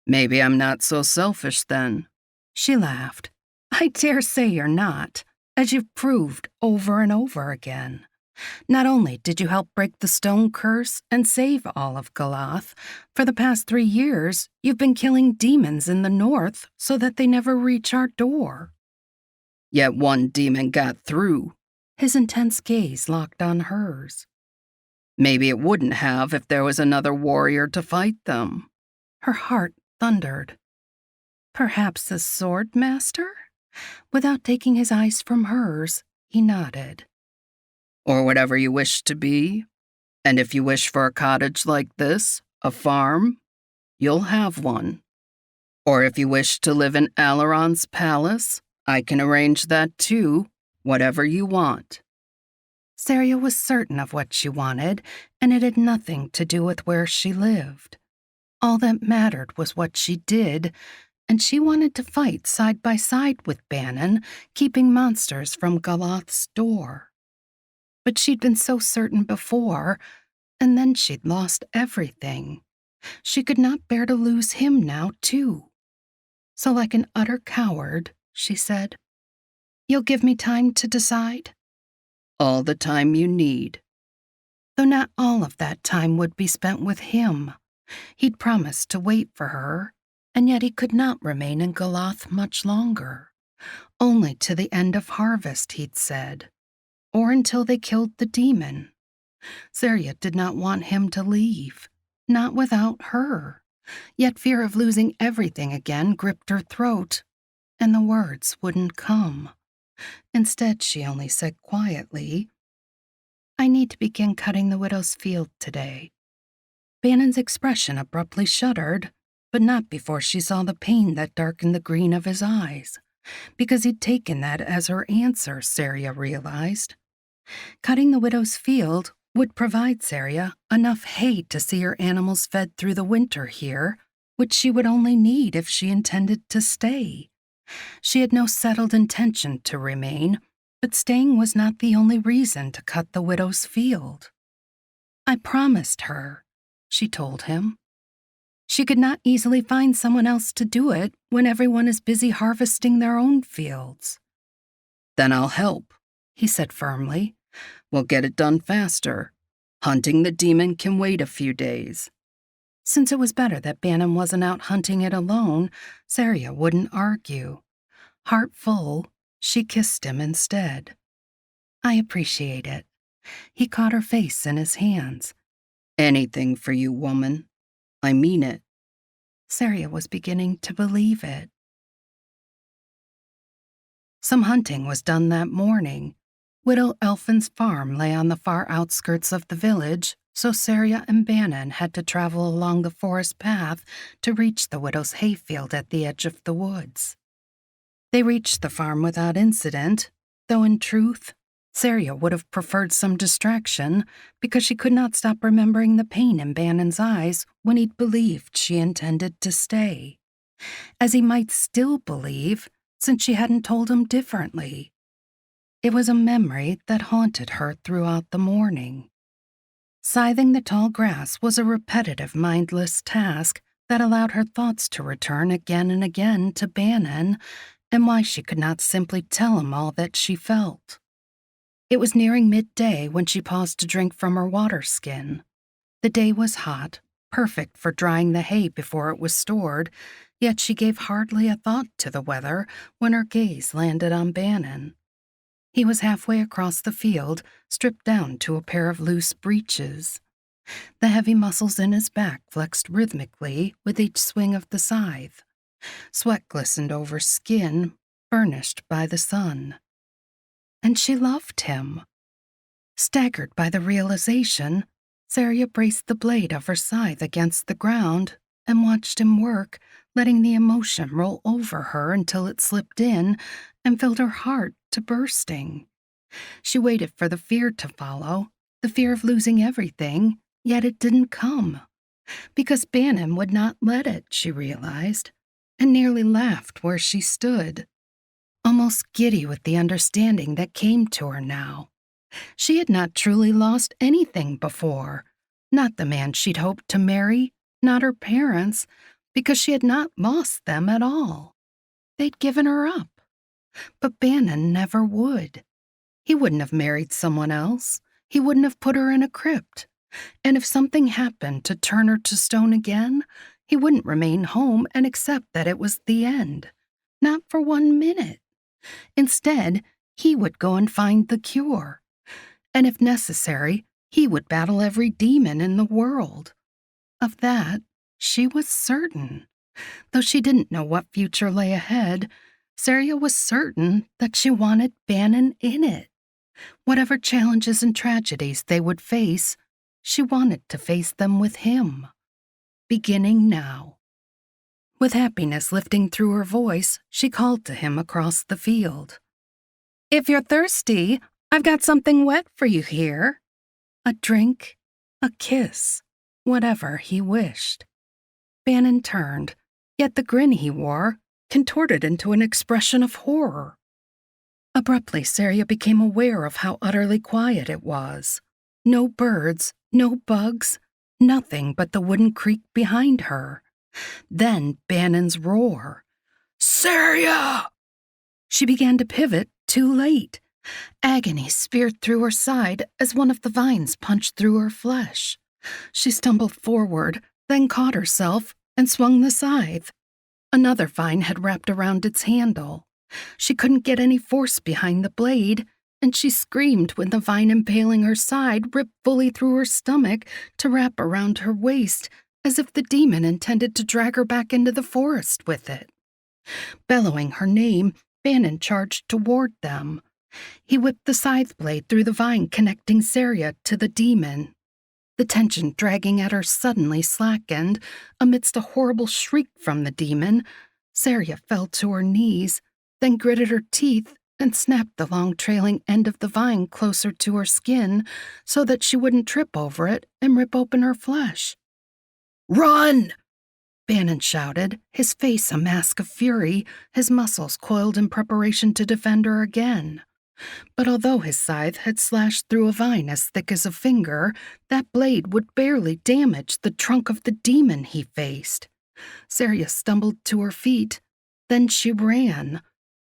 Speaker 5: Maybe I'm not so selfish then.
Speaker 4: She laughed. I dare say you're not, as you've proved over and over again. Not only did you help break the stone curse and save all of Galoth, for the past 3 years you've been killing demons in the north so that they never reach our door.
Speaker 5: Yet one demon got through.
Speaker 4: His intense gaze locked on hers.
Speaker 5: Maybe it wouldn't have if there was another warrior to fight them.
Speaker 4: Her heart thundered. Perhaps a sword master? Without taking his eyes from hers, he nodded.
Speaker 5: Or whatever you wish to be. And if you wish for a cottage like this, a farm, you'll have one. Or if you wish to live in Alaron's palace, I can arrange that too, whatever you want.
Speaker 4: Sarya was certain of what she wanted, and it had nothing to do with where she lived. All that mattered was what she did, and she wanted to fight side by side with Bannin, keeping monsters from Galoth's door. But she'd been so certain before, and then she'd lost everything. She could not bear to lose him now, too. So like an utter coward, she said, "You'll give me time to decide?"
Speaker 5: All the time you need.
Speaker 4: Though not all of that time would be spent with him. He'd promised to wait for her, and yet he could not remain in Galoth much longer. Only to the end of harvest, he'd said, or until they killed the demon. Sarya did not want him to leave, not without her, yet fear of losing everything again gripped her throat, and the words wouldn't come. Instead, she only said quietly, "I need to begin cutting the widow's field today." Bannin's expression abruptly shuddered, but not before she saw the pain that darkened the green of his eyes, because he'd taken that as her answer, Sarya realized. Cutting the widow's field would provide Sarya enough hay to see her animals fed through the winter here, which she would only need if she intended to stay. She had no settled intention to remain, but staying was not the only reason to cut the widow's field. "I promised her," she told him. "She could not easily find someone else to do it when everyone is busy harvesting their own fields."
Speaker 5: "Then I'll help," he said firmly. "We'll get it done faster. Hunting the demon can wait a few days."
Speaker 4: Since it was better that Bannin wasn't out hunting it alone, Sarya wouldn't argue. Heart full, she kissed him instead. "I appreciate it." He caught her face in his hands.
Speaker 5: "Anything for you, woman. I mean it."
Speaker 4: Sarya was beginning to believe it. Some hunting was done that morning. Widow Elfin's farm lay on the far outskirts of the village, so Sarya and Bannin had to travel along the forest path to reach the widow's hayfield at the edge of the woods. They reached the farm without incident, though in truth, Sarya would have preferred some distraction because she could not stop remembering the pain in Bannin's eyes when he'd believed she intended to stay, as he might still believe since she hadn't told him differently. It was a memory that haunted her throughout the morning. Scything the tall grass was a repetitive, mindless task that allowed her thoughts to return again and again to Bannin and why she could not simply tell him all that she felt. It was nearing midday when she paused to drink from her water skin. The day was hot, perfect for drying the hay before it was stored, yet she gave hardly a thought to the weather when her gaze landed on Bannin. He was halfway across the field, stripped down to a pair of loose breeches. The heavy muscles in his back flexed rhythmically with each swing of the scythe. Sweat glistened over skin, burnished by the sun. And she loved him. Staggered by the realization, Sarya braced the blade of her scythe against the ground and watched him work, letting the emotion roll over her until it slipped in and filled her heart to bursting. She waited for the fear to follow, the fear of losing everything, yet it didn't come. Because Bannin would not let it, she realized, and nearly laughed where she stood, almost giddy with the understanding that came to her now. She had not truly lost anything before, not the man she'd hoped to marry, not her parents, because she had not lost them at all. They'd given her up. But Bannin never would. He wouldn't have married someone else. He wouldn't have put her in a crypt. And if something happened to turn her to stone again, he wouldn't remain home and accept that it was the end. Not for 1 minute. Instead, he would go and find the cure. And if necessary, he would battle every demon in the world. Of that, she was certain. Though she didn't know what future lay ahead, Sarya was certain that she wanted Bannin in it. Whatever challenges and tragedies they would face, she wanted to face them with him. Beginning now. With happiness lifting through her voice, she called to him across the field. "If you're thirsty, I've got something wet for you here." A drink, a kiss, whatever he wished. Bannin turned, Yet the grin he wore contorted into an expression of horror. Abruptly, Sarya became aware of how utterly quiet it was. No birds, no bugs, nothing but the wooden creak behind her. Then Bannin's roar. "Sarya!" She began to pivot, too late. Agony speared through her side as one of the vines punched through her flesh. She stumbled forward, then caught herself and swung the scythe. Another vine had wrapped around its handle. She couldn't get any force behind the blade, and she screamed when the vine impaling her side ripped fully through her stomach to wrap around her waist, as if the demon intended to drag her back into the forest with it. Bellowing her name, Bannin charged toward them. He whipped the scythe blade through the vine connecting Sarya to the demon. The tension dragging at her suddenly slackened. Amidst a horrible shriek from the demon, Sarya fell to her knees, then gritted her teeth and snapped the long trailing end of the vine closer to her skin so that she wouldn't trip over it and rip open her flesh. "Run!" Bannin shouted, his face a mask of fury, his muscles coiled in preparation to defend her again. But although his scythe had slashed through a vine as thick as a finger, that blade would barely damage the trunk of the demon he faced. Sarya stumbled to her feet. Then she ran,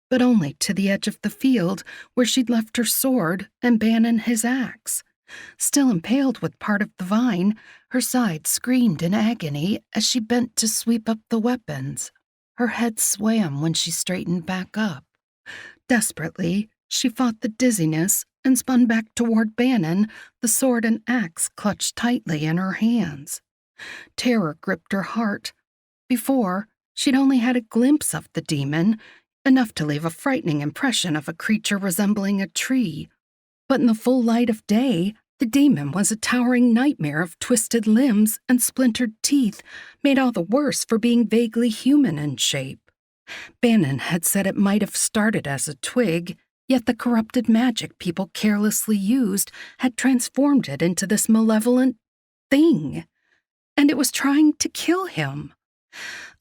Speaker 4: but only to the edge of the field where she'd left her sword and Bannin his axe. Still impaled with part of the vine, her side screamed in agony as she bent to sweep up the weapons. Her head swam when she straightened back up. Desperately, she fought the dizziness and spun back toward Bannin, the sword and axe clutched tightly in her hands. Terror gripped her heart. Before, she'd only had a glimpse of the demon, enough to leave a frightening impression of a creature resembling a tree. But in the full light of day, the demon was a towering nightmare of twisted limbs and splintered teeth, made all the worse for being vaguely human in shape. Bannin had said it might have started as a twig, yet the corrupted magic people carelessly used had transformed it into this malevolent thing, and it was trying to kill him.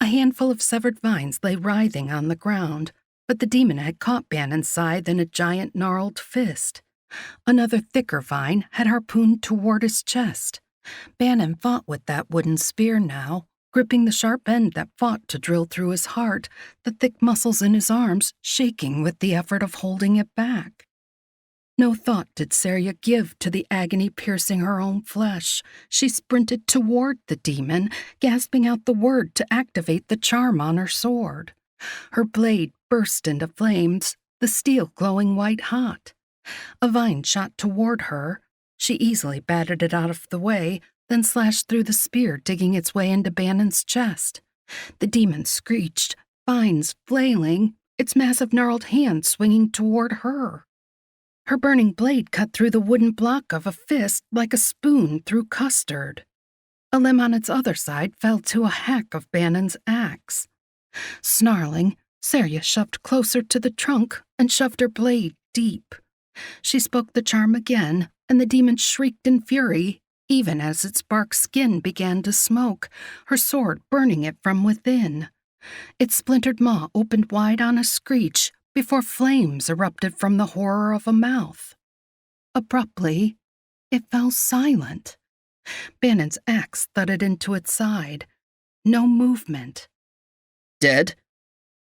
Speaker 4: A handful of severed vines lay writhing on the ground, but the demon had caught Bannin's scythe in a giant gnarled fist. Another thicker vine had harpooned toward his chest. Bannin fought with that wooden spear now, gripping the sharp end that fought to drill through his heart, the thick muscles in his arms shaking with the effort of holding it back. No thought did Sarya give to the agony piercing her own flesh. She sprinted toward the demon, gasping out the word to activate the charm on her sword. Her blade burst into flames, the steel glowing white hot. A vine shot toward her. She easily batted it out of the way, then slashed through the spear, digging its way into Bannin's chest. The demon screeched, vines flailing, its massive gnarled hand swinging toward her. Her burning blade cut through the wooden block of a fist like a spoon through custard. A limb on its other side fell to a hack of Bannin's axe. Snarling, Sarya shoved closer to the trunk and shoved her blade deep. She spoke the charm again, and the demon shrieked in fury, even as its bark skin began to smoke, her sword burning it from within. Its splintered maw opened wide on a screech before flames erupted from the horror of a mouth. Abruptly, it fell silent. Bannin's axe thudded into its side. No movement.
Speaker 5: "Dead?"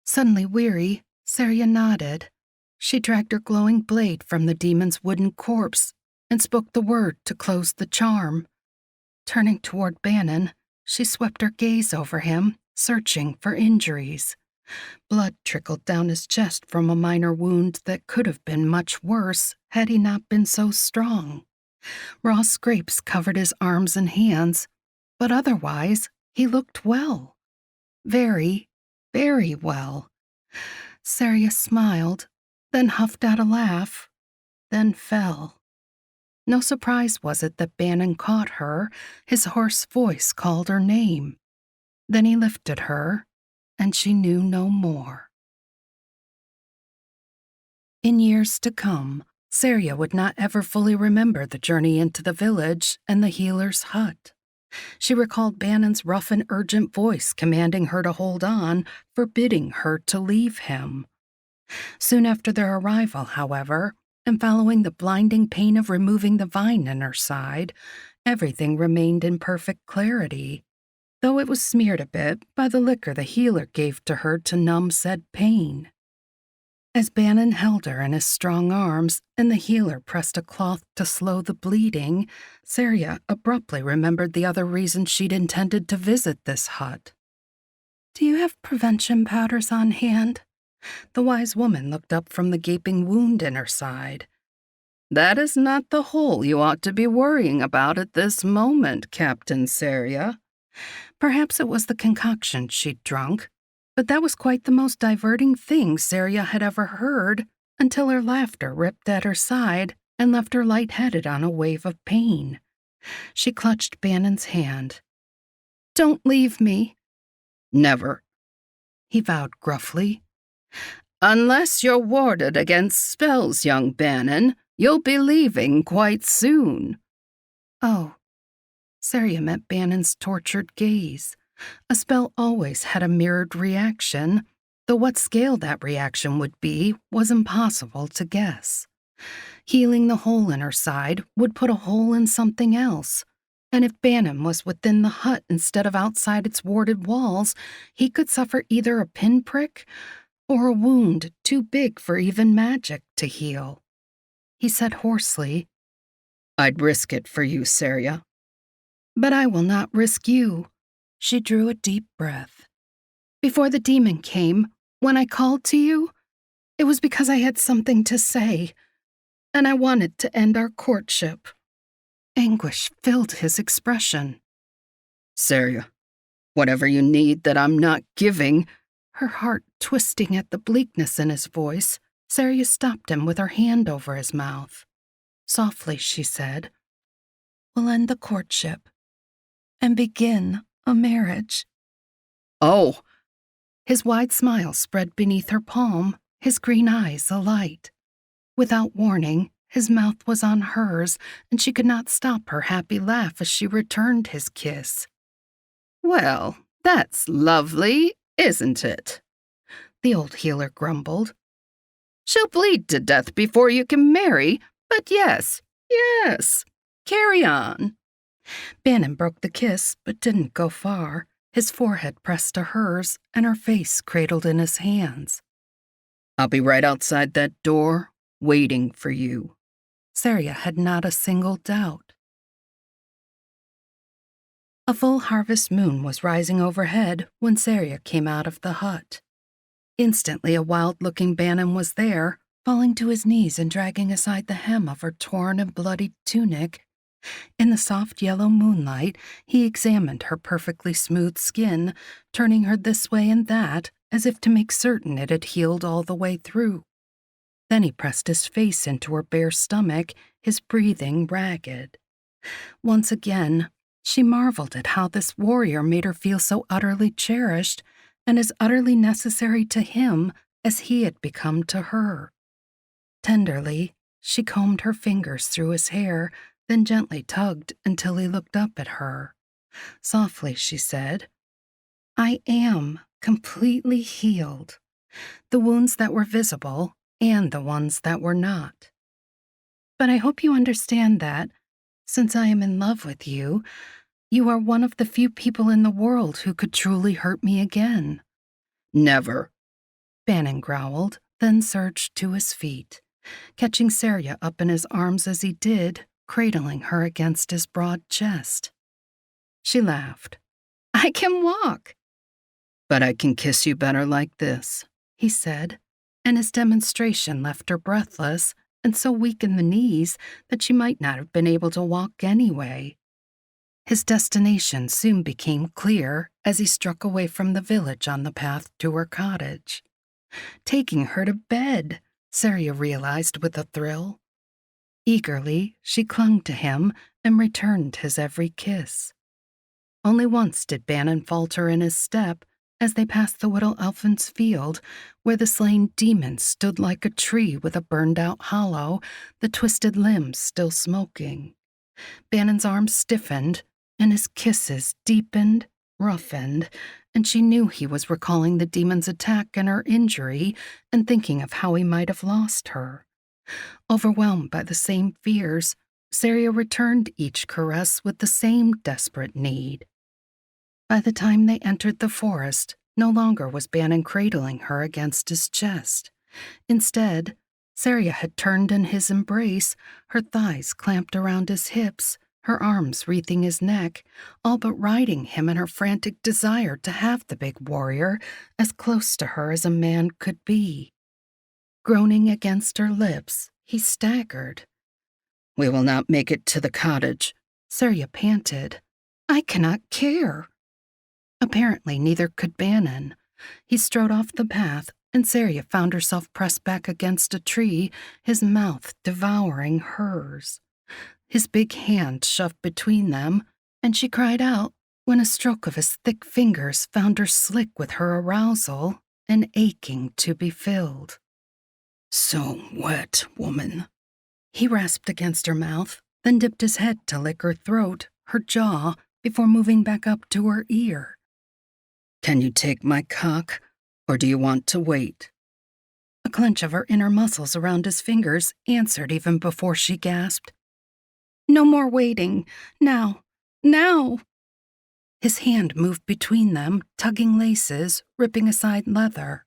Speaker 4: Suddenly weary, Sarya nodded. She dragged her glowing blade from the demon's wooden corpse and spoke the word to close the charm. Turning toward Bannin, she swept her gaze over him, searching for injuries. Blood trickled down his chest from a minor wound that could have been much worse had he not been so strong. Raw scrapes covered his arms and hands, but otherwise he looked well. Very, very well. Sarya smiled, then huffed out a laugh, then fell. No surprise was it that Bannin caught her. His hoarse voice called her name. Then he lifted her, and she knew no more. In years to come, Sarya would not ever fully remember the journey into the village and the healer's hut. She recalled Bannon's rough and urgent voice commanding her to hold on, forbidding her to leave him. Soon after their arrival, however, and following the blinding pain of removing the vine in her side, everything remained in perfect clarity, though it was smeared a bit by the liquor the healer gave to her to numb said pain. As Bannin held her in his strong arms and the healer pressed a cloth to slow the bleeding, Sarya abruptly remembered the other reason she'd intended to visit this hut. "Do you have prevention powders on hand?" The wise woman looked up from the gaping wound in her side.
Speaker 5: "That is not the hole you ought to be worrying about at this moment, Captain Sarya."
Speaker 4: Perhaps it was the concoction she'd drunk, but that was quite the most diverting thing Sarya had ever heard, until her laughter ripped at her side and left her lightheaded on a wave of pain. She clutched Bannin's hand. "Don't leave me."
Speaker 5: "Never,"
Speaker 4: he vowed gruffly.
Speaker 5: "Unless you're warded against spells, young Bannin, you'll be leaving quite soon."
Speaker 4: Oh. Sarya met Bannin's tortured gaze. A spell always had a mirrored reaction, though what scale that reaction would be was impossible to guess. Healing the hole in her side would put a hole in something else, and if Bannin was within the hut instead of outside its warded walls, he could suffer either a pinprick or a wound too big for even magic to heal. He said hoarsely,
Speaker 5: "I'd risk it for you, Sarya."
Speaker 4: "But I will not risk you." She drew a deep breath. "Before the demon came, when I called to you, it was because I had something to say, and I wanted to end our courtship." Anguish filled his expression.
Speaker 5: "Sarya, whatever you need that I'm not giving."
Speaker 4: Her heart twisting at the bleakness in his voice, Sarya stopped him with her hand over his mouth. Softly she said, "We'll end the courtship and begin a marriage."
Speaker 5: "Oh!"
Speaker 4: His wide smile spread beneath her palm, his green eyes alight. Without warning, his mouth was on hers, and she could not stop her happy laugh as she returned his kiss.
Speaker 5: "Well, that's lovely, isn't it?"
Speaker 4: the old healer grumbled.
Speaker 5: "She'll bleed to death before you can marry, but yes, carry on."
Speaker 4: Bannin broke the kiss, but didn't go far. His forehead pressed to hers, and her face cradled in his hands.
Speaker 5: "I'll be right outside that door, waiting for you."
Speaker 4: Sarya had not a single doubt. A full harvest moon was rising overhead when Sarya came out of the hut. Instantly a wild-looking Bannin was there, falling to his knees and dragging aside the hem of her torn and bloodied tunic. In the soft yellow moonlight, he examined her perfectly smooth skin, turning her this way and that, as if to make certain it had healed all the way through. Then he pressed his face into her bare stomach, his breathing ragged. Once again, she marveled at how this warrior made her feel so utterly cherished and as utterly necessary to him as he had become to her. Tenderly, she combed her fingers through his hair, then gently tugged until he looked up at her. Softly she said, "I am completely healed. The wounds that were visible and the ones that were not. But I hope you understand that, since I am in love with you, you are one of the few people in the world who could truly hurt me again."
Speaker 5: "Never,"
Speaker 4: Bannin growled, then surged to his feet, catching Sarya up in his arms as he did, cradling her against his broad chest. She laughed. "I can walk."
Speaker 5: "But I can kiss you better like this,"
Speaker 4: he said, and his demonstration left her breathless and so weak in the knees that she might not have been able to walk anyway. His destination soon became clear as he struck away from the village on the path to her cottage. Taking her to bed, Sarya realized with a thrill. Eagerly, she clung to him and returned his every kiss. Only once did Bannin falter in his step as they passed the Widow Elfin's field, where the slain demon stood like a tree with a burned-out hollow, the twisted limbs still smoking. Bannin's arms stiffened, and his kisses deepened, roughened, and she knew he was recalling the demon's attack and her injury and thinking of how he might have lost her. Overwhelmed by the same fears, Sarya returned each caress with the same desperate need. By the time they entered the forest, no longer was Bannin cradling her against his chest. Instead, Sarya had turned in his embrace, her thighs clamped around his hips, her arms wreathing his neck, all but riding him in her frantic desire to have the big warrior as close to her as a man could be. Groaning against her lips, he staggered.
Speaker 5: "We will not make it to the cottage,"
Speaker 4: Sarya panted. "I cannot care." Apparently neither could Bannin. He strode off the path, and Sarya found herself pressed back against a tree, his mouth devouring hers. His big hand shoved between them, and she cried out when a stroke of his thick fingers found her slick with her arousal and aching to be filled.
Speaker 5: "So wet, woman."
Speaker 4: He rasped against her mouth, then dipped his head to lick her throat, her jaw, before moving back up to her ear.
Speaker 5: "Can you take my cock, or do you want to wait?"
Speaker 4: A clench of her inner muscles around his fingers answered even before she gasped. "No more waiting. Now. Now!" His hand moved between them, tugging laces, ripping aside leather.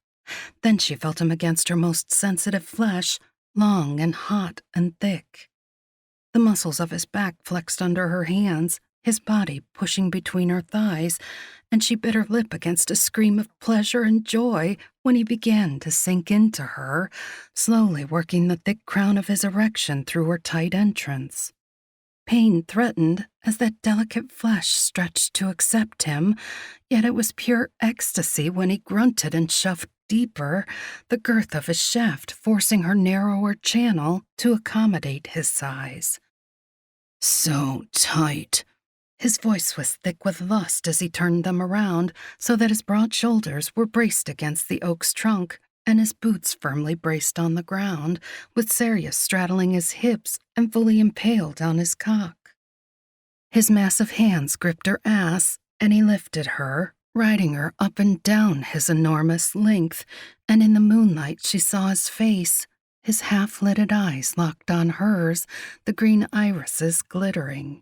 Speaker 4: Then she felt him against her most sensitive flesh, long and hot and thick. The muscles of his back flexed under her hands, his body pushing between her thighs, and she bit her lip against a scream of pleasure and joy when he began to sink into her, slowly working the thick crown of his erection through her tight entrance. Pain threatened as that delicate flesh stretched to accept him, yet it was pure ecstasy when he grunted and shoved deeper, the girth of his shaft forcing her narrower channel to accommodate his size.
Speaker 5: "So tight."
Speaker 4: His voice was thick with lust as he turned them around so that his broad shoulders were braced against the oak's trunk and his boots firmly braced on the ground, with Sarya straddling his hips and fully impaled on his cock. His massive hands gripped her ass, and he lifted her, riding her up and down his enormous length, and in the moonlight she saw his face, his half-lidded eyes locked on hers, the green irises glittering.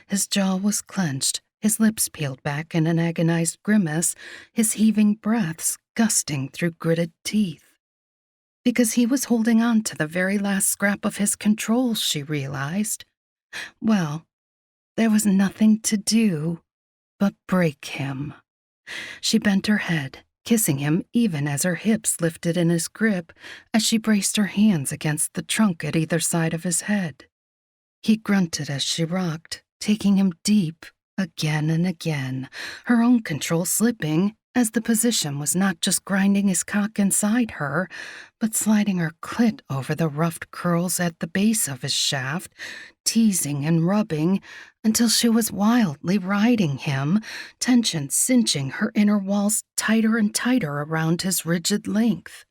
Speaker 4: His jaw was clenched, his lips peeled back in an agonized grimace, his heaving breaths gusting through gritted teeth. Because he was holding on to the very last scrap of his control, she realized. Well, there was nothing to do but break him. She bent her head, kissing him even as her hips lifted in his grip as she braced her hands against the trunk at either side of his head. He grunted as she rocked, taking him deep again and again, her own control slipping as the position was not just grinding his cock inside her, but sliding her clit over the roughed curls at the base of his shaft, teasing and rubbing until she was wildly riding him, tension cinching her inner walls tighter and tighter around his rigid length.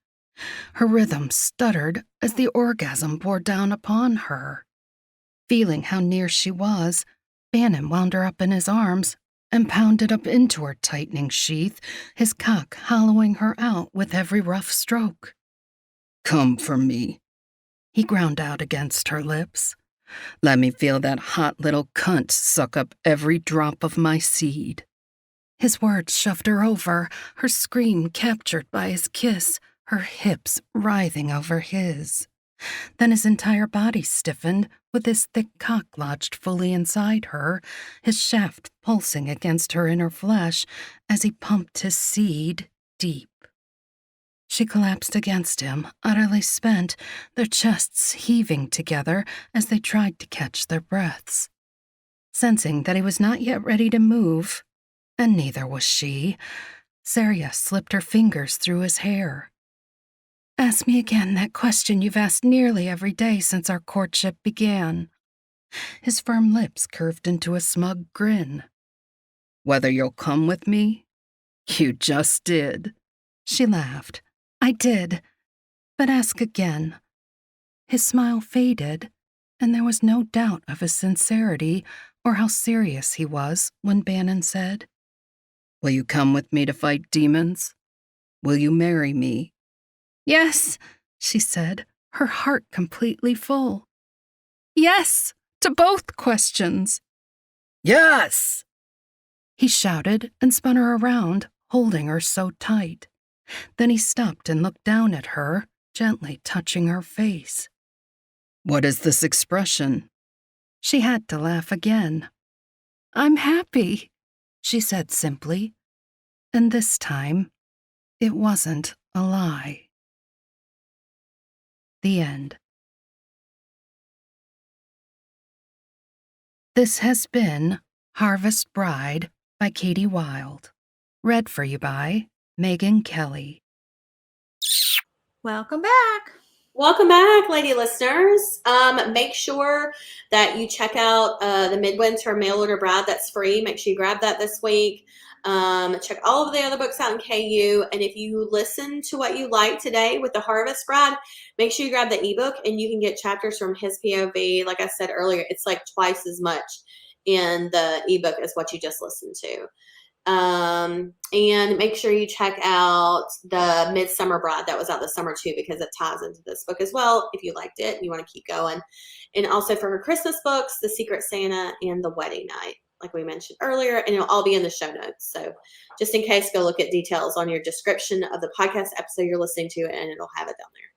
Speaker 4: Her rhythm stuttered as the orgasm bore down upon her. Feeling how near she was, Bannin wound her up in his arms and pounded up into her tightening sheath, his cock hollowing her out with every rough stroke.
Speaker 5: "Come for me,"
Speaker 4: he ground out against her lips.
Speaker 5: "Let me feel that hot little cunt suck up every drop of my seed."
Speaker 4: His words shoved her over, her scream captured by his kiss, her hips writhing over his. Then his entire body stiffened, with his thick cock lodged fully inside her, his shaft pulsing against her inner flesh as he pumped his seed deep. She collapsed against him, utterly spent, their chests heaving together as they tried to catch their breaths. Sensing that he was not yet ready to move, and neither was she, Sarya slipped her fingers through his hair. "Ask me again that question you've asked nearly every day since our courtship began." His firm lips curved into a smug grin.
Speaker 5: "Whether you'll come with me?" "You just did."
Speaker 4: She laughed. "I did. But ask again." His smile faded, and there was no doubt of his sincerity or how serious he was when Bannin said,
Speaker 5: "Will you come with me to fight demons? Will you marry me?"
Speaker 4: "Yes," she said, her heart completely full. "Yes, to both questions."
Speaker 5: "Yes!"
Speaker 4: He shouted and spun her around, holding her so tight. Then he stopped and looked down at her, gently touching her face.
Speaker 5: "What is this expression?"
Speaker 4: She had to laugh again. "I'm happy," she said simply. And this time, it wasn't a lie. The end. This has been Harvest Bride by Kati Wilde. Read for you by Megan Kelly.
Speaker 2: Welcome back.
Speaker 3: Welcome back, lady listeners. Make sure that you check out the Midwinter Mail Order Bride. That's free. Make sure you grab that this week. Check all of the other books out in KU. And if you listen to what you like today with the Harvest Bride, make sure you grab the ebook and you can get chapters from his POV. Like I said earlier, it's like twice as much in the ebook as what you just listened to. And make sure you check out the Midsummer Bride that was out this summer too, because it ties into this book as well if you liked it and you want to keep going. And also for her Christmas books, The Secret Santa and The Wedding Night, like we mentioned earlier, and it'll all be in the show notes. So just in case, go look at details on your description of the podcast episode you're listening to, and it'll have it down there.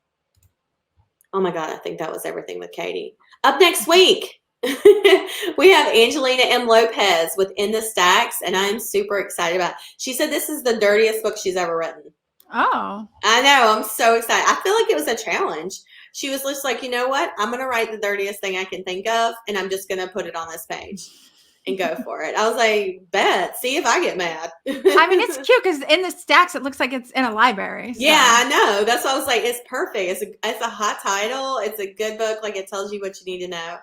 Speaker 3: Oh my God, I think that was everything with Kati. Up next week, we have Angelina M. Lopez with In the Stacks, and I'm super excited about it. She said this is the dirtiest book she's ever written.
Speaker 2: Oh.
Speaker 3: I know. I'm so excited. I feel like it was a challenge. She was just like, you know what? I'm going to write the dirtiest thing I can think of, and I'm just going to put it on this page and go for it. I was like, bet. See if I get mad.
Speaker 2: I mean, it's cute because In the Stacks, it looks like it's in a library. So.
Speaker 3: Yeah, I know. That's why I was like, it's perfect. It's a hot title. It's a good book. Like, it tells you what you need to know.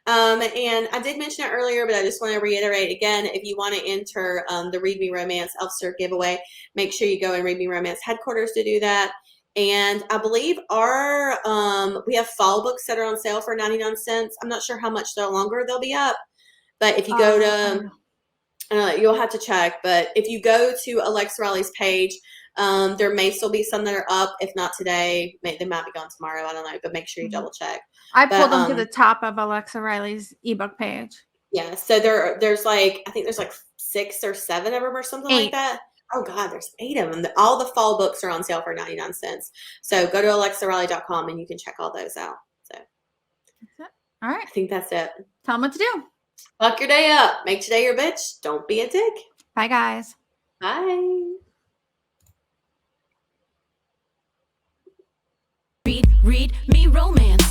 Speaker 3: And I did mention it earlier, but I just want to reiterate again, if you want to enter the Read Me Romance Elfster giveaway, make sure you go and Read Me Romance headquarters to do that. And I believe we have fall books that are on sale for 99 cents. I'm not sure how much longer they'll be up, but if you go to, you'll have to check, but if you go to Alexa Riley's page, there may still be some that are up. If not today, they might be gone tomorrow. I don't know, but make sure you double check.
Speaker 2: I pulled them to the top of Alexa Riley's ebook page.
Speaker 3: Yeah, so there's like, I think there's like 6 or 7 of them or something
Speaker 2: 8.
Speaker 3: like that. Oh God, there's 8 of them. All the fall books are on sale for 99 cents. So go to alexariley.com and you can check all those out. So
Speaker 2: that's it. All right.
Speaker 3: I think that's it.
Speaker 2: Tell them what to do.
Speaker 3: Fuck your day up. Make today your bitch. Don't be a dick.
Speaker 2: Bye, guys.
Speaker 3: Bye.
Speaker 1: Read me romance.